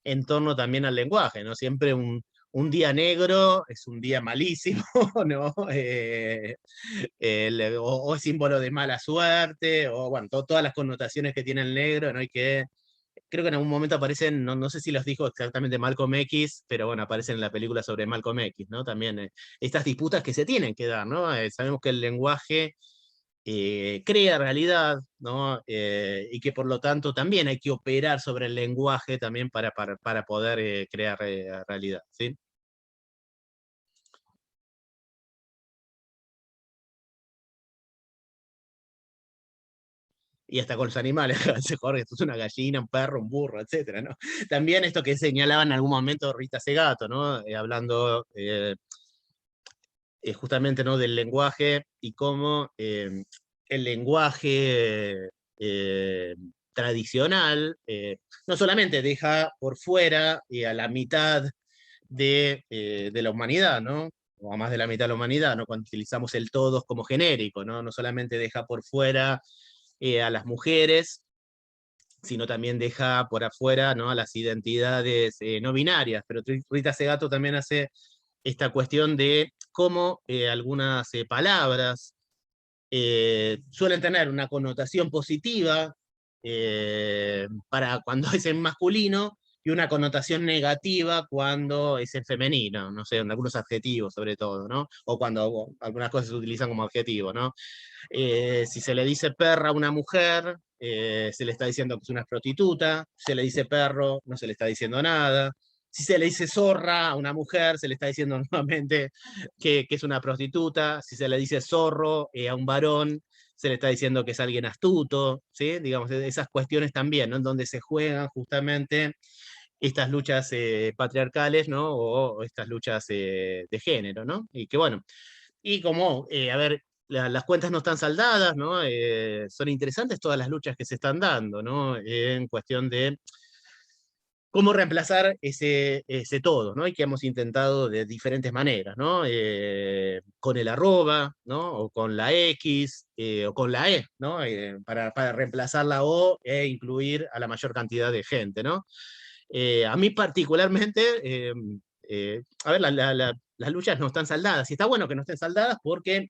En torno también al lenguaje, ¿no? Siempre un día negro es un día malísimo, ¿no? O es símbolo de mala suerte, o bueno, todas las connotaciones que tiene el negro, ¿no? Y que creo que en algún momento aparecen, no sé si los dijo exactamente Malcolm X, pero bueno, aparecen en la película sobre Malcolm X, ¿no? También estas disputas que se tienen que dar, ¿no? Sabemos que el lenguaje crea realidad, ¿no? Y que por lo tanto también hay que operar sobre el lenguaje también para poder crear realidad, ¿sí? Y hasta con los animales, Jorge, esto es una gallina, un perro, un burro, etcétera, ¿no? También esto que señalaba en algún momento Rita Segato, ¿no? Hablando justamente, ¿no? Del lenguaje y cómo el lenguaje tradicional no solamente deja por fuera a la mitad de la humanidad, ¿no? O a más de la mitad de la humanidad, ¿no? Cuando utilizamos el todos como genérico, ¿no? No solamente deja por fuera a las mujeres, sino también deja por afuera, ¿no?, a las identidades no binarias. Pero Rita Segato también hace esta cuestión de cómo algunas palabras suelen tener una connotación positiva para cuando es en masculino, y una connotación negativa cuando es en femenino, no sé, en algunos adjetivos sobre todo, ¿no? O cuando algunas cosas se utilizan como adjetivo, ¿no? Si se le dice perra a una mujer, se le está diciendo que es una prostituta; si se le dice perro, no se le está diciendo nada; si se le dice zorra a una mujer, se le está diciendo nuevamente que es una prostituta; si se le dice zorro a un varón, se le está diciendo que es alguien astuto, ¿sí? Digamos, esas cuestiones también, ¿no?, en donde se juegan justamente estas luchas patriarcales, ¿no?, o estas luchas de género, ¿no? Y que bueno, y como, a ver, las cuentas no están saldadas, ¿no? Son interesantes todas las luchas que se están dando, ¿no?, en cuestión de cómo reemplazar ese todo, ¿no? Y que hemos intentado de diferentes maneras, ¿no? Con el arroba, ¿no?, o con la X, o con la E, ¿no? Para reemplazar la O e incluir a la mayor cantidad de gente, ¿no? A mí particularmente, a ver, las luchas no están saldadas, y está bueno que no estén saldadas porque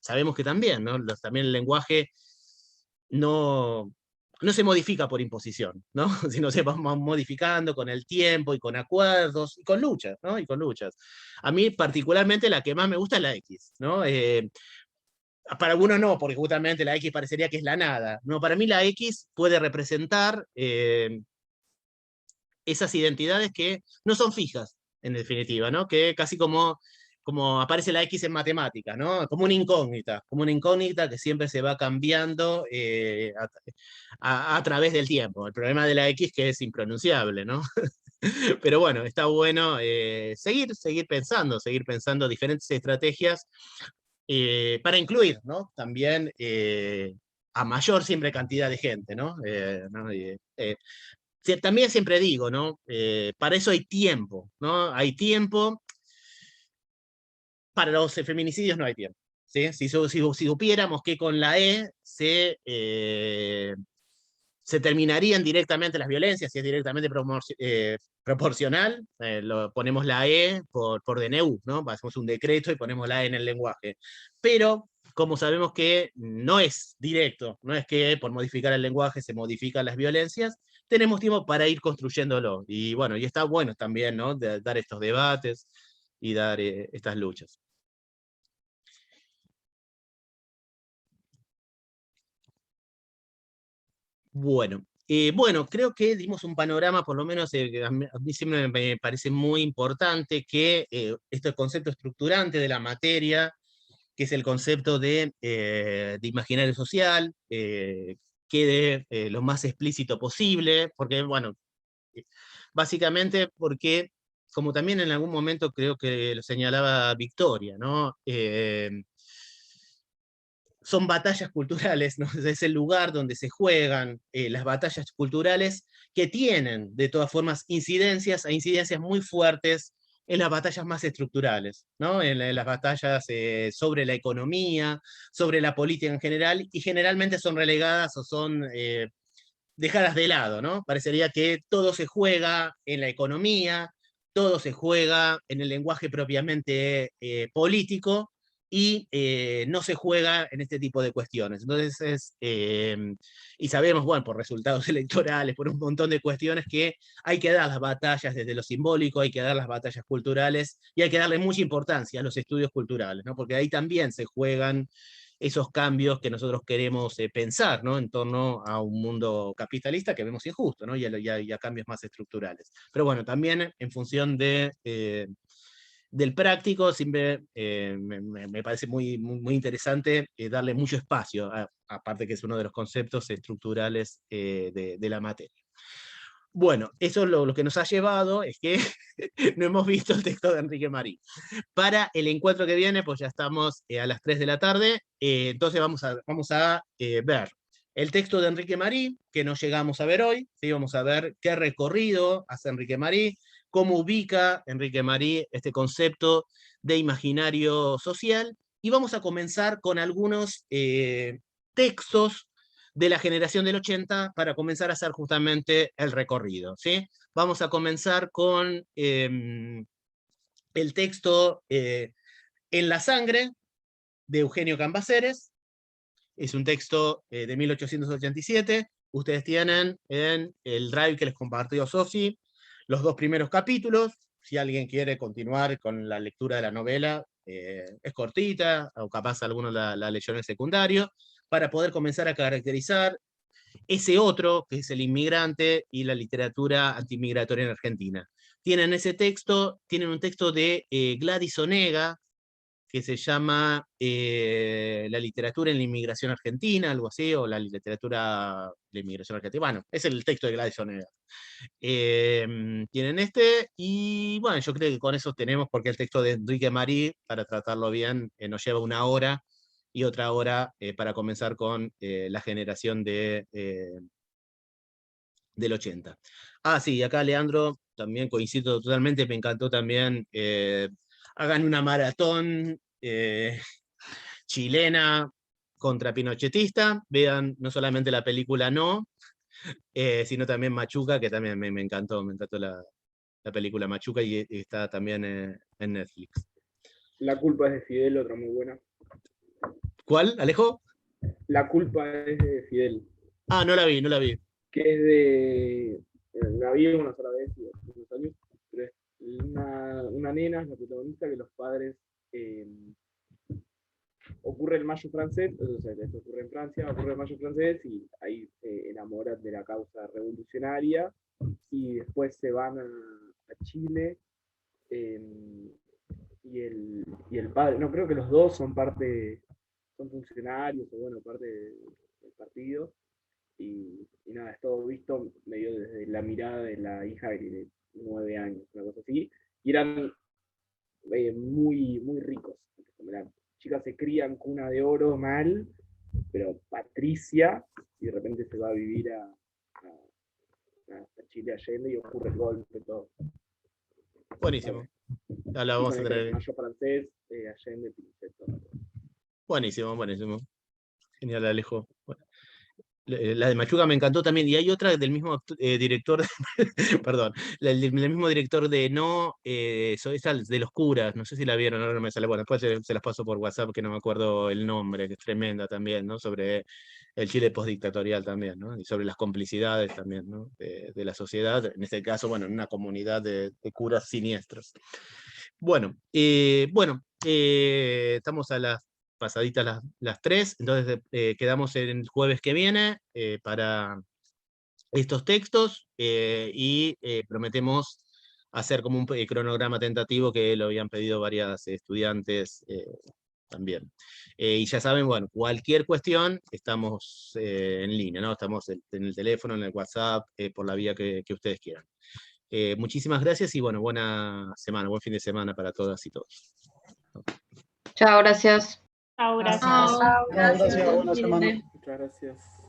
sabemos que también, ¿no?, también el lenguaje no se modifica por imposición, ¿no? Sino se va modificando con el tiempo, y con acuerdos, y con luchas, ¿no? Y con luchas. A mí particularmente la que más me gusta es la X, ¿no? Para algunos no, porque justamente la X parecería que es la nada. No, para mí la X puede representar esas identidades que no son fijas, en definitiva, ¿no? Que casi como aparece la X en matemáticas, ¿no? Como una incógnita que siempre se va cambiando a través del tiempo. El problema de la X es que es impronunciable, ¿no? Pero bueno, está bueno seguir pensando diferentes estrategias para incluir, ¿no?, también a mayor siempre cantidad de gente, ¿no? También siempre digo, ¿no? Para eso hay tiempo, ¿no? Hay tiempo. Para los feminicidios no hay tiempo, ¿sí? Si supiéramos que con la E se terminarían directamente las violencias, si es directamente proporcional, ponemos la E por DNU, ¿no? Hacemos un decreto y ponemos la E en el lenguaje. Pero como sabemos que no es directo, no es que por modificar el lenguaje se modifican las violencias, tenemos tiempo para ir construyéndolo. Y bueno, y está bueno también, ¿no?, dar estos debates y dar estas luchas. Bueno, creo que dimos un panorama, por lo menos a mí siempre me parece muy importante que este concepto estructurante de la materia, que es el concepto de imaginario social, quede lo más explícito posible, porque, bueno, básicamente porque, como también en algún momento creo que lo señalaba Victoria, ¿no? Son batallas culturales, ¿no? Es el lugar donde se juegan las batallas culturales, que tienen, de todas formas, incidencias muy fuertes en las batallas más estructurales, ¿no? En las batallas sobre la economía, sobre la política en general, y generalmente son relegadas o son dejadas de lado, ¿no? Parecería que todo se juega en la economía, todo se juega en el lenguaje propiamente político, y no se juega en este tipo de cuestiones. Entonces, y sabemos, bueno, por resultados electorales, por un montón de cuestiones, que hay que dar las batallas desde lo simbólico, hay que dar las batallas culturales, y hay que darle mucha importancia a los estudios culturales, ¿no? Porque ahí también se juegan esos cambios que nosotros queremos pensar, ¿no?, en torno a un mundo capitalista que vemos injusto, ¿no?, y a cambios más estructurales. Pero bueno, también en función del práctico, siempre me parece muy interesante darle mucho espacio, aparte que es uno de los conceptos estructurales de la materia. Bueno, eso lo que nos ha llevado es que no hemos visto el texto de Enrique Marí. Para el encuentro que viene, pues ya estamos a las 3 de la tarde, entonces vamos a ver el texto de Enrique Marí, que no llegamos a ver hoy, ¿sí? Vamos a ver qué recorrido hace Enrique Marí, cómo ubica Enrique Marí este concepto de imaginario social, y vamos a comenzar con algunos textos de la generación del 80 para comenzar a hacer justamente el recorrido, ¿sí? Vamos a comenzar con el texto En la sangre, de Eugenio Cambaceres. Es un texto de 1887. Ustedes tienen en el drive que les compartió Sofi los 2 primeros capítulos. Si alguien quiere continuar con la lectura de la novela, es cortita, o capaz algunos la leyó en el secundario, para poder comenzar a caracterizar ese otro, que es el inmigrante y la literatura antimigratoria en Argentina. Tienen ese texto, tienen un texto de Gladys Onega, que se llama La literatura en la inmigración argentina, algo así, o la literatura de la inmigración argentina. Bueno, es el texto de Gladys Onega. Tienen y bueno, yo creo que con eso tenemos, porque el texto de Enrique Marí, para tratarlo bien, nos lleva 1 hora, y otra hora para comenzar con la generación del 80. Sí, acá Leandro, también coincido totalmente, me encantó también, hagan una maratón chilena contra pinochetista, vean no solamente la película No, sino también Machuca, que también me encantó la película Machuca, y está también en Netflix. La culpa es de Fidel, otra muy buena. ¿Cuál, Alejo? La culpa es de Fidel. No la vi, no la vi. Que es de... La vi una sola vez, hace unos años, pero es una nena, es la protagonista, que los padres... ocurre el Mayo francés, o sea, esto ocurre en Francia, ocurre el Mayo francés, y ahí se enamoran de la causa revolucionaria, y después se van a Chile, y el padre, no, creo que los dos son funcionarios, o bueno, parte del partido, y nada, es todo visto medio desde la mirada de la hija de 9 años, una cosa así, y eran muy, muy ricos. Las chicas se crían cuna de oro mal, pero Patricia, y de repente se va a vivir a Chile Allende, y ocurre el golpe, todo. Buenísimo. Ya la vamos a tener. Mayo francés, Allende, Pinochet, todo. Buenísimo, buenísimo. Genial, Alejo. Bueno, la de Machuca me encantó también, y hay otra del mismo director, perdón, del mismo director de No, esa de los curas, no sé si la vieron, ahora no me sale, bueno, después se las paso por WhatsApp, que no me acuerdo el nombre, que es tremenda también, ¿no? Sobre el Chile postdictatorial también, ¿no? Y sobre las complicidades también, ¿no? De la sociedad, en este caso, bueno, en una comunidad de curas siniestros. Bueno, estamos a las pasaditas las 3, entonces quedamos el jueves que viene para estos textos, y prometemos hacer como un cronograma tentativo, que lo habían pedido varias estudiantes también. Y ya saben, bueno, cualquier cuestión, estamos en línea, ¿no? Estamos en el teléfono, en el WhatsApp, por la vía que ustedes quieran. Muchísimas gracias, y bueno, buena semana, buen fin de semana para todas y todos. Chao, gracias. Chao, gracias. Gracias, buena semana. Muchas gracias.